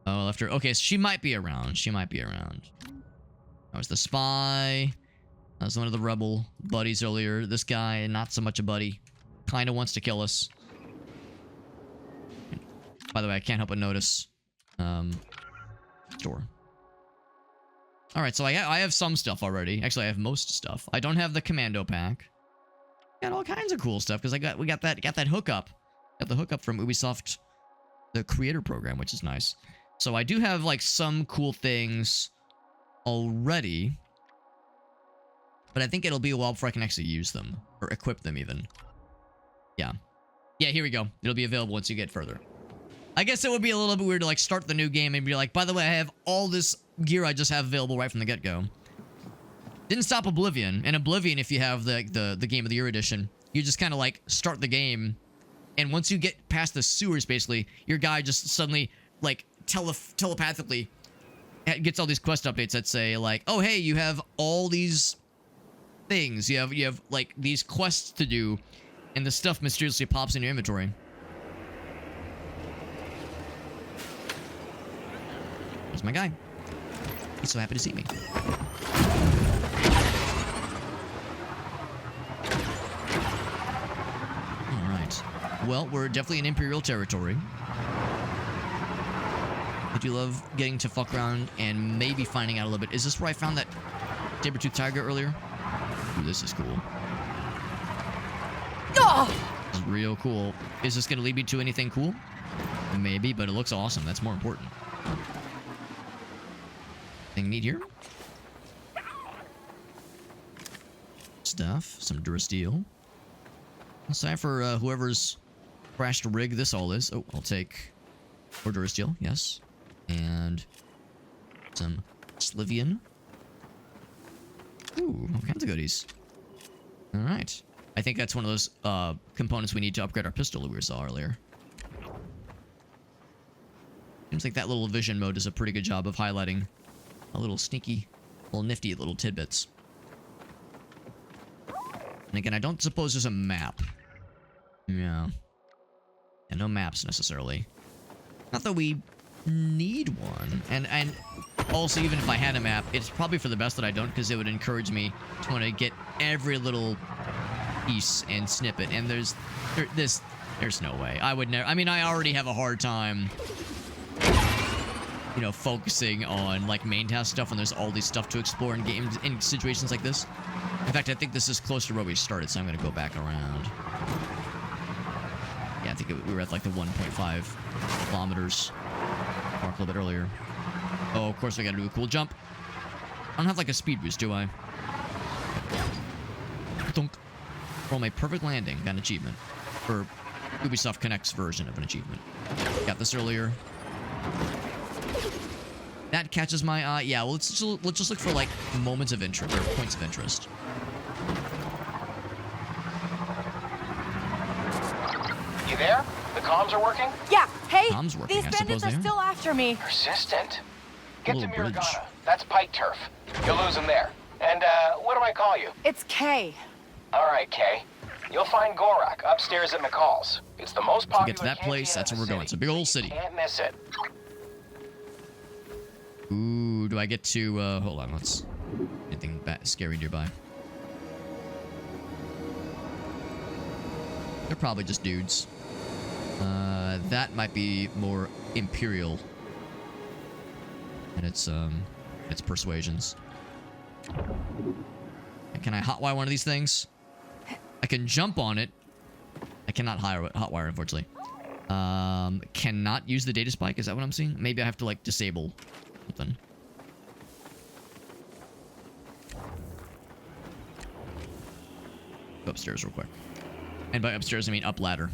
Oh, I left her. Okay, so she might be around. She might be around. That was the spy. That was one of the rebel buddies earlier. This guy, not so much a buddy. Kind of wants to kill us. By the way, I can't help but notice. Store. Alright, so I have some stuff already. Actually, I have most stuff. I don't have the commando pack. Got all kinds of cool stuff, because we got that hookup. Got the hookup from Ubisoft, the creator program, which is nice. So I do have, like, some cool things already. But I think it'll be a while before I can actually use them. Or equip them, even. Yeah. Yeah, here we go. It'll be available once you get further. I guess it would be a little bit weird to, like, start the new game and be like, by the way, I have all this gear I just have available right from the get-go. Didn't stop Oblivion. And Oblivion, if you have the Game of the Year edition, you just kind of, like, start the game. And once you get past the sewers, basically, your guy just suddenly, like, telepathically gets all these quest updates that say, like, oh, hey, you have all these things. You have like, these quests to do, and the stuff mysteriously pops in your inventory. There's my guy. He's so happy to see me. Alright. Well, we're definitely in Imperial territory. I do love getting to fuck around and maybe finding out a little bit. Is this where I found that saber-tooth tiger earlier? Ooh, this is cool. This is real cool. Is this going to lead me to anything cool? Maybe, but it looks awesome. That's more important. Anything neat here? Stuff. Some Durasteel. It's time for whoever's crashed rig this all is. Oh, I'll take more Durasteel. Yes. And some Slivian. Ooh, all kinds of goodies. Alright. I think that's one of those components we need to upgrade our pistol that we saw earlier. Seems like that little vision mode does a pretty good job of highlighting a little sneaky, little nifty little tidbits. And again, I don't suppose there's a map. Yeah. And no maps necessarily. Not that we need one. And also, even if I had a map, it's probably for the best that I don't, because it would encourage me to want to get every little piece and snippet. And there's no way. I would never. I mean, I already have a hard time you know, focusing on like main task stuff when there's all these stuff to explore in games in situations like this. In fact, I think this is close to where we started, so I'm gonna go back around. Yeah, I think we were at like the 1.5 kilometers mark a little bit earlier. Oh, of course we gotta do a cool jump. I don't have like a speed boost, do I? Thunk. Roll my perfect landing. Got an achievement. For Ubisoft Connect's version of an achievement. Got this earlier. That catches my eye. Yeah, well, let's just look for like moments of interest or points of interest. You there? The comms are working? Yeah, hey, Comms working, these I bandits suppose are they are. still after me. Persistent. Get to Little bridge. Miragana. That's Pike Turf. You'll lose him there. And, what do I call you? It's Kay. All right, Kay. You'll find Gorak upstairs at McCall's. It's the most To popular get to that place, cantina that's in where the we're going. It's a city. big old city. Can't miss it. Ooh, do I get to, hold on, let's... Anything scary nearby? They're probably just dudes. That might be more Imperial. And it's persuasions. And can I hotwire one of these things? I can jump on it. I cannot hotwire, unfortunately. Cannot use the data spike, is that what I'm seeing? Maybe I have to, like, disable something. Go upstairs real quick. And by upstairs, I mean up ladder.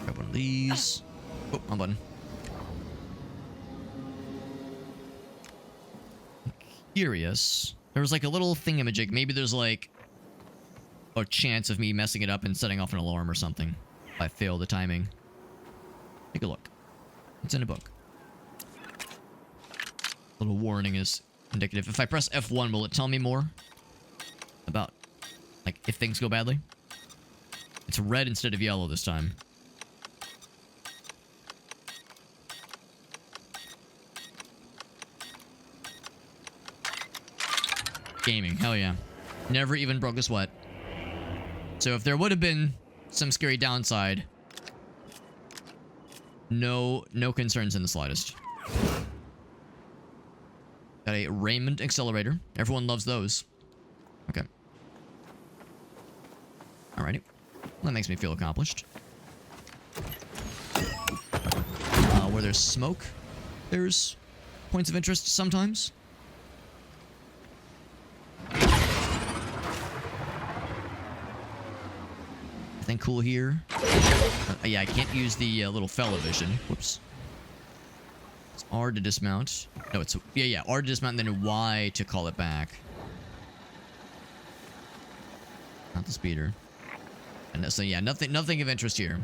Grab one of these. Oh, wrong button. Curious. There was like a little thingamajig. Maybe there's like a chance of me messing it up and setting off an alarm or something if I fail the timing. Take a look. It's in a book. Little warning is indicative. If I press F1, will it tell me more about, like, if things go badly? It's red instead of yellow this time. Gaming, hell yeah. Never even broke a sweat. So if there would have been some scary downside, no concerns in the slightest. Got a Raymond accelerator. Everyone loves those. Okay. Alrighty. Well, that makes me feel accomplished. Where there's smoke, there's points of interest sometimes. Nothing cool here. Yeah, I can't use the little fella vision. Whoops. It's R to dismount. No, it's... Yeah, R to dismount and then Y to call it back. Not the speeder. And so, yeah, nothing of interest here.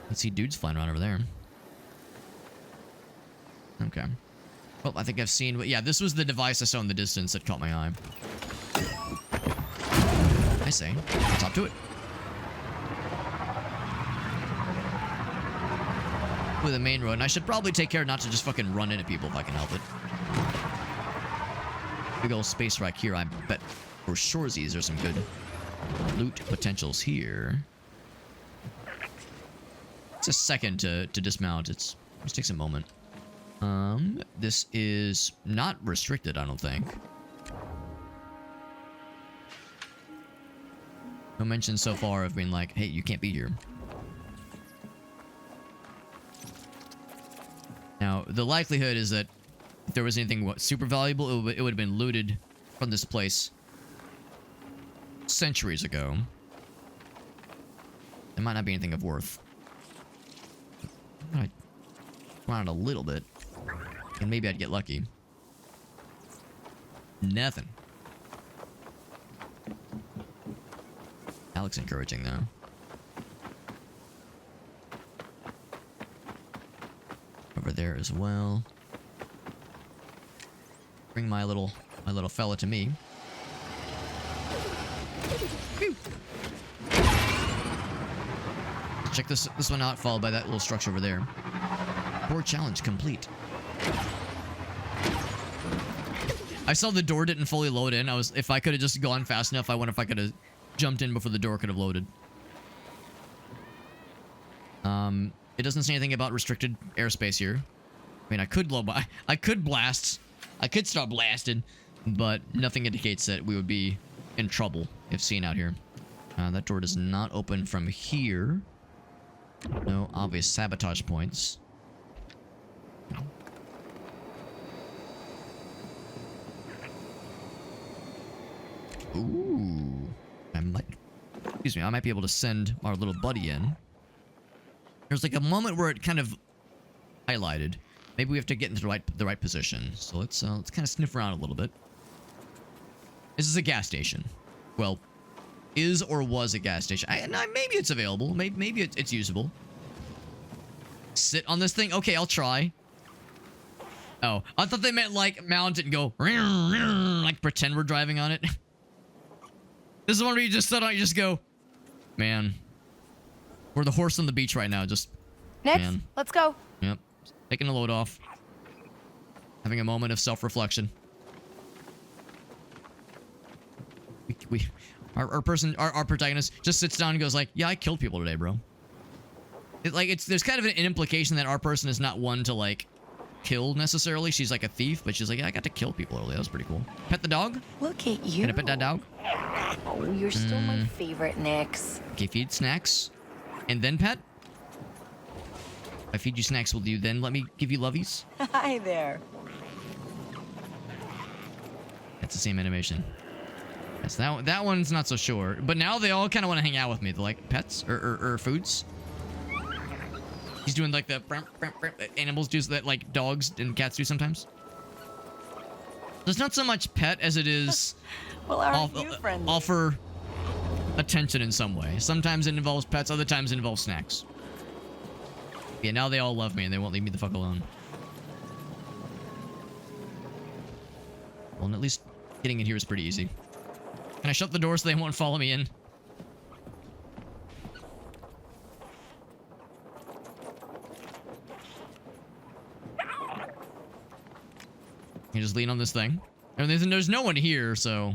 Let's see dudes flying around over there. Okay. Well, I think I've seen... Yeah, this was the device I saw in the distance that caught my eye. I say, let's hop to it. With the main road, and I should probably take care not to just fucking run into people if I can help it. Big old space rack here. I bet for shoresies there's some good loot potentials here. It's a second to dismount. It just takes a moment. This is not restricted, I don't think. No mention so far of being like, hey, you can't be here. Now, the likelihood is that if there was anything super valuable, it would have been looted from this place centuries ago. There might not be anything of worth. I run out a little bit, and maybe I'd get lucky. Nothing. That looks encouraging, though. Over there as well. Bring my little fella to me. Whew. Check this one out, followed by that little structure over there. Core challenge complete. I saw the door didn't fully load in. If I could have just gone fast enough, I wonder if I could have jumped in before the door could have loaded. It doesn't say anything about restricted airspace here. I mean, I could blast. I could start blasting, but nothing indicates that we would be in trouble if seen out here. That door does not open from here. No obvious sabotage points. Ooh. I might be able to send our little buddy in. There's like a moment where it kind of highlighted. Maybe we have to get into the right position. So let's kind of sniff around a little bit. This is a gas station. Well, is or was a gas station. Maybe it's available. Maybe it's usable. Sit on this thing? Okay, I'll try. Oh, I thought they meant like mount it and go like pretend we're driving on it. This is one where you just sit on it, you just go, man. We're the horse on the beach right now, just Next, man. let's go. Yep. Taking the load off. Having a moment of self-reflection. Our protagonist just sits down and goes like, yeah, I killed people today, bro. There's kind of an implication that our person is not one to like kill necessarily. She's like a thief, but she's like, yeah, I got to kill people earlier. That was pretty cool. Pet the dog? Look at you. Can I pet that dog? Oh, you're still my favorite, Nix. Okay, feed snacks. And then pet? If I feed you snacks, will you then let me give you lovies? Hi there. That's the same animation. Yes, that one's not so sure. But now they all kind of want to hang out with me. They're like pets or foods. He's doing like the animals do that like dogs and cats do sometimes. So it's not so much pet as it is well, aren't you friendly? Offer attention in some way. Sometimes it involves pets, other times it involves snacks. Yeah, now they all love me and they won't leave me the fuck alone. Well, and at least getting in here is pretty easy. Can I shut the door so they won't follow me in? You just lean on this thing. I mean, there's no one here, so...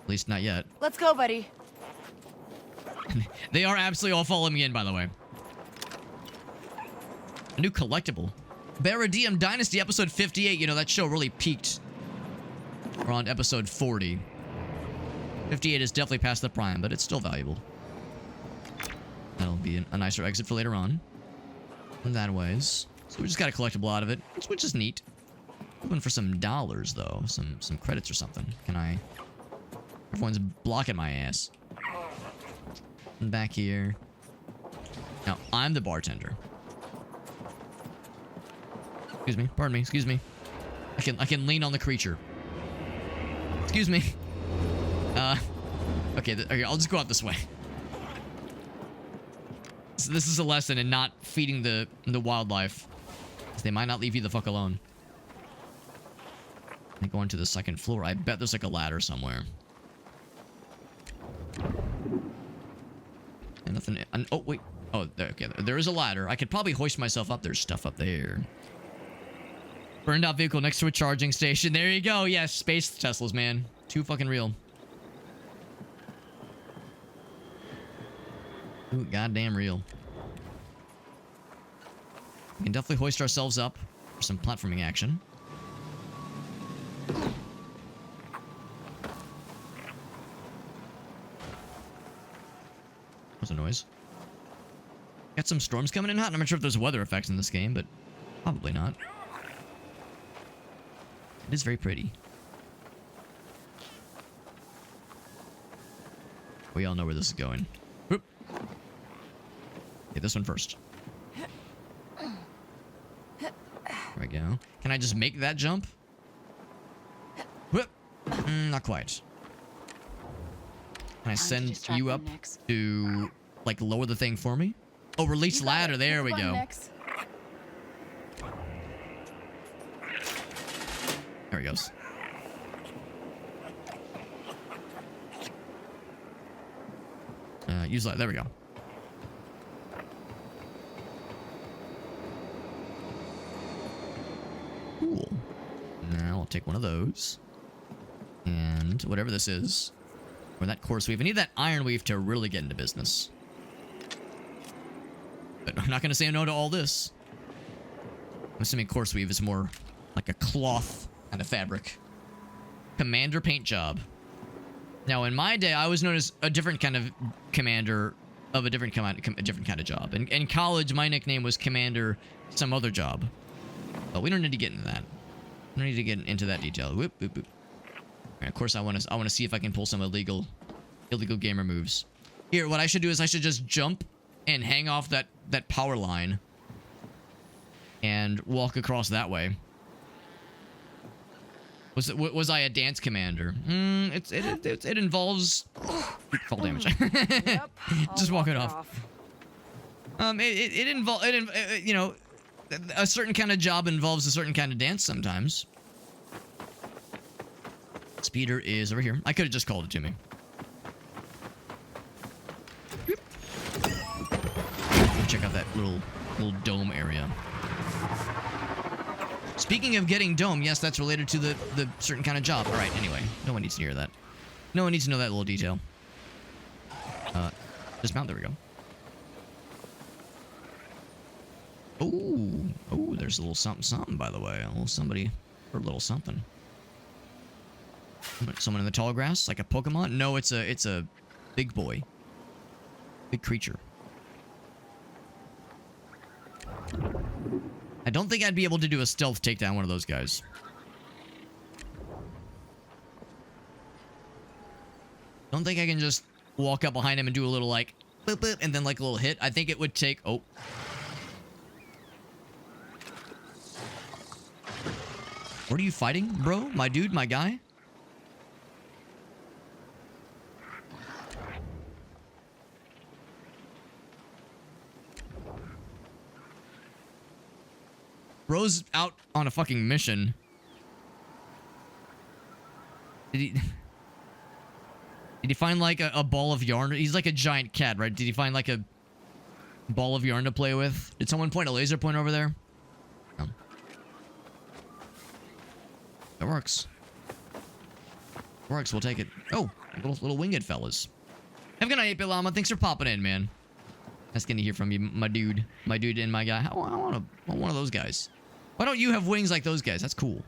At least not yet. Let's go, buddy. They are absolutely all following me in, by the way. A new collectible. Baradium Dynasty, episode 58. You know, that show really peaked around episode 40. 58 is definitely past the prime, but it's still valuable. That'll be a nicer exit for later on. In that ways. So we just got a collectible out of it, which is neat. Hoping for some dollars, though. Some credits or something. Can I... Everyone's blocking my ass. And back here. Now, I'm the bartender. Excuse me. Pardon me. Excuse me. I can lean on the creature. Excuse me. Okay, I'll just go out this way. So this is a lesson in not feeding the wildlife. They might not leave you the fuck alone. I'm going to the second floor. I bet there's like a ladder somewhere. And nothing. Oh wait. Oh, okay. There is a ladder. I could probably hoist myself up. There's stuff up there. Burned out vehicle next to a charging station. There you go. Yes, space Teslas, man. Too fucking real. Ooh, goddamn real. We can definitely hoist ourselves up for some platforming action. What's the noise? Got some storms coming in hot. I'm not sure if there's weather effects in this game, but probably not. It is very pretty. We all know where this is going. Whoop. Okay, this one first. There we go. Can I just make that jump? Whoop. Not quite. Can I send you up to, like, lower the thing for me? Oh, release ladder. There we go. There he goes. Use ladder. There we go. Cool. Now I'll take one of those. And whatever this is. Or that coarse weave. I need that iron weave to really get into business. But I'm not going to say no to all this. I'm assuming coarse weave is more like a cloth kind of fabric. Commander paint job. Now, in my day, I was known as a different kind of commander of a different kind of job. In college, my nickname was Commander some other job. But we don't need to get into that. We don't need to get into that detail. Whoop, whoop, whoop. And of course, I want to see if I can pull some illegal gamer moves. Here, what I should do is I should just jump and hang off that power line and walk across that way. Was I a dance commander? It involves fall damage. Yep, just walk it off. It involves you know, a certain kind of job involves a certain kind of dance sometimes. Speeder is over here. I could have just called it to me. Check out that little dome area. Speaking of getting dome, yes, that's related to the certain kind of job. All right, anyway, no one needs to hear that. No one needs to know that little detail. Dismount, there we go. Oh, there's a little something, by the way. A little somebody, or a little something. Someone in the tall grass, like a Pokemon? No, it's a big boy. Big creature. I don't think I'd be able to do a stealth takedown one of those guys. Don't think I can just walk up behind him and do a little like boop, boop, and then like a little hit. I think it would take... Oh. What are you fighting, bro? My dude, my guy? Bro's out on a fucking mission. Did he find like a ball of yarn? He's like a giant cat, right? Did he find like a ball of yarn to play with? Did someone point a laser pointer over there? No. That works. Works, we'll take it. Oh, little winged fellas. Have a good night, 8-Bit Llama. Thanks for popping in, man. Nice getting to hear from you, my dude and my guy. I want one of those guys. Why don't you have wings like those guys? That's cool.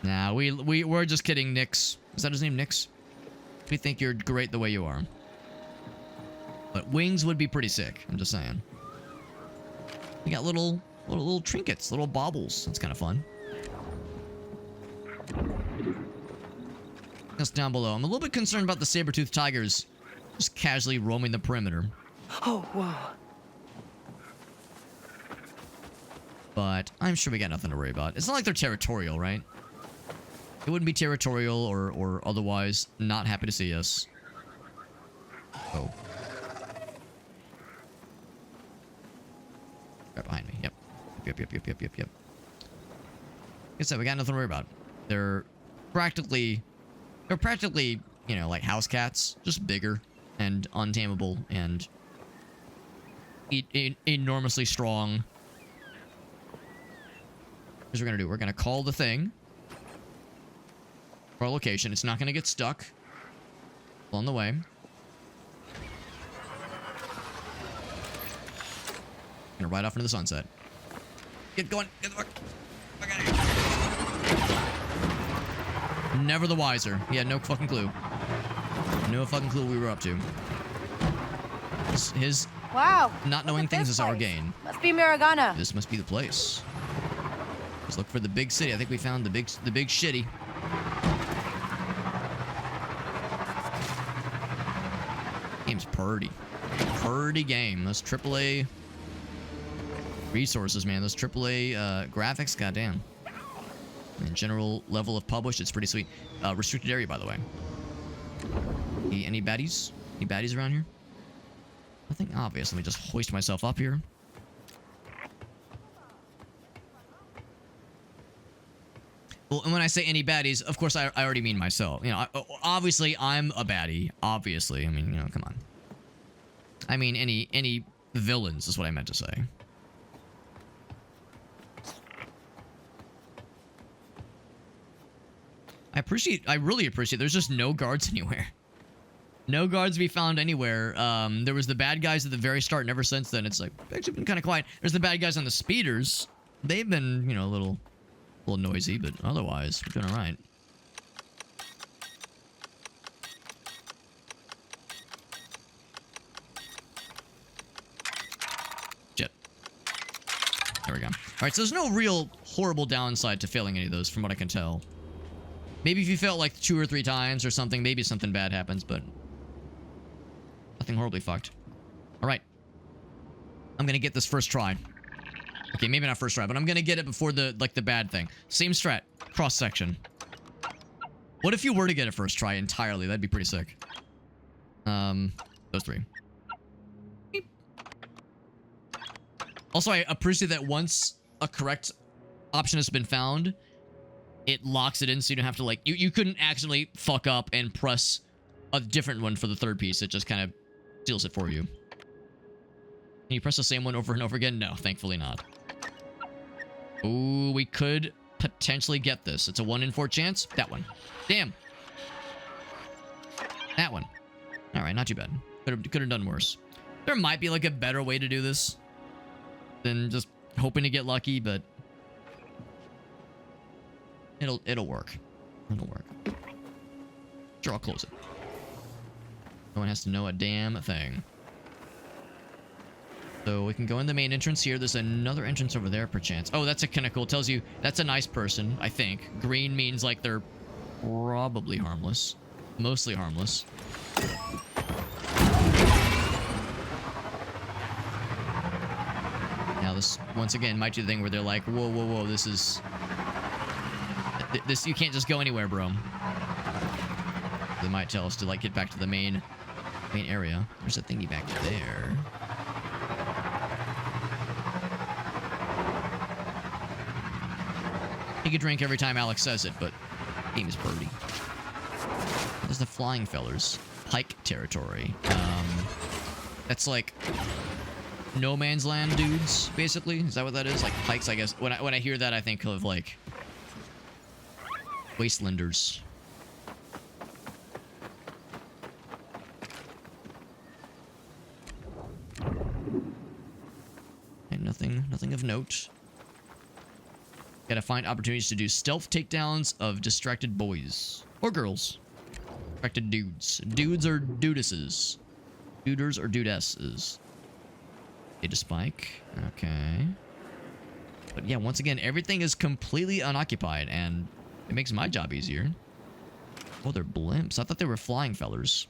Nah, we're just kidding, Nix. Is that his name, Nix? We think you're great the way you are. But wings would be pretty sick. I'm just saying. We got little trinkets, little baubles. That's kind of fun. That's down below. I'm a little bit concerned about the saber-toothed tigers just casually roaming the perimeter. Oh, whoa. But I'm sure we got nothing to worry about. It's not like they're territorial, right? It wouldn't be territorial or otherwise not happy to see us. Oh. Right behind me. Yep. Yep. Like I said, we got nothing to worry about. They're practically, you know, like house cats, just bigger and untamable and enormously strong. Here's what we're gonna do. We're gonna call the thing for our location. It's not gonna get stuck on the way. Gonna ride off into the sunset. Get going. Get the fuck. Never the wiser. He had no fucking clue. No fucking clue what we were up to. His Wow. not knowing things is our gain. Must be Maragana. This must be the place. Let's look for the big city. I think we found the big shitty. Game's purdy. Purdy game. Those AAA resources, man. Those AAA graphics, goddamn. And general level of publish, it's pretty sweet. Restricted area, by the way. Any baddies? Any baddies around here? Nothing obvious. Let me just hoist myself up here. Well, and when I say any baddies, of course I already mean myself. You know, obviously I'm a baddie. Obviously, I mean, you know, come on. I mean any villains is what I meant to say. I really appreciate there's just no guards anywhere. No guards to be found anywhere. There was the bad guys at the very start, and ever since then, it's like, actually been kind of quiet. There's the bad guys on the speeders. They've been, you know, a little noisy, but otherwise, we're doing all right. Shit. There we go. All right, so there's no real horrible downside to failing any of those, from what I can tell. Maybe if you fail like 2 or 3 times or something, maybe something bad happens, but nothing horribly fucked. All right. I'm going to get this first try. Okay, maybe not first try, but I'm going to get it before the bad thing. Same strat. Cross section. What if you were to get it first try entirely? That'd be pretty sick. Those 3. Beep. Also, I appreciate that once a correct option has been found, it locks it in so you don't have to, like, you couldn't accidentally fuck up and press a different one for the 3rd piece. It just kind of steals it for you. Can you press the same one over and over again? No, thankfully not. Ooh, we could potentially get this. It's a 1 in 4 chance. That one. Damn. That one. All right, not too bad. Could have done worse. There might be like a better way to do this than just hoping to get lucky, but it'll work. It'll work. Sure, I'll close it. No one has to know a damn thing. So we can go in the main entrance here. There's another entrance over there, perchance. Oh, that's a kinnacle. Tells you that's a nice person, I think. Green means like they're probably harmless. Mostly harmless. Now this, once again, might do the thing where they're like, whoa, whoa, whoa, this is... This, you can't just go anywhere, bro. They might tell us to, like, get back to the main area. There's a thingy back there. Take a drink every time Alex says it, but game is birdie. There's the flying fellers. Pike territory. That's like no man's land dudes, basically. Is that what that is? Like pikes, I guess. When I hear that, I think of like wastelanders. And nothing of note. Gotta find opportunities to do stealth takedowns of distracted boys. Or girls. Distracted dudes. Dudes or dudeses. Duders or dudesses. Data spike. Okay. But yeah, once again, everything is completely unoccupied, and it makes my job easier. Oh, they're blimps. I thought they were flying fellers.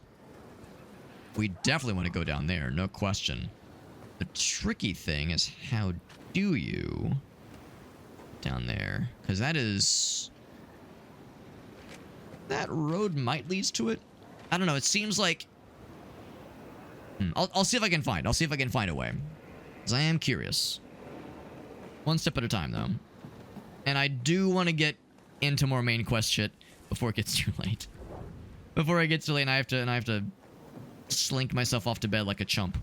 We definitely want to go down there, no question. The tricky thing is, how do you... down there, because that is, that road might lead to it. I don't know. It seems like I'll see if I can find. I'll see if I can find a way, because I am curious. One step at a time, though. And I do want to get into more main quest shit before it gets too late. Before it gets too late, and I have to slink myself off to bed like a chump.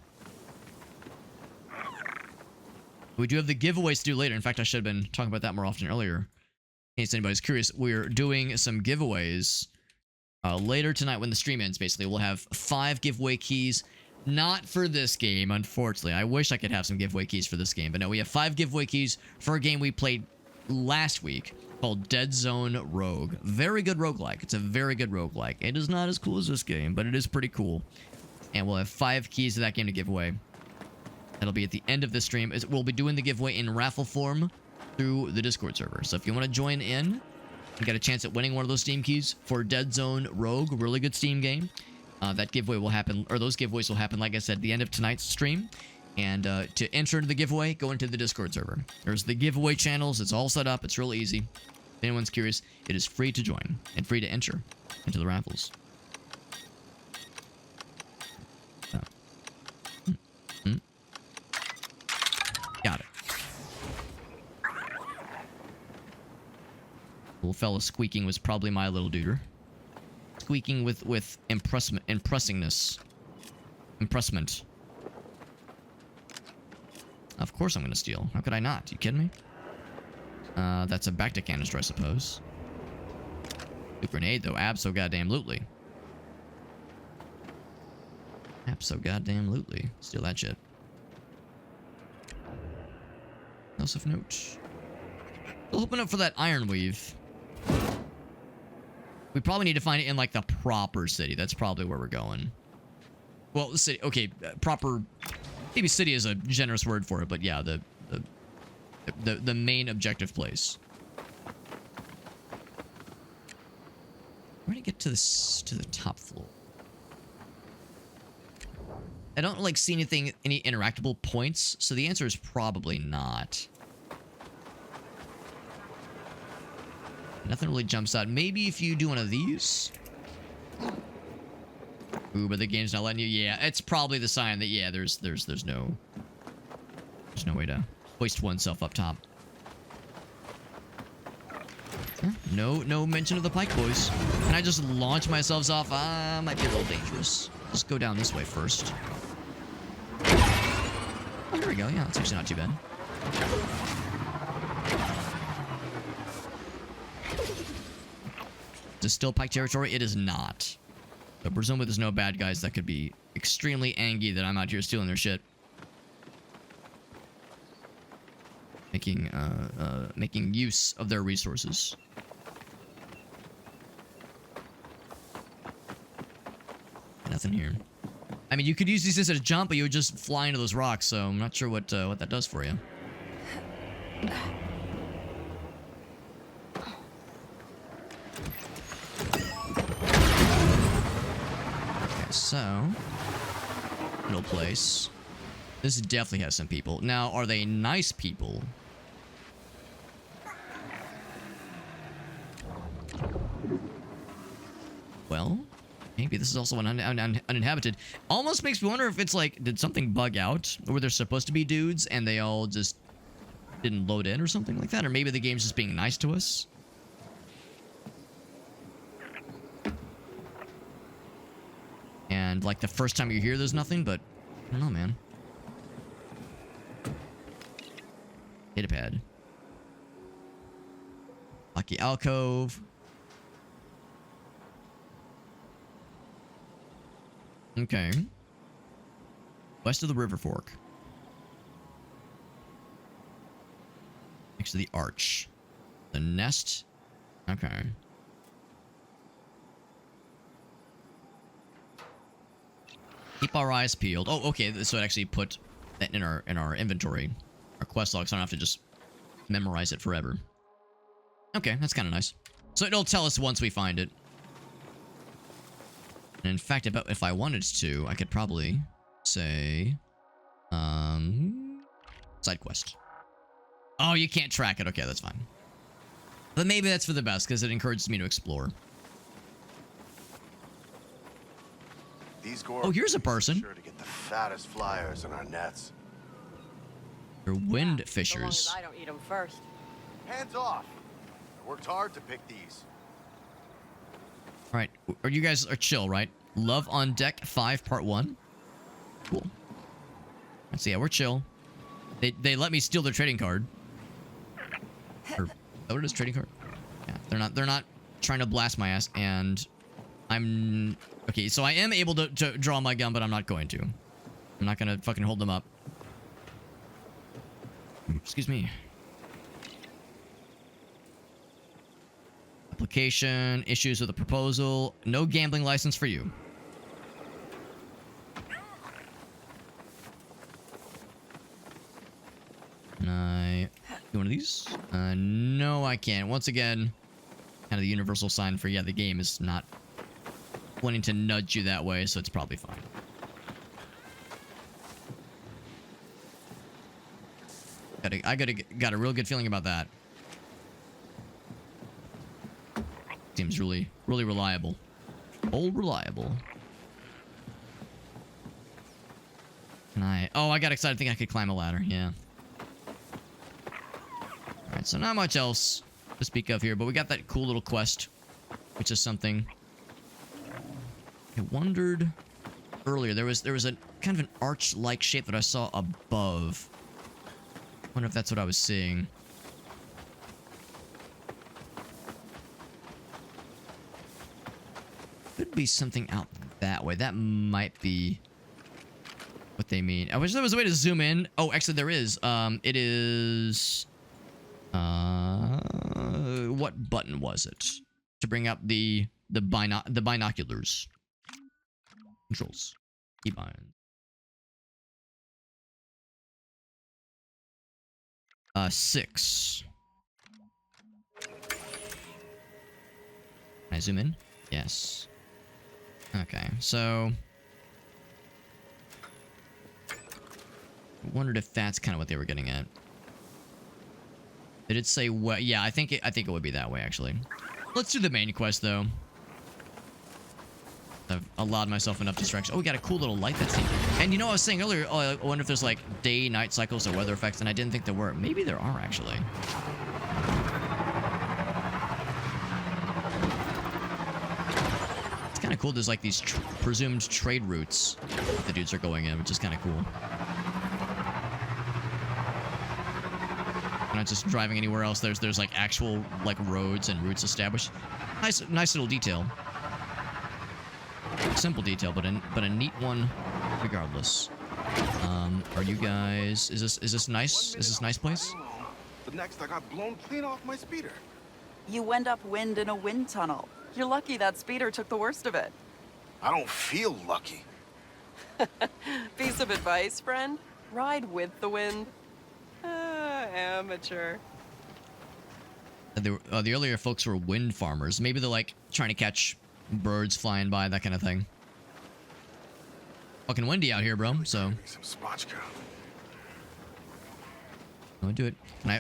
We do have the giveaways to do later. In fact, I should have been talking about that more often earlier. In case anybody's curious, we're doing some giveaways later tonight when the stream ends, basically. We'll have 5 giveaway keys. Not for this game, unfortunately. I wish I could have some giveaway keys for this game. But no, we have 5 giveaway keys for a game we played last week called Dead Zone Rogue. Very good roguelike. It's a very good roguelike. It is not as cool as this game, but it is pretty cool. And we'll have 5 keys to that game to give away. That'll be at the end of the stream. We'll be doing the giveaway in raffle form through the Discord server. So if you want to join in and get a chance at winning one of those Steam keys for Dead Zone Rogue, a really good Steam game, that giveaway will happen, or those giveaways will happen, like I said, at the end of tonight's stream. And to enter into the giveaway, go into the Discord server. There's the giveaway channels. It's all set up. It's real easy. If anyone's curious, it is free to join and free to enter into the raffles. Got it. Little fella squeaking was probably my little duder. Squeaking with impressingness. Impressment. Of course I'm gonna steal. How could I not? You kidding me? That's a back to canister, I suppose. The grenade, though, abso-goddamn-lutely. Abso-goddamn-lutely. Steal that shit. Else of note. We'll open up for that iron weave. We probably need to find it in, like, the proper city. That's probably where we're going. Well, the city... Okay, proper... Maybe city is a generous word for it, but yeah, the main objective place. Where do I get to the top floor? I don't, like, see any interactable points, so the answer is probably not. Nothing really jumps out. Maybe if you do one of these. Ooh, but the game's not letting you. Yeah, it's probably the sign that there's no way to hoist oneself up top. Yeah, no mention of the pike boys. Can I just launch myself off? Might be a little dangerous. Just go down this way first. Oh, there we go. Yeah, that's actually not too bad. Is this still pike territory? It is not. So presumably there's no bad guys that could be extremely angry that I'm out here stealing their shit. Making use of their resources. Nothing here. I mean, you could use these as a jump, but you would just fly into those rocks, so I'm not sure what that does for you. So, little place. This definitely has some people. Now, are they nice people? Well, maybe this is also uninhabited. Almost makes me wonder if it's like, did something bug out? Or were there supposed to be dudes and they all just didn't load in or something like that? Or maybe the game's just being nice to us? And, like, the first time you're here, there's nothing, but I don't know, man. Data pad. Lucky alcove. Okay. West of the river fork. Next to the arch. The nest. Okay. Keep our eyes peeled. Oh, okay. So it actually put that in our inventory, our quest log, so I don't have to just memorize it forever. Okay, that's kind of nice. So it'll tell us once we find it. And in fact, if I wanted to, I could probably say, side quest. Oh, you can't track it. Okay, that's fine. But maybe that's for the best because it encourages me to explore. These oh, here's a person. Sure to get the fattest flyers in our nets. They're wind fishers. So long as I don't eat them first. Hands off. I worked hard to pick these. All right, you guys are chill, right? Love on Deck 5 Part 1. Cool. Let's see. Yeah, we're chill. They let me steal their trading card. Or, what it is, trading card? Yeah, they're not trying to blast my ass, and I'm okay. So I am able to draw my gun, but I'm not going to. I'm not gonna fucking hold them up. Excuse me. Application, issues with a proposal, no gambling license for you. Can I do one of these? No, I can't. Once again, kind of the universal sign for, yeah, the game is not wanting to nudge you that way, so it's probably fine. I got a real good feeling about that. Seems really reliable. Old reliable. Can I... Oh, I got excited thinking I could climb a ladder. Yeah. Alright, so not much else to speak of here, but we got that cool little quest, which is something. I wondered earlier, there was a kind of an arch-like shape that I saw above. I wonder if that's what I was seeing. Could be something out that way. That might be what they mean. I wish there was a way to zoom in. Oh, actually there is. It is... what button was it? To bring up the binoculars. Controls. Keybind. 6. Can I zoom in? Yes. Okay, so... I wondered if that's kind of what they were getting at. Did it say what? Yeah, I think it would be that way, actually. Let's do the main quest, though. I've allowed myself enough distraction. Oh, we got a cool little light that's neat. And you know, I was saying earlier, oh, I wonder if there's like day-night cycles or weather effects, and I didn't think there were. Maybe there are, actually. It's kind of cool. There's like these presumed trade routes that the dudes are going in, which is kind of cool. We're not just driving anywhere else. There's like actual like roads and routes established. Nice little detail. Simple detail, but a neat one regardless. Are you guys... Is this nice? Is this a nice place? But next I got blown clean off my speeder. You end up wind in a wind tunnel. You're lucky that speeder took the worst of it. I don't feel lucky. Piece of advice, friend. Ride with the wind. Amateur. The earlier folks were wind farmers. Maybe they're like trying to catch birds flying by, that kind of thing. Fucking windy out here, bro, so... Some spotchka. I'll do it.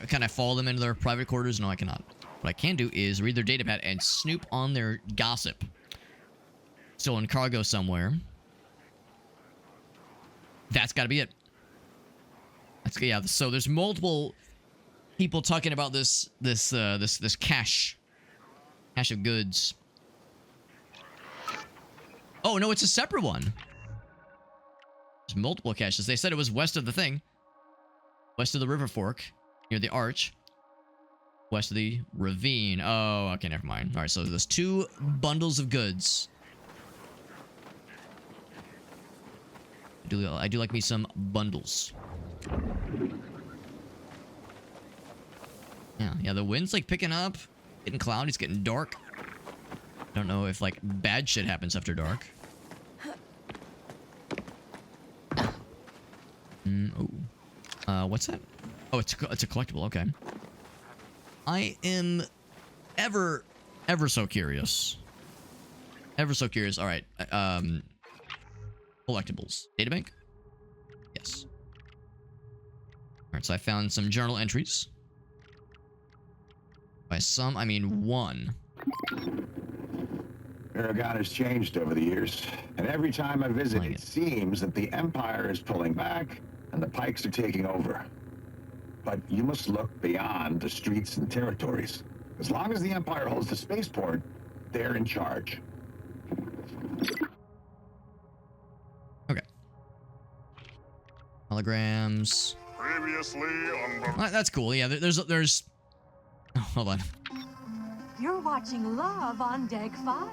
Can I follow them into their private quarters? No, I cannot. What I can do is read their datapad and snoop on their gossip. Still in cargo somewhere. That's gotta be it. Yeah, so there's multiple people talking about this cache of goods. Oh no, it's a separate one. There's multiple caches. They said it was west of the thing. West of the river fork, near the arch. West of the ravine. Oh, okay, never mind. All right, so there's 2 bundles of goods. I do like me some bundles. Yeah, the wind's like picking up, getting cloudy, it's getting dark. I don't know if like bad shit happens after dark. What's that? Oh, it's a collectible. Okay. I am ever so curious. Ever so curious. All right. Collectibles. Databank. Yes. All right. So I found some journal entries. By some, I mean 1. Aragon has changed over the years, and every time I visit, it seems that the Empire is pulling back and the Pikes are taking over. But you must look beyond the streets and territories. As long as the Empire holds the spaceport, they're in charge. Okay. Holograms. Previously on That's cool. Yeah, there's... Oh, hold on. You're watching Love on Deck 5.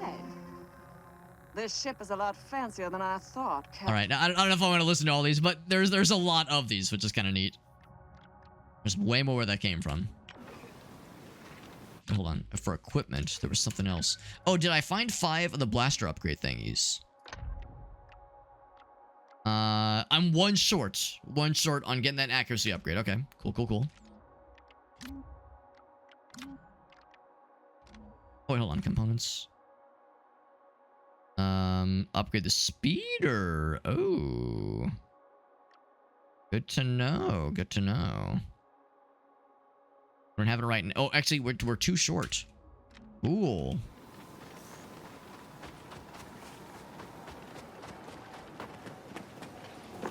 This ship is a lot fancier than I thought, Captain. All right, now, I don't know if I want to listen to all these, but there's a lot of these, which is kind of neat. There's way more where that came from. Hold on. For equipment, there was something else. Oh, did I find 5 of the blaster upgrade thingies? I'm one short on getting that accuracy upgrade. Okay, cool. Oh, wait, hold on. Components. Upgrade the speeder. Oh. Good to know. Good to know. We don't have it right now. Oh, actually, we're too short. Cool.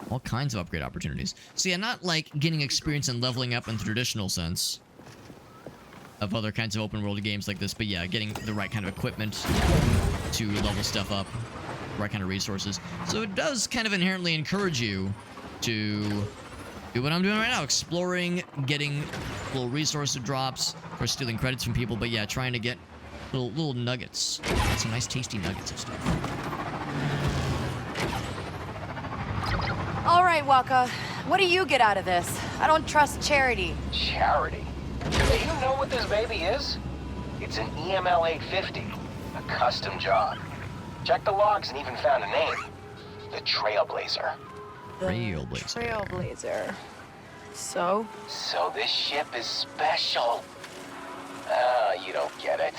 All kinds of upgrade opportunities. So yeah, not like getting experience and leveling up in the traditional sense of other kinds of open world games like this, but yeah, getting the right kind of equipment to level stuff up, right kind of resources. So it does kind of inherently encourage you to do what I'm doing right now, exploring, getting little resource drops, or stealing credits from people, but yeah, trying to get Little nuggets. Got some nice tasty nuggets of stuff. All right, Waka. What do you get out of this? I don't trust Charity. Charity? Do you know what this baby is? It's an EML 850, a custom job. Checked the logs and even found a name. The Trailblazer. Trailblazer. So? So this ship is special. You don't get it.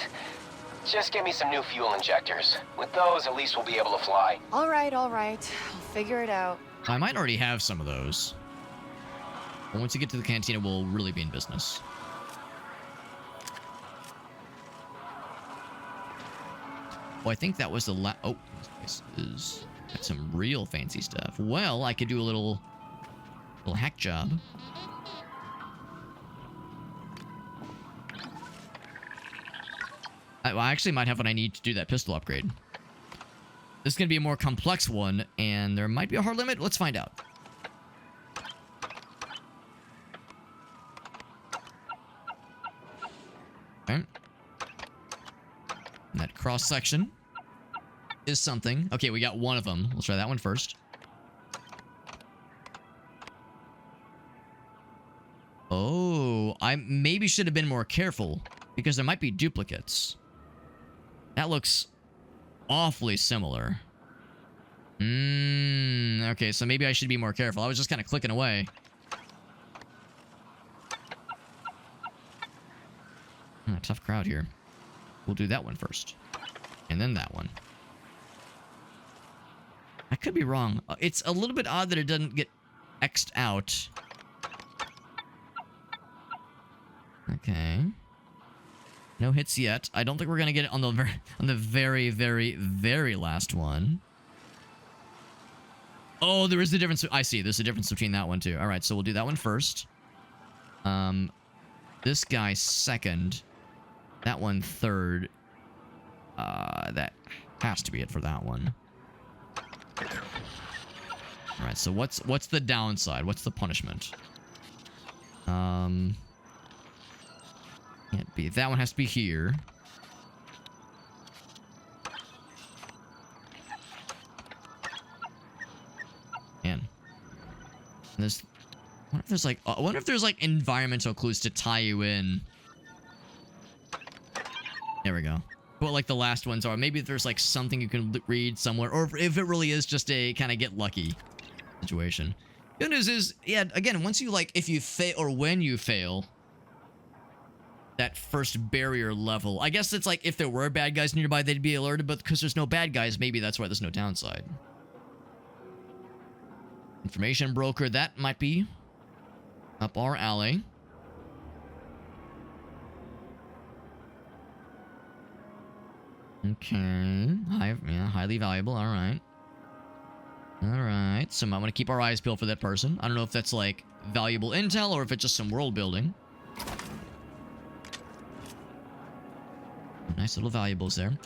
Just give me some new fuel injectors. With those, at least we'll be able to fly. All right. I'll figure it out. I might already have some of those. But once you get to the cantina, we'll really be in business. Oh, I think that was the oh, this is got some real fancy stuff. Well, I could do a little hack job. I actually might have what I need to do that pistol upgrade. This is going to be a more complex one, and there might be a hard limit. Let's find out. Okay. And that cross-section is something. Okay, we got one of them. Let's try that one first. Oh, I maybe should have been more careful, because there might be duplicates. That looks awfully similar. Okay, so maybe I should be more careful. I was just kind of clicking away. Tough crowd here. We'll do that one first. And then that one. I could be wrong. It's a little bit odd that it doesn't get X'd out. Okay. No hits yet. I don't think we're gonna get it on the very, very last one. Oh, there is a difference. I see. There's a difference between that one too. All right, so we'll do that one first. This guy second. That one third. That has to be it for that one. All right. So what's the downside? What's the punishment? Can't be. That one has to be here. Man. There's. I wonder if there's like environmental clues to tie you in. There we go. But like the last ones are. Maybe there's like something you can read somewhere, or if it really is just a kind of get lucky situation. Good news is, yeah. Again, once you like, if you fail or when you fail. That first barrier level. I guess it's like if there were bad guys nearby, they'd be alerted, but because there's no bad guys, maybe that's why there's no downside. Information broker, that might be up our alley. Okay. Highly valuable. All right. All right. So might want to keep our eyes peeled for that person. I don't know if that's like valuable intel or if it's just some world building. Nice little valuables there.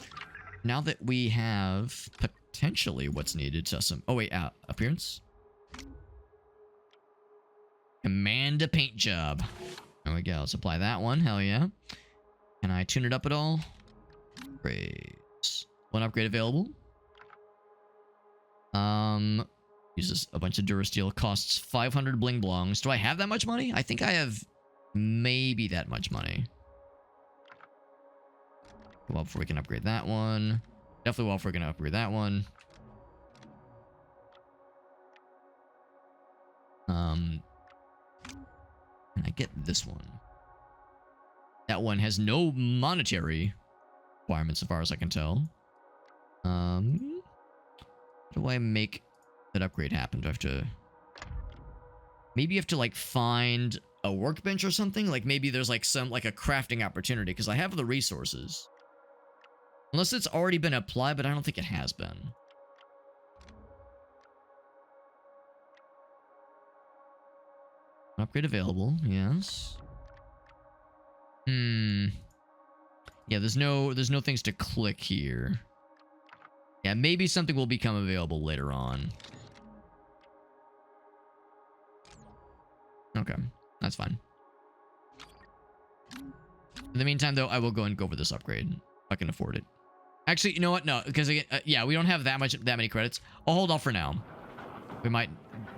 Now that we have potentially what's needed to some... Oh, wait. Appearance? Command a paint job. There we go. Let's apply that one. Hell yeah. Can I tune it up at all? Great. One upgrade available. Uses a bunch of Durasteel. Costs 500 bling blongs. Do I have that much money? I think I have maybe that much money. Well, before we can upgrade that one. Definitely well, if we're going to upgrade that one. Can I get this one? That one has no monetary requirements, as far as I can tell. How do I make that upgrade happen? Do I have to... Maybe you have to, like, find a workbench or something? Like, maybe there's, like, some, like, a crafting opportunity, because I have the resources. Unless it's already been applied, but I don't think it has been. Upgrade available, yes. Yeah, there's no things to click here. Yeah, maybe something will become available later on. Okay, that's fine. In the meantime, though, I will go and go over this upgrade. I can afford it. Actually, you know what? No, because yeah, we don't have that many credits. I'll hold off for now. We might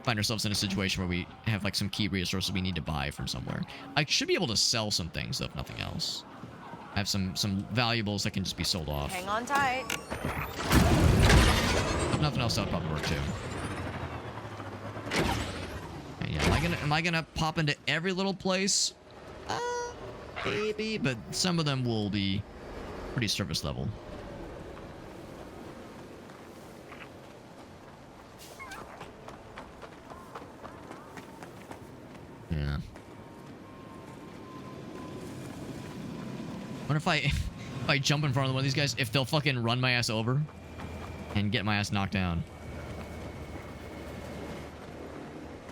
find ourselves in a situation where we have like some key resources we need to buy from somewhere. I should be able to sell some things though, if nothing else. I have some valuables that can just be sold off. Hang on tight. If nothing else, that'll probably work too. And yeah, am I gonna pop into every little place? Maybe, but some of them will be pretty surface level. Yeah. Wonder if I jump in front of one of these guys, if they'll fucking run my ass over and get my ass knocked down.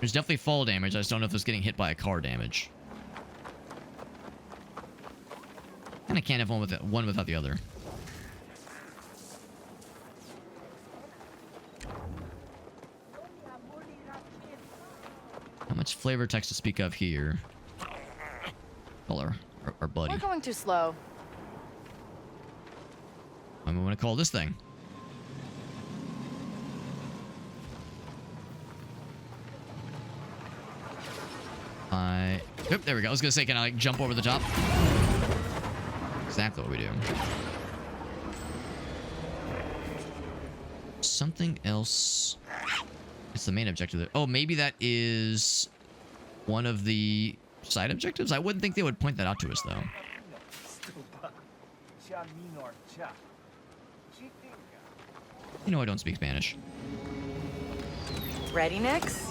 There's definitely fall damage. I just don't know if it's getting hit by a car damage. And I can't have one without the other. How much flavor text to speak of here? Color. Our buddy. We're going too slow. I'm going to call this thing. Oop, there we go. I was going to say, can I like jump over the top? Exactly what we do. Something else. It's the main objective. Oh, maybe that is one of the side objectives? I wouldn't think they would point that out to us, though. You know I don't speak Spanish. Ready, Nix?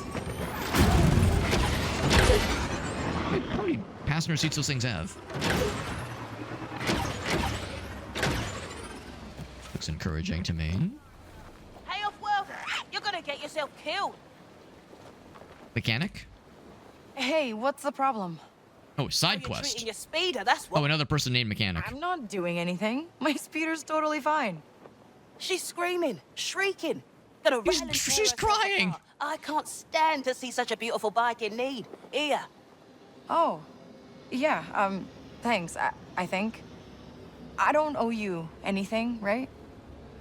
How many passenger seats those things have? Looks encouraging to me. Hey, off-world! You're gonna get yourself killed! Mechanic? Hey, what's the problem? Oh, side quest. Treating your speeder, that's what. Oh, another person named Mechanic. I'm not doing anything. My speeder's totally fine. She's screaming, shrieking. Gonna rattle and tear She's herself crying. apart. I can't stand to see such a beautiful bike in need. Here. Oh, yeah, thanks, I think. I don't owe you anything, right?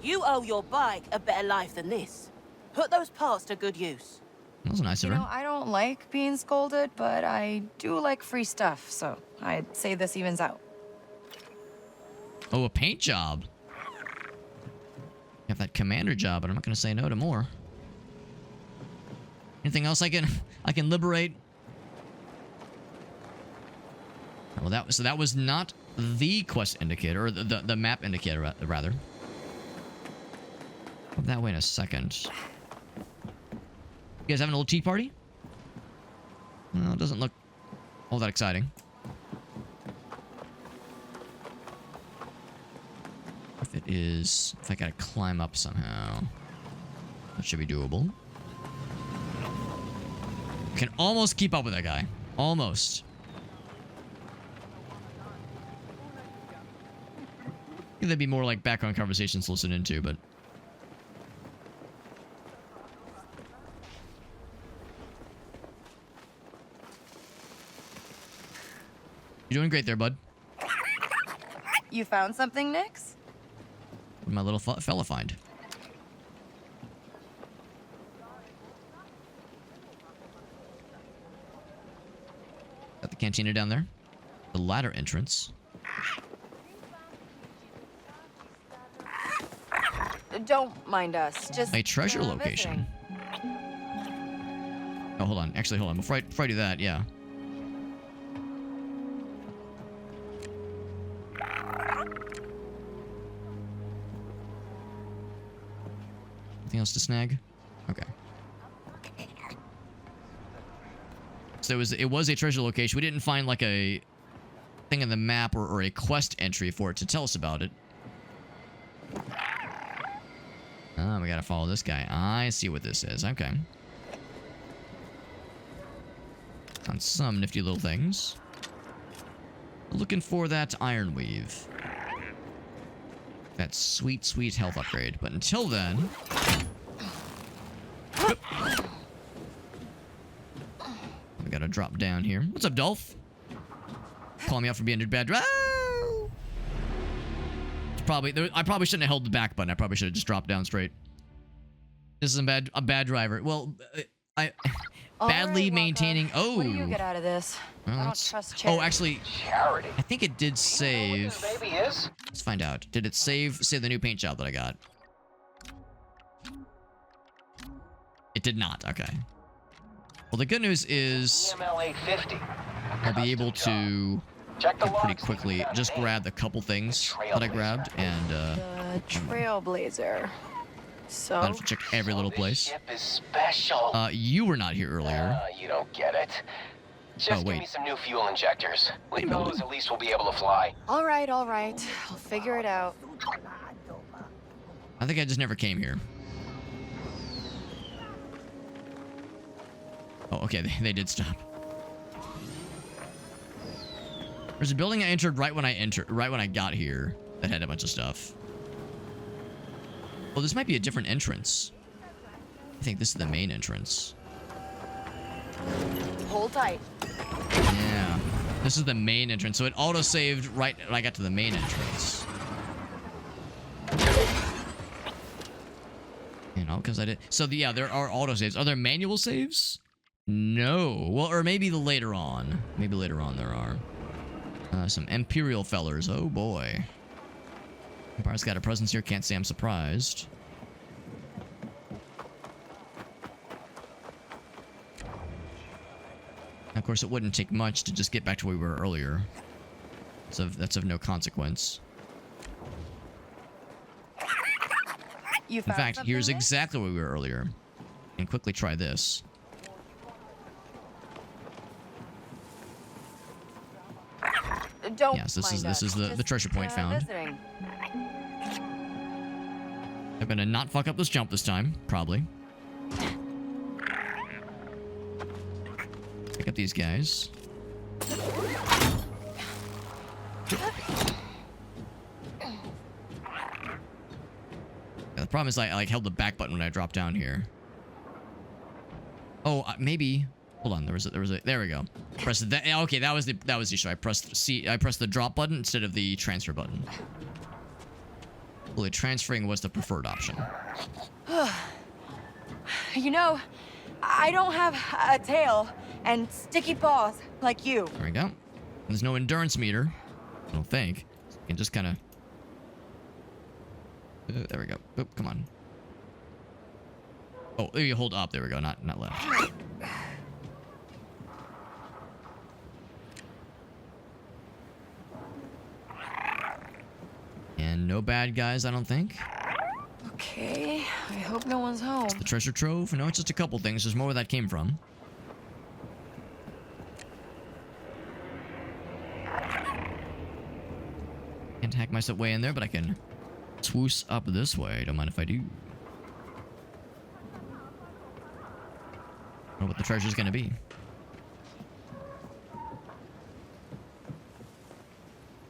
You owe your bike a better life than this. Put those parts to good use. That was nice of You know, her. I don't like being scolded, but I do like free stuff, so I'd say this evens out. Oh, a paint job. You have that commander job, but I'm not going to say no to more. Anything else I can liberate? Well, that was not the quest indicator, or the map indicator, rather. I'll that way in a second. You guys having a little tea party? Well, it doesn't look all that exciting. If it is, if I gotta climb up somehow, that should be doable. Can almost keep up with that guy. Almost. I think that'd be more like background conversations to listen into, but... You're doing great there, bud. You found something, Nix? What did my little fella find? Got the cantina down there. The ladder entrance. Don't mind us, just... A treasure location. Oh, hold on. Actually, hold on. Before I do that, yeah. Anything else to snag? Okay. So it was a treasure location. We didn't find like a thing in the map or a quest entry for it to tell us about it. Oh, we gotta follow this guy. I see what this is. Okay. On some nifty little things. Looking for that iron weave. That sweet, sweet health upgrade. But until then... We gotta drop down here. What's up, Dolph? Call me out for being a bad driver. I probably shouldn't have held the back button. I probably should have just dropped down straight. This is a bad driver. Well, badly maintaining. Oh. What do you get out of this? Well, I don't trust charity. Oh, actually, I think it did save. Baby is? Let's find out. Did it save the new paint job that I got? It did not. Okay. Well, the good news is I'll be able to pretty quickly just grab the couple things that I grabbed and The Trailblazer. So I don't have to check every little place. Ship is special. You were not here earlier. You don't get it. Just give me some new fuel injectors. With those, at least we'll be able to fly. all right. I'll figure it out. I think I just never came here. Oh, okay, they did stop. There's a building I entered right when I got here that had a bunch of stuff. Oh, this might be a different entrance. I think this is the main entrance. Hold tight. Yeah. This is the main entrance, so it auto-saved right when I got to the main entrance. You know, because I did... So, yeah, there are auto-saves. Are there manual saves? No. Well, or maybe later on. Maybe later on there are. Some Imperial fellers. Oh, boy. Empire's got a presence here. Can't say I'm surprised. Of course, it wouldn't take much to just get back to where we were earlier. So that's of no consequence. In fact, here's exactly where we were earlier. And quickly try this. Don't yes, this is the treasure point found. Visiting. I'm gonna not fuck up this jump this time, probably. Pick up these guys. The problem is I held the back button when I dropped down here. Oh, maybe. Hold on, there was a there we go. Press that. Okay, that was the issue. I pressed the drop button instead of the transfer button. Well, transferring was the preferred option. You know, I don't have a tail and sticky paws like you. There we go. There's no endurance meter. I don't think. You can just kind of. There we go. Oop, come on. Oh, you hold up. There we go. Not left. And no bad guys, I don't think. Okay, I hope no one's home. The treasure trove? No, it's just a couple things. There's more where that came from. Can't hack myself way in there, but I can swoosh up this way. Don't mind if I do. I don't know what the treasure's gonna be.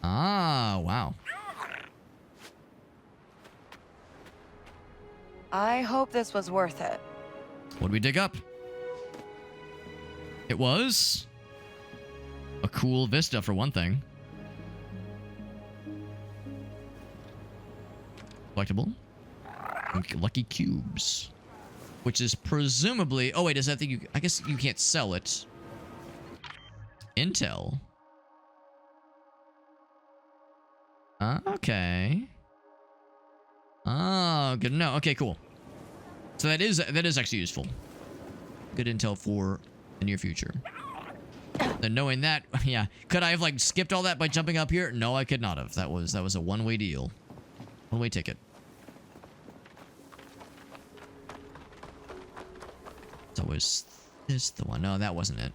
Ah, wow. I hope this was worth it. What'd we dig up? It was a cool vista for one thing. Collectible. Lucky cubes. Which is presumably... Oh, wait, is that thing you... I guess you can't sell it. Intel. Okay. Oh, good to know. Okay, cool. So that is actually useful. Good intel for the near future. Then knowing that, yeah. Could I have like skipped all that by jumping up here? No, I could not have. That was a one-way deal. One-way ticket. So was this the one? No, that wasn't it.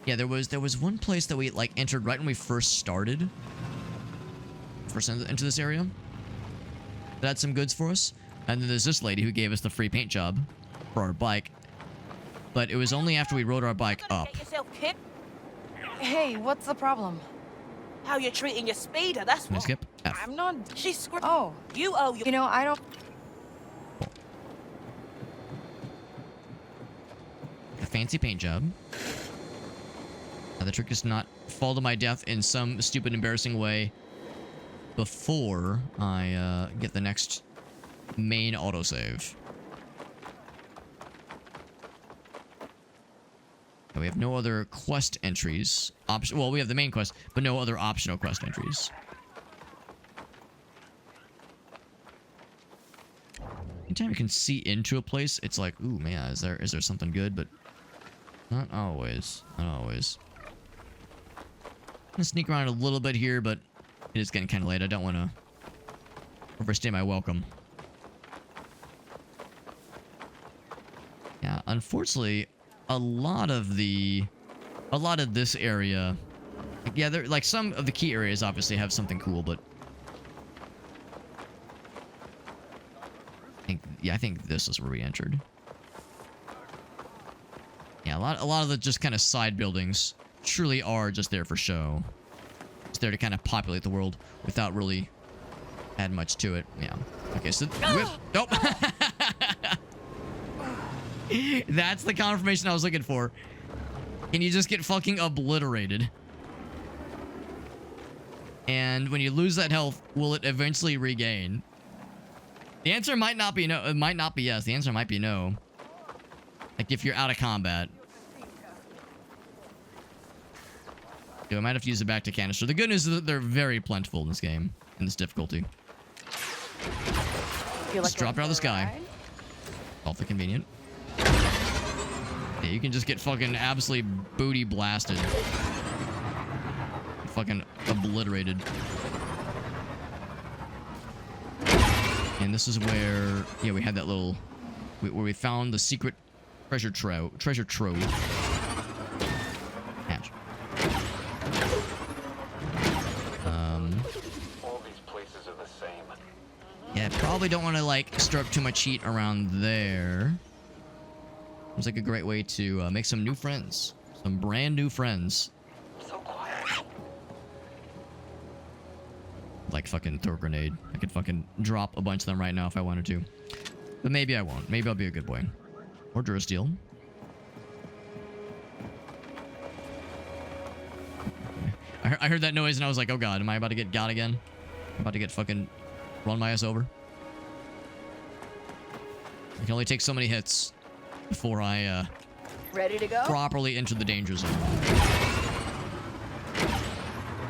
Yeah, there was one place that we like entered right when we first started. First into this area. That had some goods for us. And then there's this lady who gave us the free paint job for our bike. But it was only after we rode our bike up. Get yourself, kid. Hey, what's the problem? How you treating your speeder, that's Can we what. skip? F. I'm not... She's Oh. You owe your... You know, I don't... A fancy paint job. Now the trick is not fall to my death in some stupid, embarrassing way before I get the next main autosave. We have no other quest entries. Well, we have the main quest, but no other optional quest entries. Anytime you can see into a place, it's like, ooh, man, is there something good? But not always. Not always. I'm gonna sneak around a little bit here, but it is getting kind of late. I don't want to overstay my welcome. Yeah, unfortunately, a lot of this area, yeah, there, like some of the key areas obviously have something cool, but I think this is where we entered. Yeah, a lot of the just kind of side buildings truly are just there for show. It's there to kind of populate the world without really add much to it. Yeah. Okay, so whip. Nope. That's the confirmation I was looking for. And you just get fucking obliterated. And when you lose that health, will it eventually regain? The answer might not be no. It might not be yes. The answer might be no. Like if you're out of combat. I might have to use it back to canister. The good news is that they're very plentiful in this game, in this difficulty. Just drop it out of the sky. Awfully convenient. Yeah, you can just get fucking absolutely booty blasted. Fucking obliterated. And this is where, yeah, we had that little, where we found the secret treasure trove. Hatch. All these places are the same. Yeah, probably don't want to like stir up too much heat around there. Seems like a great way to make some new friends, some brand new friends. So quiet. Like fucking throw a grenade. I could fucking drop a bunch of them right now if I wanted to. But maybe I won't. Maybe I'll be a good boy. Or Durasteel. I heard that noise and I was like, oh god, am I about to get got again? I'm about to get fucking run my ass over. I can only take so many hits before I Ready to go? properly enter the danger zone.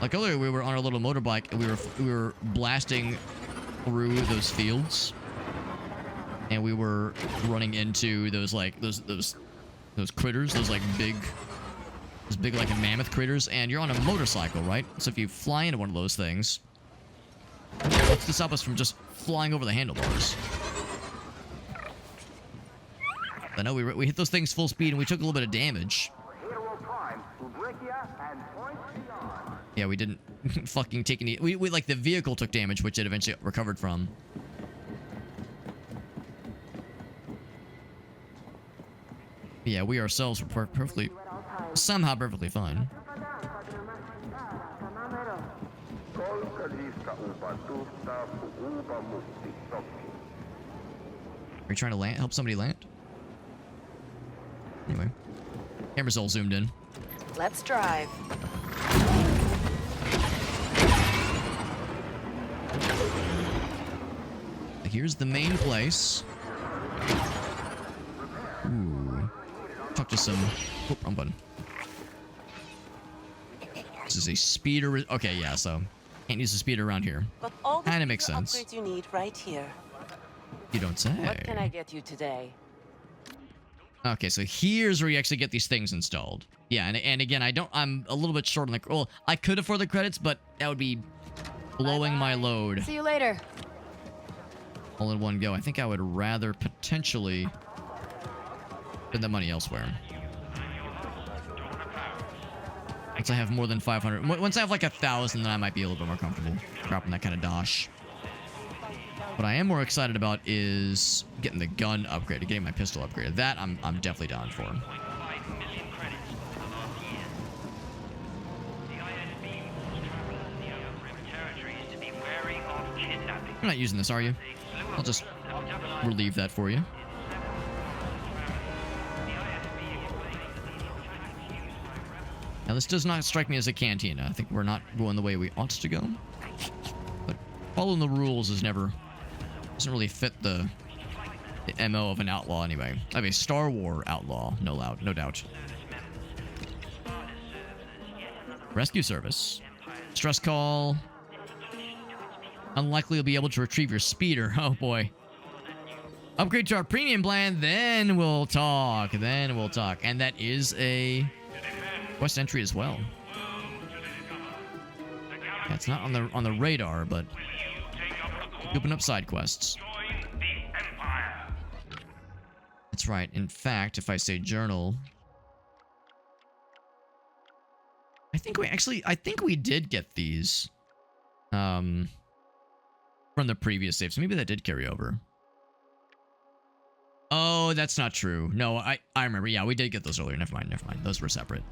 Like earlier, we were on our little motorbike and we were blasting through those fields, and we were running into those like those critters, those big like mammoth critters. And you're on a motorcycle, right? So if you fly into one of those things, what's to stop us from just flying over the handlebars? I know we hit those things full speed and we took a little bit of damage. Yeah, we didn't fucking take any. We like the vehicle took damage, which it eventually recovered from. Yeah, we ourselves were somehow perfectly fine. Are you trying to land? Help somebody land? Anyway, camera's all zoomed in. Let's drive. Here's the main place. Ooh. Talk to some... Oh, wrong button. This is a speeder... Okay, yeah, so... Can't use a speeder around here. Kinda makes sense. Upgrades you need right here. You don't say. What can I get you today? Okay, so here's where you actually get these things installed. Yeah, and again, I'm a little bit short on the... Well, I could afford the credits, but that would be blowing my load. See you later. All in one go. I think I would rather potentially spend the money elsewhere. Once I have more than 500... Once I have like 1,000, then I might be a little bit more comfortable dropping that kind of dosh. What I am more excited about is getting the gun upgraded, getting my pistol upgraded. That I'm definitely down for. You're not using this, are you? I'll just relieve that for you. Now, this does not strike me as a cantina. I think we're not going the way we ought to go. But Following the rules is never... doesn't really fit the MO of an outlaw anyway. I mean, Star Wars outlaw, no doubt. Rescue service. Stress call. Unlikely you'll be able to retrieve your speeder. Oh boy. Upgrade to our premium plan, then we'll talk. And that is a quest entry as well. Yeah, it's not on the radar, but open up side quests. That's right. In fact, if I say journal, I think we did get these from the previous save, so maybe that did carry over. Oh, that's not true. No, I remember. Yeah, we did get those earlier. Never mind. Those were separate.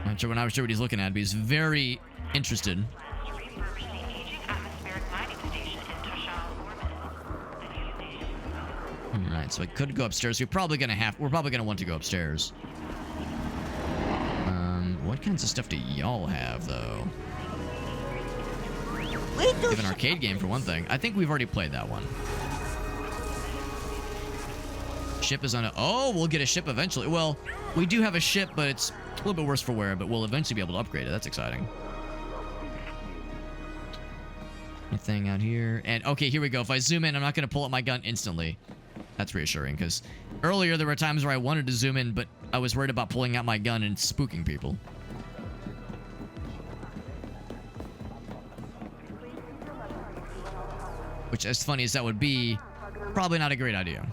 I'm sure when I was sure what he's looking at, but he's very interested. Alright, so I could go upstairs. We're probably gonna want to go upstairs. What kinds of stuff do y'all have, though? We have an arcade game for one thing. I think we've already played that one. Ship is on a... Oh, we'll get a ship eventually. Well, we do have a ship, but it's a little bit worse for wear, but we'll eventually be able to upgrade it. That's exciting. Anything out here? And, okay, here we go. If I zoom in, I'm not going to pull up my gun instantly. That's reassuring, because earlier there were times where I wanted to zoom in, but I was worried about pulling out my gun and spooking people. Which, as funny as that would be, probably not a great idea.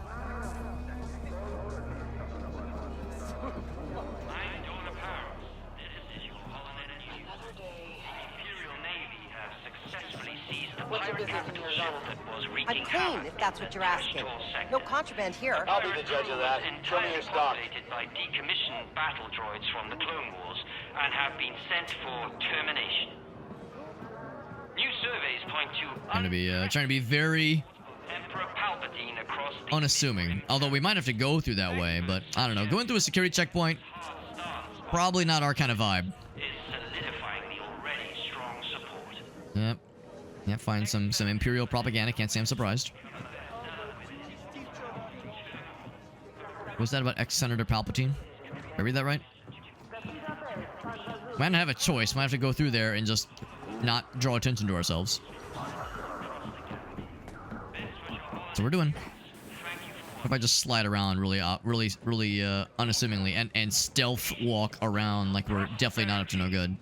I'm clean, if that's what you're asking. No contraband here. I'll be the judge of that. Show me your stock. By decommissioned battle droids from the Clone Wars and have been sent for termination. New surveys point to Trying to be very Emperor Palpatine across the unassuming. Although we might have to go through that way, but I don't know. Going through a security checkpoint, probably not our kind of vibe. is solidifying the already strong support. Yep. Yeah, find some Imperial propaganda. Can't say I'm surprised. Was that about ex-Senator Palpatine? Did I read that right? Might not have a choice. Might have to go through there and just not draw attention to ourselves. So we're doing. If I just slide around really unassumingly and stealth walk around like we're definitely not up to no good.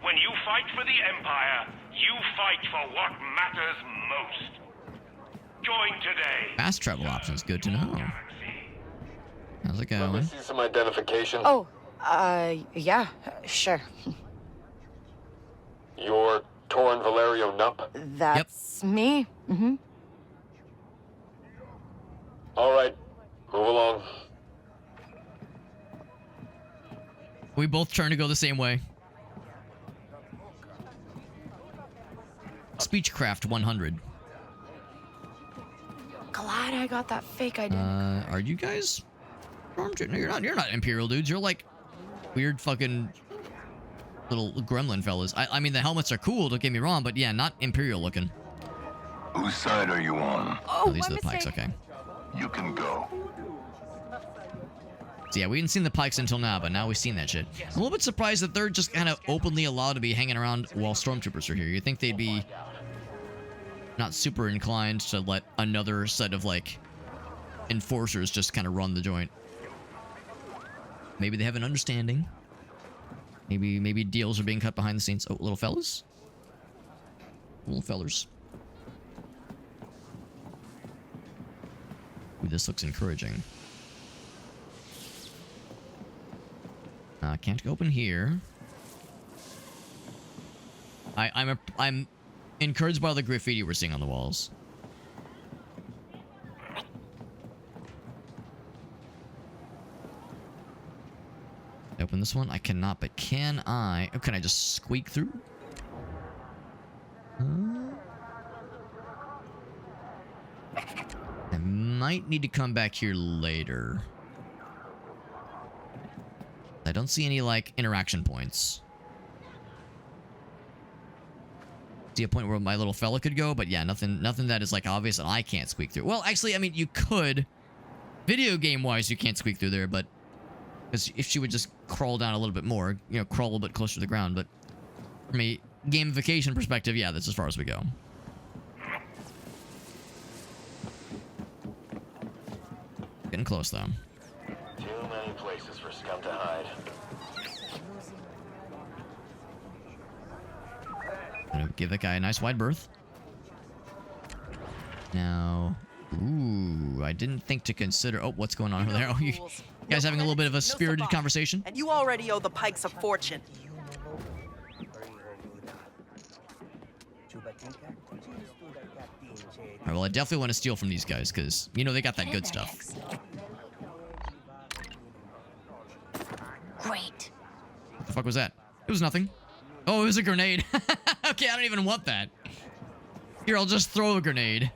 When you fight for the Empire, you fight for what matters most. Join today. Fast travel options, good to know. How's it going? Let me see some identification. Oh, yeah, sure. You're Torrin Valerio Nupp? That's me. Mm-hmm. All right, move along. We both turn to go the same way. Speechcraft 100. Glad I got that fake ID. Are you guys? No, you're not Imperial dudes. You're like weird fucking little gremlin fellas. I mean, the helmets are cool, don't get me wrong, but yeah, not Imperial looking. Whose side are you on? Oh, these are the Pikes, okay. You can go. So yeah, we hadn't seen the Pikes until now, but now we've seen that shit. I'm a little bit surprised that they're just kind of openly allowed to be hanging around while stormtroopers are here. You'd think they'd be not super inclined to let another set of, like, enforcers just kind of run the joint. Maybe they have an understanding. Maybe deals are being cut behind the scenes. Oh, little fellas? Little fellers. Ooh, this looks encouraging. Can't open here. I'm encouraged by all the graffiti we're seeing on the walls. Open this one? I cannot, but can I? Oh, can I just squeak through? I might need to come back here later. I don't see any, like, interaction points. see a point where my little fella could go, but yeah, nothing that is like obvious and I can't squeak through. Well, actually, I mean, you could. Video game wise, you can't squeak through there, but because if she would just crawl down a little bit more, you know, crawl a little bit closer to the ground. But from a gamification perspective, yeah, that's as far as we go. Getting close though. Too many places for scum to hide. Gonna give that guy a nice wide berth. Now, ooh, I didn't think to consider. Oh, what's going on over there? Oh, you guys having a little bit of a spirited conversation? And you already owe the Pikes a fortune. All right, well, I definitely want to steal from these guys because, you know, they got that good stuff. Great. What the fuck was that? It was nothing. Oh, it was a grenade. Okay, I don't even want that. Here, I'll just throw a grenade.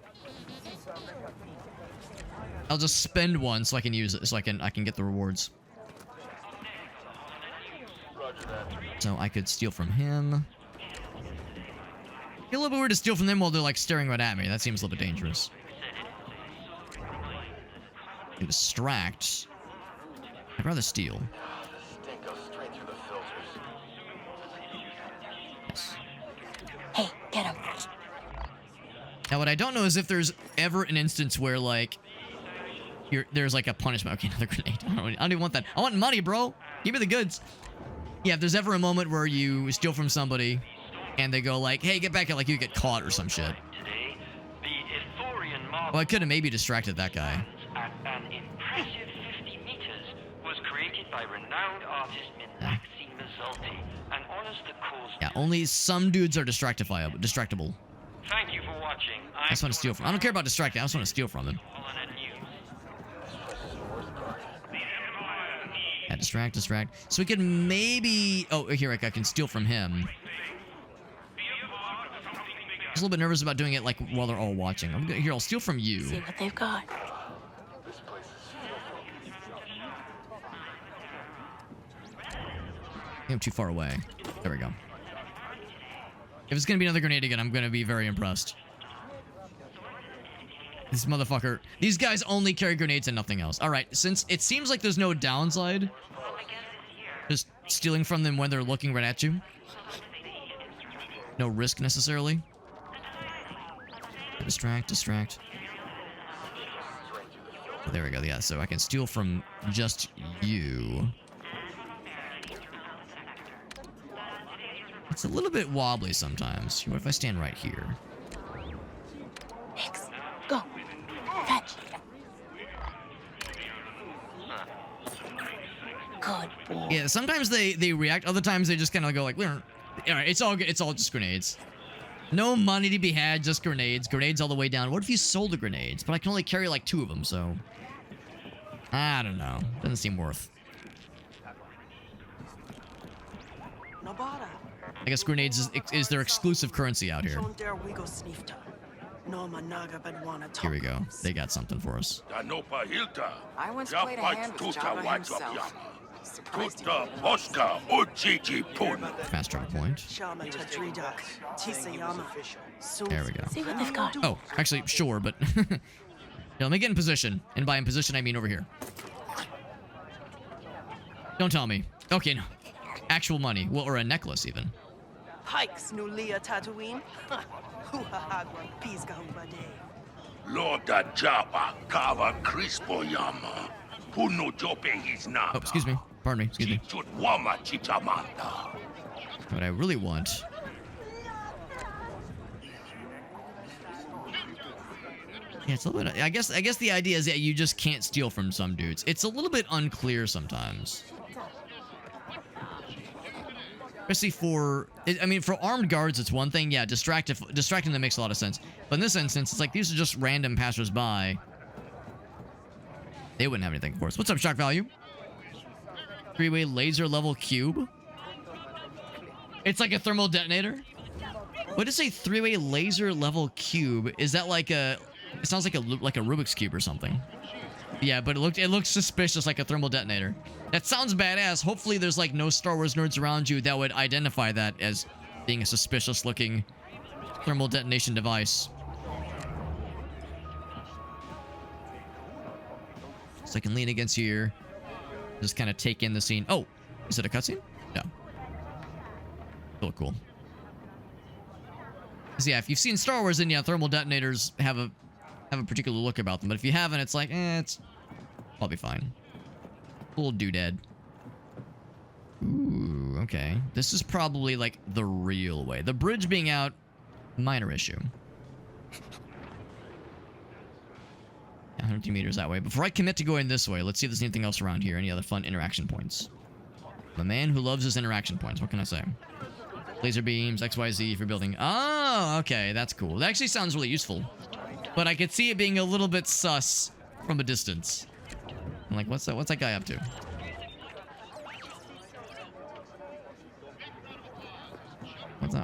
I'll just spend one so I can use it, so I can get the rewards. So I could steal from him. It's a little bit weird to steal from them while they're like staring right at me. That seems a little bit dangerous. Distract. I'd rather steal. Yes. Hey, get him. Now, what I don't know is if there's ever an instance where like there's like a punishment. Okay, another grenade. I don't even want that. I want money, bro. Give me the goods. Yeah, if there's ever a moment where you steal from somebody and they go like, hey, get back here, like you get caught or some shit. Well, I could have maybe distracted that guy. At an impressive 50 meters was created by renowned artist Maxime Mazulti and honors the cause. Yeah, only some dudes are distractible. Thank you for watching. I just want to steal from. I don't care about distracting. I just want to steal from them. Yeah, distract. So we could maybe. Oh, here I can steal from him. I was a little bit nervous about doing it like while they're all watching. Here, I'll steal from you. See what they've got. I'm too far away. There we go. If it's gonna be another grenade again, I'm gonna be very impressed. This motherfucker. These guys only carry grenades and nothing else. Alright, since it seems like there's no downside, just stealing from them when they're looking right at you. No risk necessarily. Distract. Oh, there we go. Yeah, so I can steal from just you. It's a little bit wobbly sometimes. What if I stand right here? Thanks. Go. Fetch. Good boy. Yeah, sometimes they react. Other times they just kind of go like, all right, it's all good. It's all just grenades. No money to be had, just grenades. Grenades all the way down. What if you sold the grenades? But I can only carry like 2 of them, so... I don't know. Doesn't seem worth. I guess grenades is their exclusive currency out here. Here we go. They got something for us. I once played a hand with Java himself. Fast travel point. There we go. See what they've got. Oh, actually, sure, but... yeah, let me get in position. And by in position, I mean over here. Don't tell me. Okay, no. Actual money. Well, or a necklace, even. Pikes Nulia Tatooine. Huhahagwan Pisga Ubade. Loda Java Kava Crispo Yama. Puno Jope is not. Oh, excuse me. Pardon me. Excuse me. What I really want... Yeah, it's a little bit... I guess the idea is that you just can't steal from some dudes. It's a little bit unclear sometimes. Especially for... I mean, for armed guards, it's one thing. Yeah, distracting them makes a lot of sense. But in this instance, it's like these are just random passersby. They wouldn't have anything, of course. What's up, shock value? 3-way laser level cube. It's like a thermal detonator. What is a 3-way laser level cube? Is that like a... It sounds like a Rubik's cube or something. Yeah, but it looked suspicious, like a thermal detonator. That sounds badass. Hopefully there's like no Star Wars nerds around you that would identify that as being a suspicious looking thermal detonation device. So I can lean against here. Just kind of take in the scene. Oh, is it a cutscene? No. Still cool. So yeah, if you've seen Star Wars, then yeah, thermal detonators have a particular look about them. But if you haven't, it's like, it's probably fine. Little doodad. Ooh, okay. This is probably like the real way. The bridge being out, minor issue. 150 meters that way. Before I commit to going this way, let's see if there's anything else around here. Any other fun interaction points? I'm a man who loves his interaction points. What can I say? Laser beams, XYZ if you're building. Oh, okay. That's cool. That actually sounds really useful. But I could see it being a little bit sus from a distance. I'm like, what's that guy up to?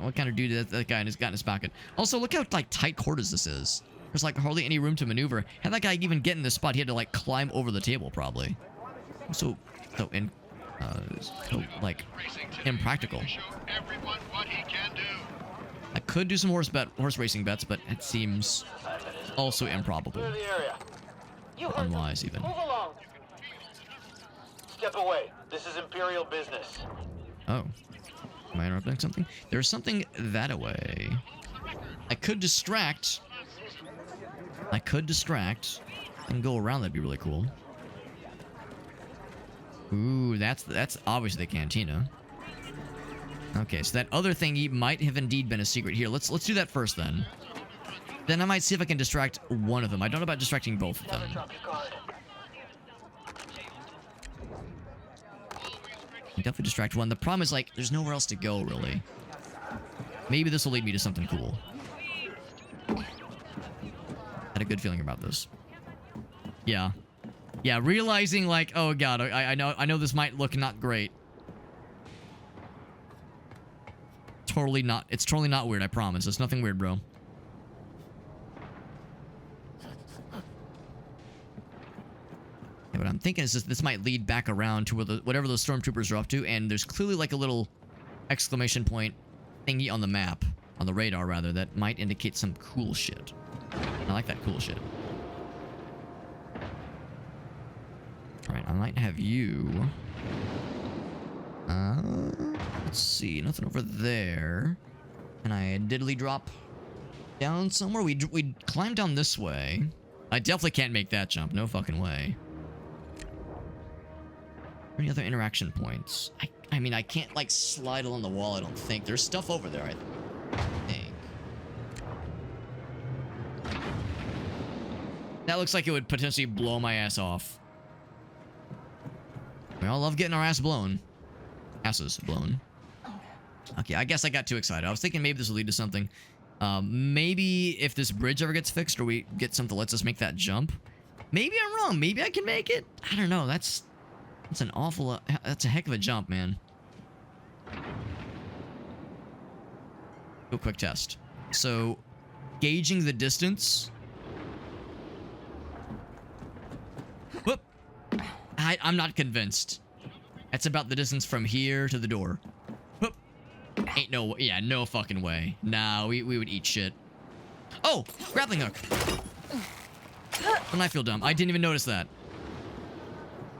What kind of dude that guy has got in his pocket? Also, look how like tight quarters this is. There's like hardly any room to maneuver. Had that guy even get in this spot, he had to like climb over the table probably. So like impractical. I could do some horse racing bets, but it seems also improbable. Unwise even. Move along. Step away. This is Imperial business. Oh. Am I interrupting something? There's something that way. I could distract and go around. That'd be really cool. Ooh, that's obviously the cantina. Okay, so that other thingy might have indeed been a secret here. Let's do that first then. Then I might see if I can distract one of them. I don't know about distracting both of them. I can definitely distract one. The problem is, like, there's nowhere else to go, really. Maybe this will lead me to something cool. Had a good feeling about this. Yeah. Yeah, realizing, like, oh god, I know this might look not great. It's totally not weird, I promise. It's nothing weird, bro. Yeah, what I'm thinking is this might lead back around to whatever those stormtroopers are up to, and there's clearly like a little exclamation point thingy on the map, on the radar rather, that might indicate some cool shit. I like that cool shit. Alright, I might have you. Let's see, nothing over there. Can I diddly drop down somewhere? We climbed down this way. I definitely can't make that jump, no fucking way. Any other interaction points? I mean, I can't, like, slide along the wall, I don't think. There's stuff over there, I think. That looks like it would potentially blow my ass off. We all love getting our ass blown. Asses blown. Okay, I guess I got too excited. I was thinking maybe this will lead to something. Maybe if this bridge ever gets fixed or we get something that lets us make that jump. Maybe I'm wrong. Maybe I can make it. I don't know. That's a heck of a jump, man. Do a quick test. So, gauging the distance. Whoop. I'm not convinced. That's about the distance from here to the door. Whoop. Ain't no, yeah, no fucking way. Nah, we would eat shit. Oh, grappling hook. Don't I feel dumb? I didn't even notice that.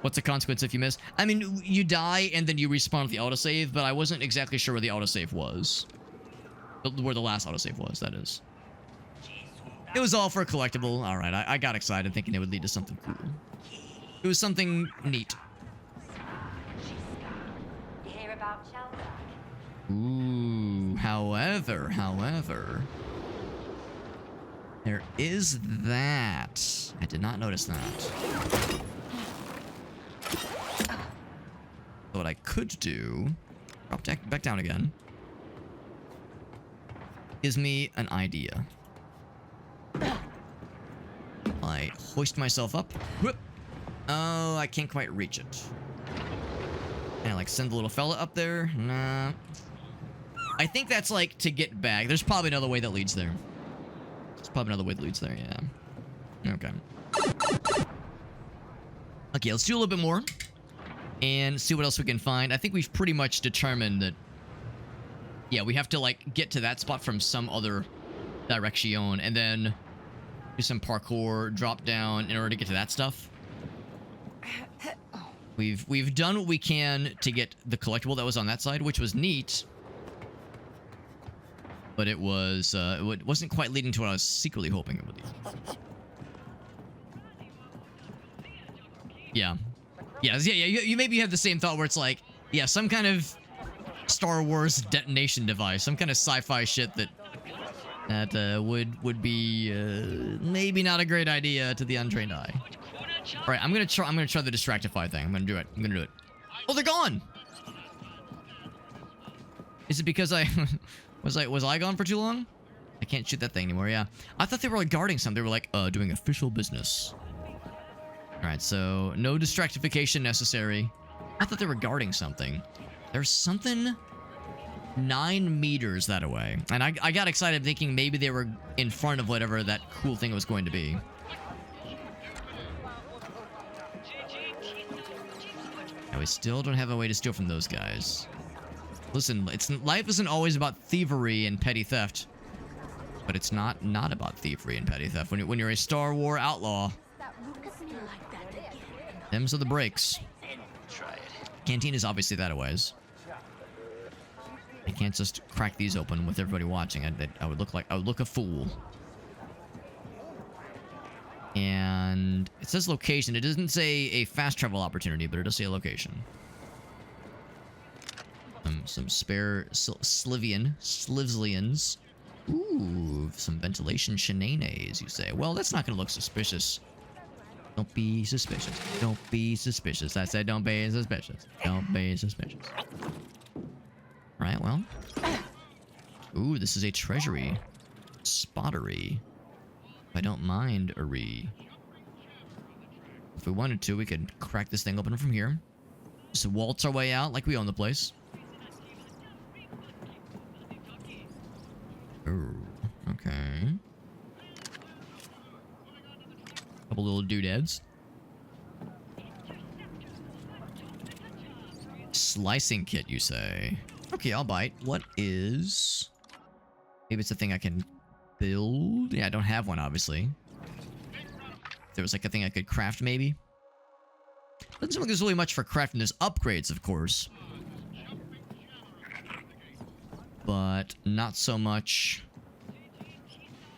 What's the consequence if you miss? I mean, you die and then you respawn with the autosave, but I wasn't exactly sure where the autosave was. Where the last autosave was, that is. It was all for a collectible. Alright, I got excited thinking it would lead to something cool. It was something neat. You hear about shelter? Ooh, however, there is that. I did not notice that. So what I could do, drop back down again, gives me an idea. I hoist myself up. Whoop. Oh, I can't quite reach it. Can I like send the little fella up there? Nah. I think that's like to get back. There's probably another way that leads there. There's probably another way that leads there, yeah. Okay. Okay, let's do a little bit more. And see what else we can find. I think we've pretty much determined that... Yeah, we have to, like, get to that spot from some other direction, and then do some parkour, drop down in order to get to that stuff. We've done what we can to get the collectible that was on that side, which was neat. But it wasn't quite leading to what I was secretly hoping it would lead. Yeah. Yeah, you maybe have the same thought where it's like, yeah, some kind of Star Wars detonation device, some kind of sci-fi shit that would be maybe not a great idea to the untrained eye. All right, I'm gonna try the Distractify thing. I'm gonna do it. Oh, they're gone. Is it because I was I gone for too long? I can't shoot that thing anymore. Yeah, I thought they were like guarding something. They were like doing official business. All right, so no distractification necessary. I thought they were guarding something. There's something 9 meters that away, and I got excited thinking maybe they were in front of whatever that cool thing was going to be. And we still don't have a way to steal from those guys. Listen, life isn't always about thievery and petty theft, but it's not about thievery and petty theft when you're a Star Wars outlaw. Them's are the breaks. Canteen is obviously that a ways. I can't just crack these open with everybody watching. I would look a fool. And it says location. It doesn't say a fast travel opportunity, but it does say a location. Some spare Slivlians. Ooh, some ventilation shenanigans, you say. Well, that's not going to look suspicious. Don't be suspicious. Don't be suspicious. I said don't be suspicious. Don't be suspicious. Alright, well. Ooh, this is a treasury. Spottery. I don't mind a re. If we wanted to, we could crack this thing open from here. Just waltz our way out like we own the place. Ooh, okay. Couple little doodads. Slicing kit, you say? Okay, I'll bite. What is... Maybe it's a thing I can build? Yeah, I don't have one, obviously. If there was like a thing I could craft, maybe? Doesn't seem like there's really much for crafting. There's upgrades, of course. But not so much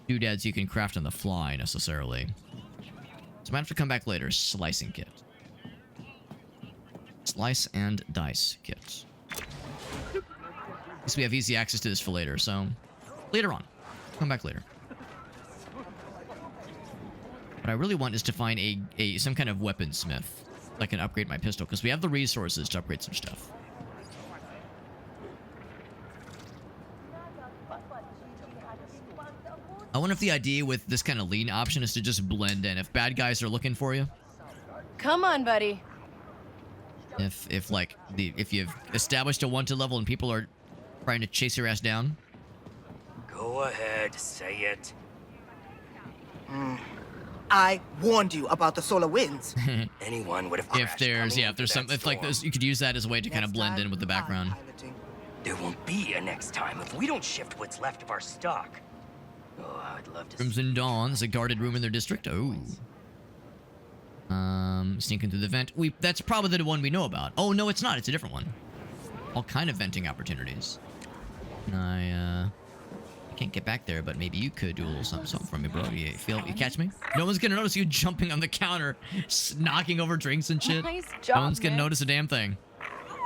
doodads you can craft on the fly, necessarily. So I might have to come back later. Slicing kit. Slice and dice kit. At least we have easy access to this for later, so... Later on. Come back later. What I really want is to find some kind of weaponsmith that can upgrade my pistol, because we have the resources to upgrade some stuff. I wonder if the idea with this kind of lean option is to just blend in. If bad guys are looking for you. Come on, buddy. If you've established a wanted level and people are trying to chase your ass down. Go ahead, say it. I warned you about the solar winds. Anyone would have crashed. If there's some, if like this, you could use that as a way to kind of blend in with the background. There won't be a next time if we don't shift what's left of our stock. Oh, I'd love to. Crimson Dawn is a guarded room in their district. Oh. Sneaking through the vent. That's probably the one we know about. Oh no, it's not. It's a different one. All kind of venting opportunities. I can't get back there, but maybe you could do a little something for me, bro. You catch me? No one's gonna notice you jumping on the counter, knocking over drinks and shit. Nice job, no one's gonna man. notice a damn thing.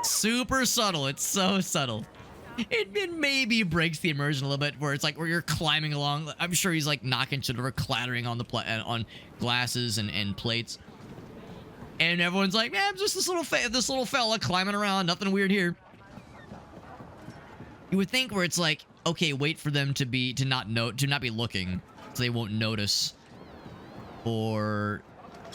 Super subtle. It's so subtle. It maybe breaks the immersion a little bit, where it's like where you're climbing along. I'm sure he's like knocking shit over, clattering on the on glasses and plates, and everyone's like, "Man, just this little fella climbing around. Nothing weird here." You would think where it's like, okay, wait for them to not be looking, so they won't notice, or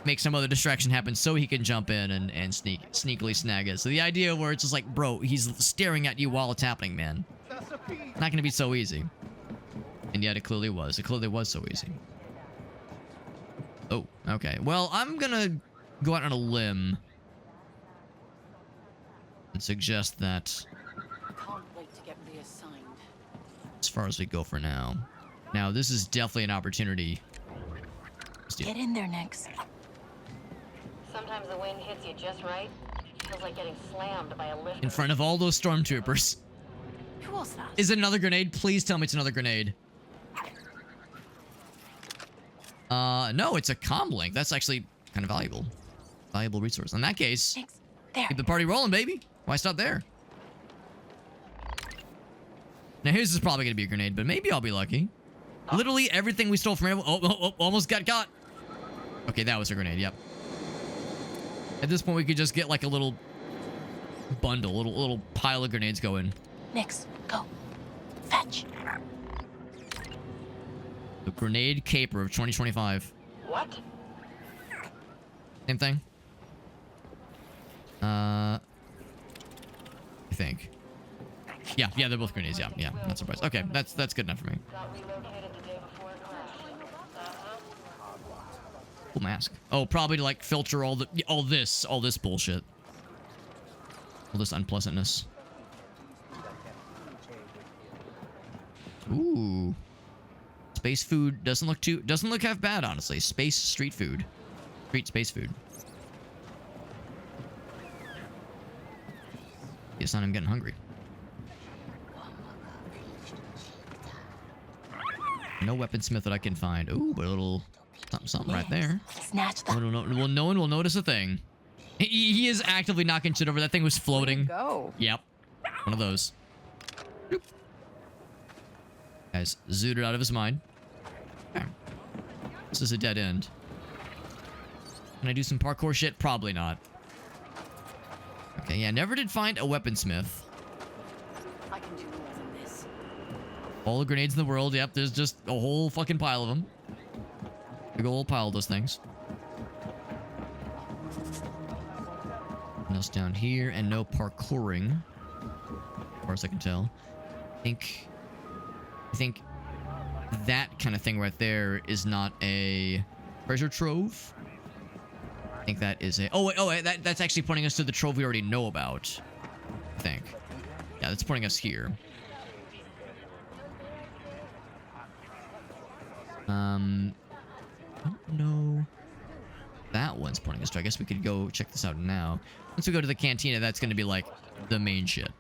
make some other distraction happen so he can jump in and sneakily snag it. So the idea where it's just like, bro, he's staring at you while it's happening, man. Not gonna be so easy. And yet it clearly was. It clearly was so easy. Oh, okay. Well, I'm gonna go out on a limb and suggest that Can't wait to get reassigned. as far as we go for now. Now, this is definitely an opportunity. Get in there, Nix. Sometimes the wind hits you just right. Feels like getting slammed by a lift. In front of all those stormtroopers. Who was that? Is it another grenade? Please tell me it's another grenade. No, it's a comm link. That's actually kind of valuable. Valuable resource. In that case, there. Keep the party rolling, baby. Why stop there? Now, his is probably going to be a grenade, but maybe I'll be lucky. Literally everything we stole from everyone. Oh, almost got caught. Okay, that was a grenade. Yep. At this point, we could just get like a little bundle, little pile of grenades going. Nix, go. Fetch. The grenade caper of 2025. What? Same thing. I think. Yeah, they're both grenades. Yeah, not surprised. Okay, that's good enough for me. Cool mask. Oh, probably to like filter all this bullshit. All this unpleasantness. Ooh. Space food doesn't look half bad, honestly. Space street food. Street space food. Guess not, I'm getting hungry. No weaponsmith that I can find. Ooh, but a little something right there. Snatch that. Well, no one will notice a thing. He is actively knocking shit over. That thing was floating. Go. Yep. One of those. Boop. Guys, zooted out of his mind. Okay. This is a dead end. Can I do some parkour shit? Probably not. Okay, yeah, never did find a weaponsmith. I can do more than this. All the grenades in the world. Yep, there's just a whole fucking pile of them. Big old pile of those things. Nothing else down here, and no parkouring. As far as I can tell. I think that kind of thing right there is not a treasure trove. I think that is a... Oh, wait, that's actually pointing us to the trove we already know about. I think. Yeah, that's pointing us here. I don't know. That one's pointing us to. I guess we could go check this out now. Once we go to the cantina, that's going to be like the main shit.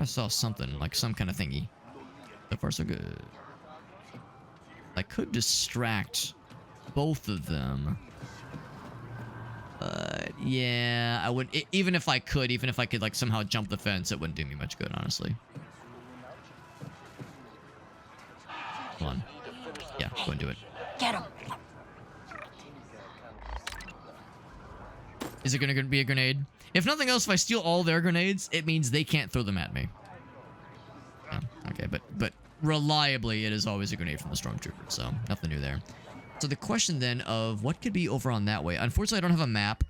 I saw something, like some kind of thingy. So far, so good. I could distract both of them. But yeah, I would. Even if I could like somehow jump the fence, it wouldn't do me much good, honestly. Hold on. Yeah, go and do it. Get him. Is it gonna be a grenade? If nothing else, if I steal all their grenades, it means they can't throw them at me. Yeah, okay, but reliably, it is always a grenade from the stormtrooper, so nothing new there. So the question then of what could be over on that way. Unfortunately, I don't have a map.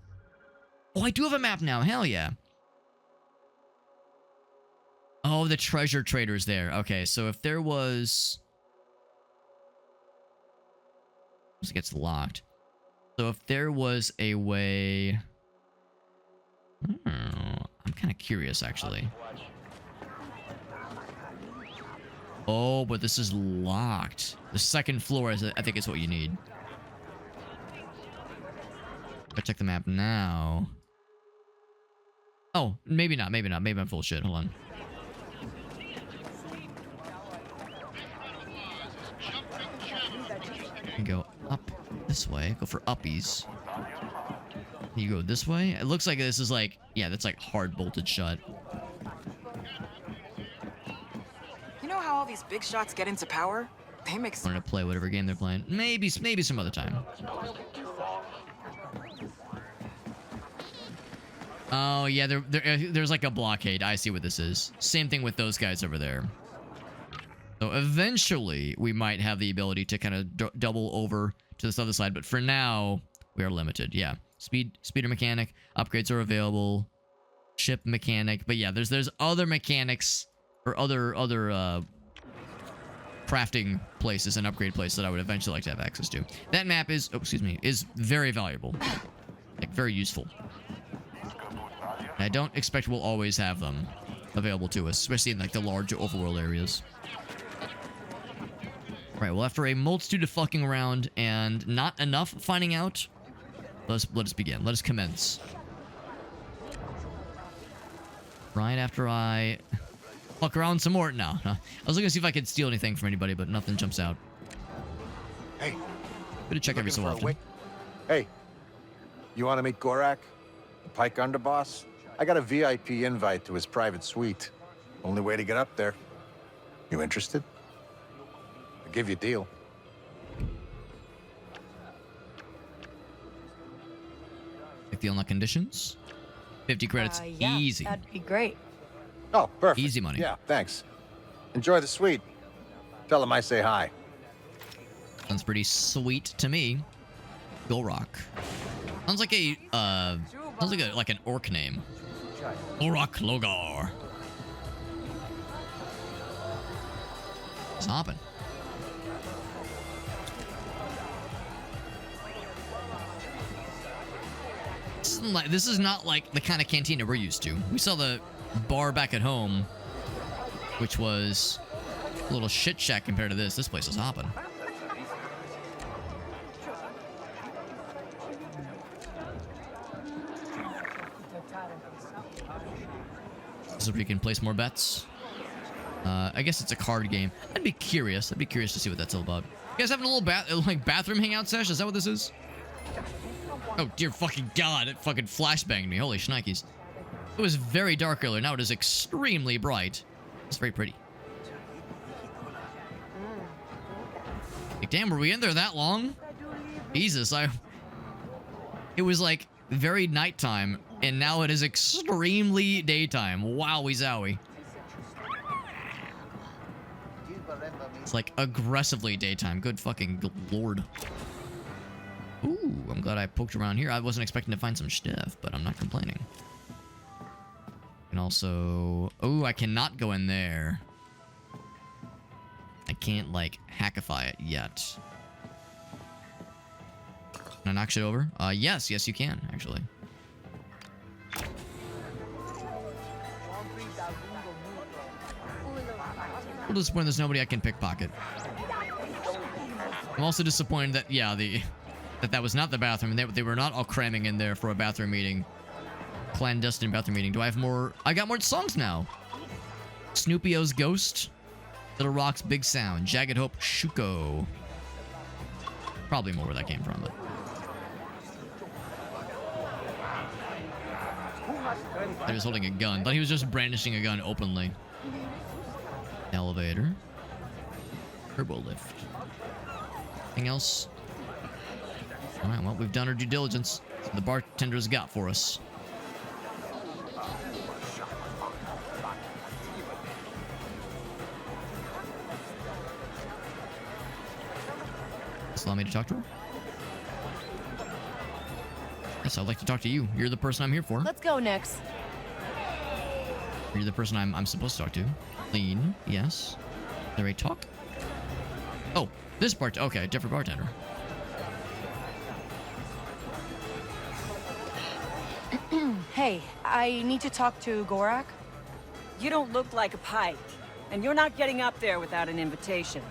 Oh, I do have a map now. Hell yeah. Oh, the treasure trader's there. Okay, so if there was... It gets locked. So if there was a way... I'm kind of curious, actually. Oh, but this is locked. The second floor, I think, is what you need. I'll check the map now. Oh, maybe not. Maybe not. Maybe I'm full of shit. Hold on. You go up this way. Go for uppies. You go this way. It looks like this is like... Yeah, that's like hard bolted shut. You know how all these big shots get into power? They make I want to play whatever game they're playing. Maybe some other time. Oh, yeah, there's like a blockade. I see what this is. Same thing with those guys over there. So eventually, we might have the ability to kind of double over to this other side. But for now, we are limited. Yeah. Speeder mechanic. Upgrades are available. Ship mechanic. But yeah, there's other mechanics or other crafting places and upgrade places that I would eventually like to have access to. That map is, is very valuable. Like, very useful. I don't expect we'll always have them available to us, especially in like the larger overworld areas. Right, well, after a multitude of fucking around and not enough finding out, let us begin. Let us commence. Right after I fuck around some more. No. I was looking to see if I could steal anything from anybody, but nothing jumps out. Hey. Gonna check every so often. Hey. You want to meet Gorak, the Pike underboss? I got a VIP invite to his private suite. Only way to get up there. You interested? I'll give you a deal. Take the unlock conditions. 50 credits, Yeah, easy. that'd be great. Oh, perfect. Easy money. Yeah, thanks. Enjoy the suite. Tell him I say hi. Sounds pretty sweet to me. Gorak. Sounds like a like an orc name. Gorak Logar. What's hopping? This is not like the kind of cantina we're used to. We saw the bar back at home, which was a little shit shack compared to this. This place is hopping. This is where you can place more bets. I guess it's a card game. I'd be curious. I'd be curious to see what that's all about. You guys having a little bathroom hangout sesh? Is that what this is? Oh, dear fucking God. It fucking flashbanged me. Holy shnikes. It was very dark earlier. Now it is extremely bright. It's very pretty. Like, damn, were we in there that long? Jesus, it was like very nighttime, and now it is extremely daytime. Wowie zowie. It's like aggressively daytime. Good fucking lord. Ooh, I'm glad I poked around here. I wasn't expecting to find some stuff, but I'm not complaining. And also... Oh, I cannot go in there. I can't, like, hackify it yet. Can I knock shit over? Yes, you can, actually. I'm disappointed there's nobody I can pickpocket. I'm also disappointed that, yeah, that was not the bathroom. They were not all cramming in there for a bathroom meeting. Clandestine bathroom meeting. Do I have more? I got more songs now. Snoopy-O's Ghost. Little Rock's Big Sound. Jagged Hope, Shuko. Probably more where that came from, but... He was holding a gun, but he was just brandishing a gun openly. Elevator. Turbo lift. Anything else? Alright, well, we've done our due diligence. The bartender's got for us. Just allow me to talk to her? Yes, I'd like to talk to you. You're the person I'm here for. Let's go, Nix. You're the person I'm supposed to talk to. Lean, yes. Is there a talk? Oh, this part. Okay, different bartender. Hey, I need to talk to Gorak. You don't look like a Pike, and you're not getting up there without an invitation.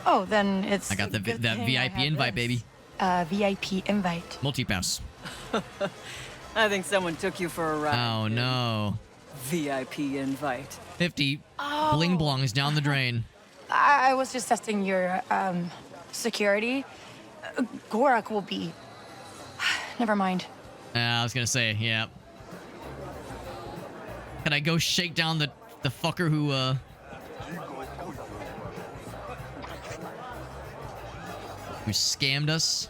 Oh, then it's. I got that VIP invite, baby. VIP invite. Multi-pass. I think someone took you for a ride. Oh, no. VIP invite. 50 bling blongs down the drain. I was just testing your, security. Gorak will be... Never mind. I was gonna say, yeah. Can I go shake down the fucker who, who scammed us?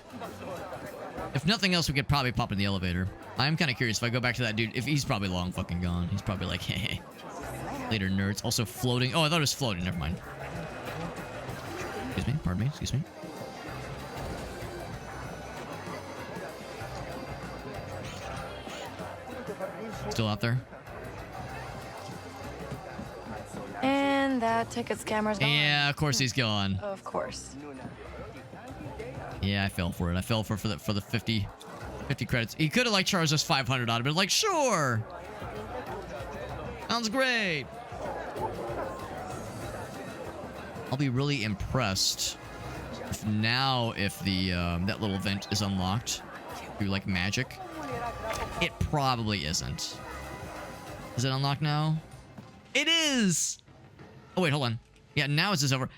If nothing else, we could probably pop in the elevator. I'm kind of curious if I go back to that dude. If he's probably long fucking gone. He's probably like, hey. Later, nerds. Also floating. Oh, I thought it was floating. Never mind. Excuse me. Pardon me. Excuse me. Still out there? And that ticket scammer's gone. Yeah, of course he's gone. Of course. Yeah, I fell for it. I fell for the 50 credits. He could have like charged us 500 out of it. Like, sure. Sounds great. I'll be really impressed if the that little vent is unlocked through like magic. It probably isn't. Is it unlocked now? It is! Oh wait, hold on. Yeah, now it's just over.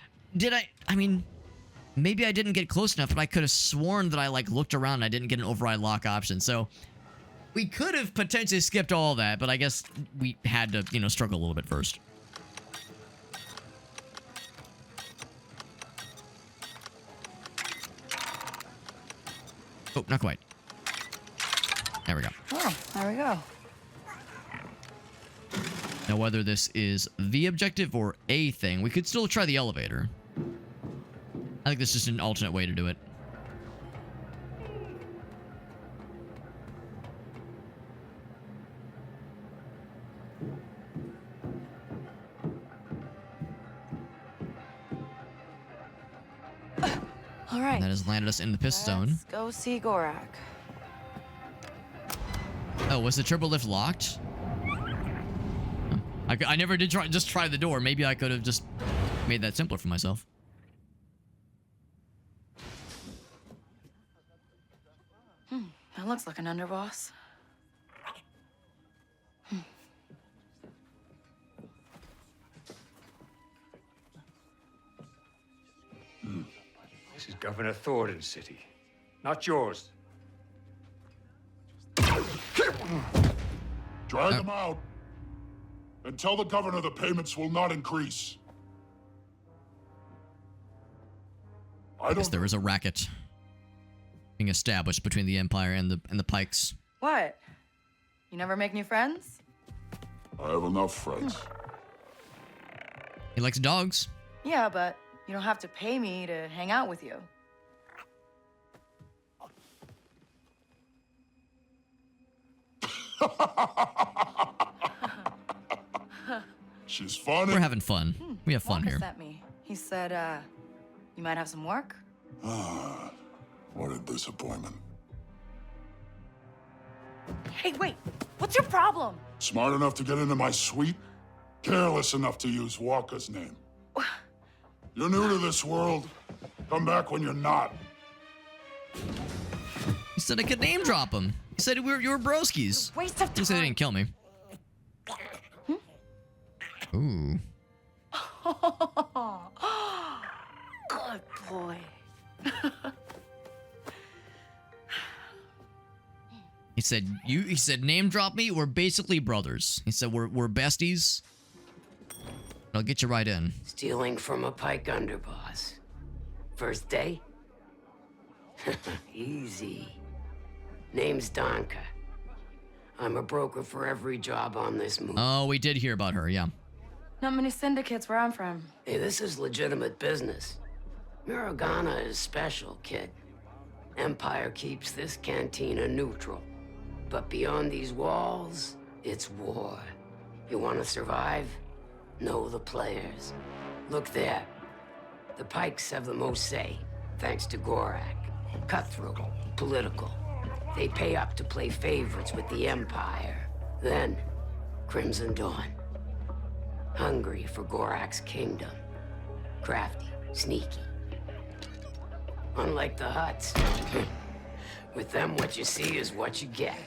I mean, maybe I didn't get close enough, but I could have sworn that I like looked around and I didn't get an override lock option. So we could have potentially skipped all that, but I guess we had to, you know, struggle a little bit first. Oh, not quite. There we go. Oh, there we go. Now, whether this is the objective or a thing, we could still try the elevator. I think this is just an alternate way to do it. All right. And that has landed us in the piss zone. Let's go see Gorak. Oh, was the turbo lift locked? I never did try the door. Maybe I could have just made that simpler for myself. That looks like an underboss. This is Governor Thornton's city, not yours. Drag them out. And tell the governor the payments will not increase. I guess there is a racket being established between the Empire and the Pikes. What? You never make new friends? I have enough friends. He likes dogs. Yeah, but you don't have to pay me to hang out with you. She's funny. We're having fun. We have fun Wonka here. sent me. He said, you might have some work? Ah, what a disappointment. Hey, wait! What's your problem? Smart enough to get into my suite, careless enough to use Walker's name. You're new to this world. Come back when you're not. He said I could name drop him. He said you were broskies. Waste of time. He said he didn't kill me. Ooh. Good boy. He said name drop me. We're basically brothers. He said we're besties. I'll get you right in. Stealing from a Pike underboss. First day? Easy. Name's Donka. I'm a broker for every job on this move. Oh, we did hear about her, yeah. Not many syndicates where I'm from. Hey, this is legitimate business. Miragana is special, kid. Empire keeps this cantina neutral. But beyond these walls, it's war. You want to survive? Know the players. Look there. The Pikes have the most say, thanks to Gorak. Cutthroat, political. They pay up to play favorites with the Empire. Then, Crimson Dawn. Hungry for Gorak's kingdom. Crafty, sneaky. Unlike the Hutts. With them, what you see is what you get.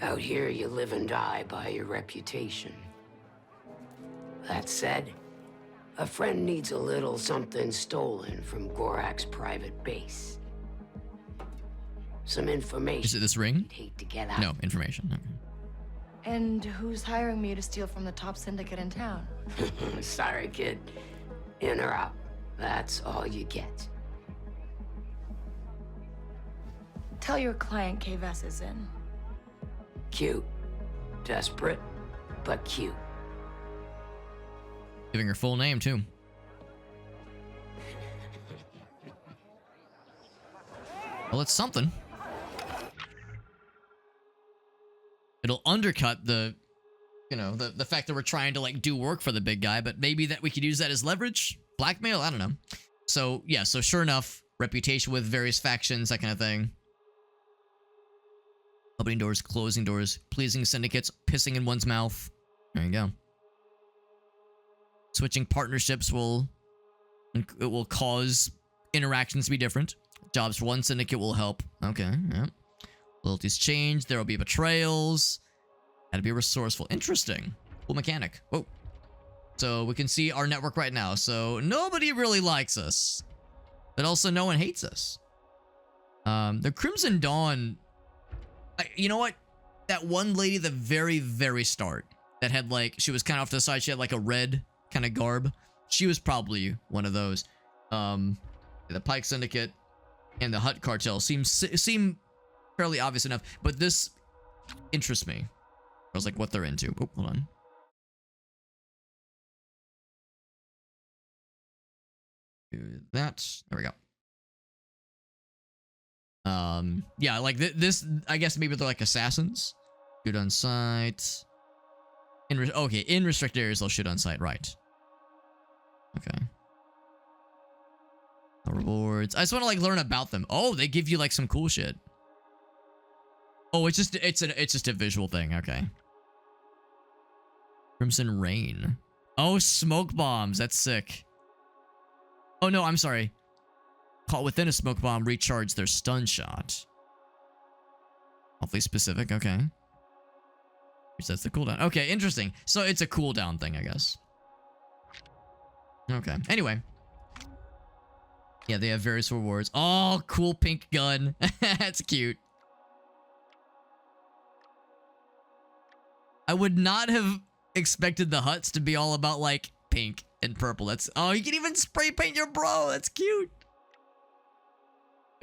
Out here, you live and die by your reputation. That said, a friend needs a little something stolen from Gorak's private base. Some information. Is it this ring? You'd hate to get out. No, information. Okay. And who's hiring me to steal from the top syndicate in town? Sorry, kid. In or out. That's all you get. Tell your client Kves is in. Cute. Desperate, but cute. Giving her full name, too. Well, it's something. It'll undercut the, you know, the fact that we're trying to, like, do work for the big guy, but maybe that we could use that as leverage? Blackmail? I don't know. So, yeah, so sure enough, reputation with various factions, that kind of thing. Opening doors, closing doors, pleasing syndicates, pissing in one's mouth. There you go. Switching partnerships will cause interactions to be different. Jobs for one syndicate will help. Okay, yeah. Loyalties change. There will be betrayals. Gotta be resourceful. Interesting. Cool mechanic. Whoa. So we can see our network right now. So nobody really likes us. But also no one hates us. The Crimson Dawn... you know what? That one lady at the very, very start that had like... She was kind of off to the side. She had like a red kind of garb. She was probably one of those. The Pike Syndicate and the Hutt Cartel seem fairly obvious enough. But this interests me. I was like, what they're into. Oh, hold on. Do that. There we go. Yeah, like this, I guess maybe they're like assassins. Shoot on sight. Okay, in restricted areas, they'll shoot on sight, right. Okay. No rewards. I just want to like learn about them. Oh, they give you like some cool shit. Oh, it's just a visual thing, okay. Crimson Rain. Oh, smoke bombs, that's sick. Oh no, I'm sorry. Caught within a smoke bomb, recharge their stun shot. Awfully specific, okay. Resets the cooldown. Okay, interesting. So it's a cooldown thing, I guess. Okay, anyway. Yeah, they have various rewards. Oh, cool pink gun. That's cute. I would not have expected the Hutts to be all about, like, pink and purple. That's... Oh, you can even spray paint your bro. That's cute.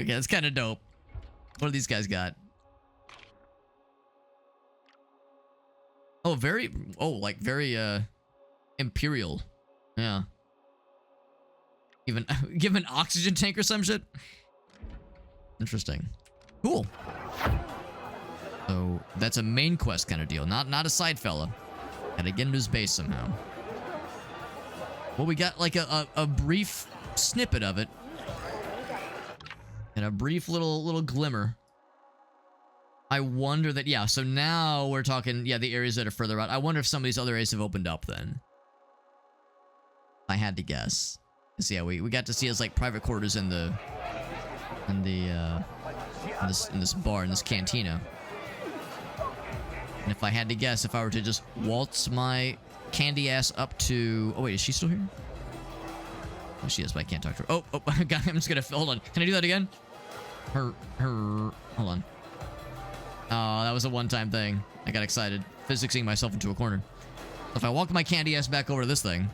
Okay, that's kind of dope. What do these guys got? Oh, very... Oh, like, very, Imperial. Yeah. Give an oxygen tank or some shit? Interesting. Cool. So, that's a main quest kind of deal. Not a side fella. Gotta get into his base somehow. Well, we got, like, a brief snippet of it. And a brief little glimmer. I wonder that, yeah, so now we're talking, yeah, the areas that are further out. I wonder if some of these other areas have opened up then. I had to guess. So yeah, we got to see his like private quarters in this bar, in this cantina. And if I had to guess, if I were to just waltz my candy ass up to... Oh wait, is she still here? Oh, she is, but I can't talk to her. Oh, God, I'm just gonna... Hold on. Can I do that again? Hold on. Oh, that was a one-time thing. I got excited. Physicsing myself into a corner. If I walk my candy ass back over to this thing,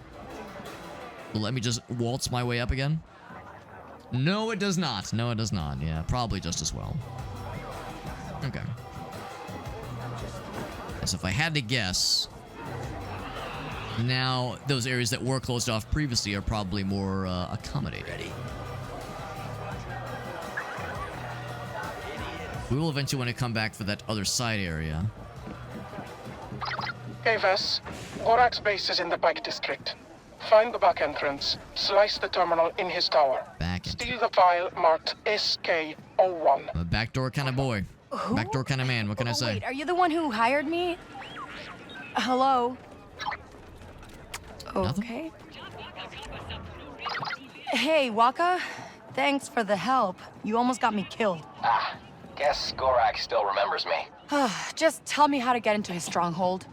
will let me just waltz my way up again? No, it does not. No, it does not. Yeah, probably just as well. Okay. So if I had to guess, now those areas that were closed off previously are probably more accommodated. We will eventually want to come back for that other side area. Aves, Gorak's base is in the Pike District. Find the back entrance, slice the terminal in his tower. Steal the file marked SK01. I'm a backdoor kind of boy. Who? Backdoor kind of man, what can I say? Wait, are you the one who hired me? Hello? Okay. Hey, Waka. Thanks for the help. You almost got me killed. Ah, guess Gorak still remembers me. Just tell me how to get into his stronghold.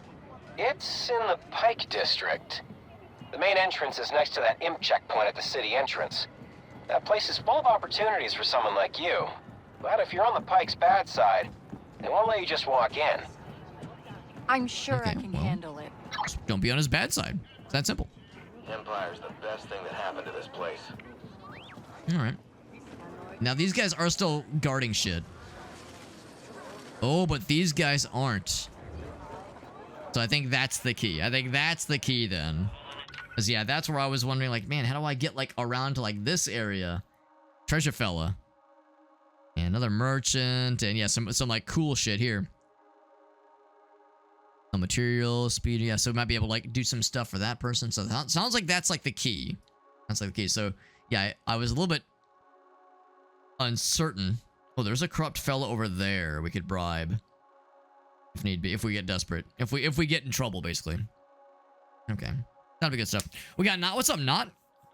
It's in the Pike District. The main entrance is next to that imp checkpoint at the city entrance. That place is full of opportunities for someone like you. But if you're on the Pike's bad side, they won't let you just walk in. I'm sure I can handle it. Don't be on his bad side. It's that simple. Empire's the best thing that happened to this place. Alright. Now these guys are still guarding shit. Oh, but these guys aren't. So I think that's the key. I think that's the key then. Because yeah, that's where I was wondering, like, man, how do I get like around to like this area? Treasure fella. And another merchant. And yeah, some like cool shit here. Some material, speed, yeah, so we might be able to like do some stuff for that person. So that sounds like that's like the key. That's like the key. So yeah, I was a little bit uncertain. Oh, there's a corrupt fella over there we could bribe. if need be, if we get desperate, if we get in trouble, basically. Okay, that'll be good stuff. We got Not. What's up, Not?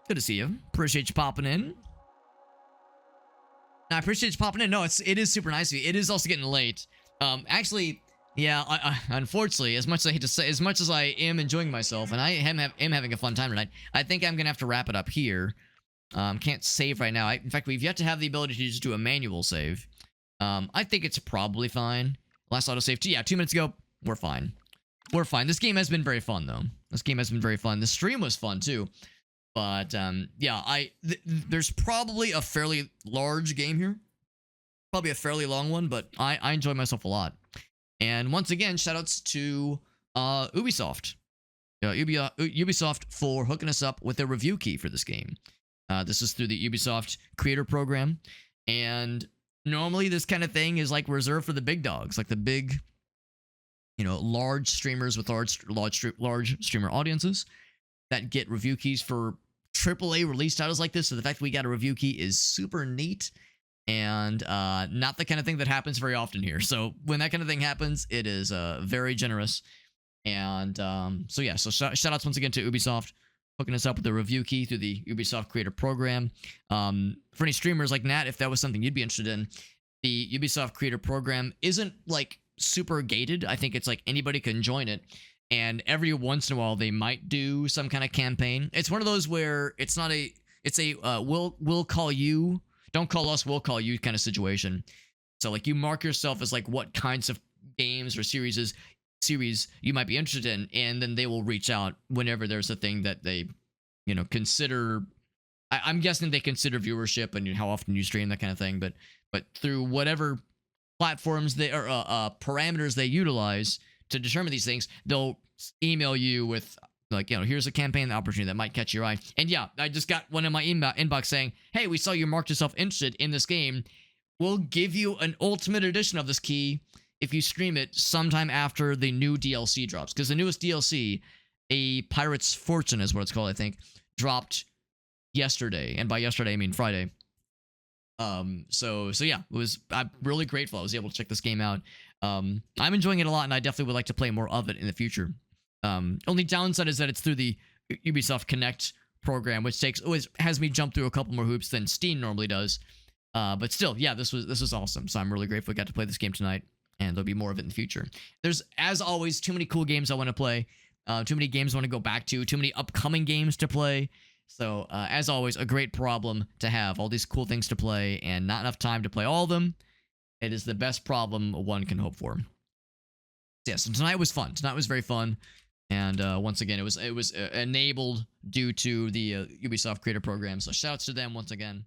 Good to see you. Appreciate you popping in. I appreciate you popping in. No, it is super nice of you. It is also getting late. Actually, yeah. Unfortunately, as much as I hate to say, as much as I am enjoying myself, and I am having a fun time tonight, I think I'm gonna have to wrap it up here. Can't save right now. In fact, we've yet to have the ability to just do a manual save. I think it's probably fine. Last autosave, yeah, 2 minutes ago. We're fine. We're fine. This game has been very fun, though. This game has been very fun. The stream was fun, too. But, yeah, there's probably a fairly large game here. Probably a fairly long one, but I enjoy myself a lot. And once again, shoutouts to Ubisoft. Ubisoft for hooking us up with a review key for this game. This is through the Ubisoft Creator Program. And normally this kind of thing is like reserved for the big dogs, like the big, large streamers with large streamer audiences that get review keys for AAA release titles like this. So the fact that we got a review key is super neat and not the kind of thing that happens very often here. So when that kind of thing happens, it is very generous. And so yeah, so shout outs once again to Ubisoft hooking us up with a review key through the Ubisoft Creator Program. For any streamers like Nat, if that was something you'd be interested in, the Ubisoft Creator Program isn't like super gated. I think it's like anybody can join it. And every once in a while, they might do some kind of campaign. It's one of those where it's not a, it's a we'll call you, don't call us, we'll call you kind of situation. So like you mark yourself as like what kinds of games or series you might be interested in, and then they will reach out whenever there's a thing that they, consider. I'm guessing they consider viewership and how often you stream, that kind of thing. But through whatever platforms they or parameters they utilize to determine these things, they'll email you with like, here's a campaign opportunity that might catch your eye. And yeah, I just got one in my inbox saying, hey, we saw you marked yourself interested in this game. We'll give you an ultimate edition of this key if you stream it sometime after the new DLC drops. Because the newest DLC, A Pirate's Fortune is what it's called, I think, dropped yesterday. And by yesterday, I mean Friday. So yeah, I'm really grateful I was able to check this game out. I'm enjoying it a lot, and I definitely would like to play more of it in the future. Only downside is that it's through the Ubisoft Connect program, which has me jump through a couple more hoops than Steam normally does. But still, yeah, this was awesome. So I'm really grateful I got to play this game tonight, and there'll be more of it in the future. There's, as always, too many cool games I want to play, too many games I want to go back to, too many upcoming games to play. So, as always, a great problem to have. All these cool things to play and not enough time to play all of them. It is the best problem one can hope for. Yeah, so tonight was fun. Tonight was very fun. And once again, it was enabled due to the Ubisoft Creator Program. So shoutouts to them once again.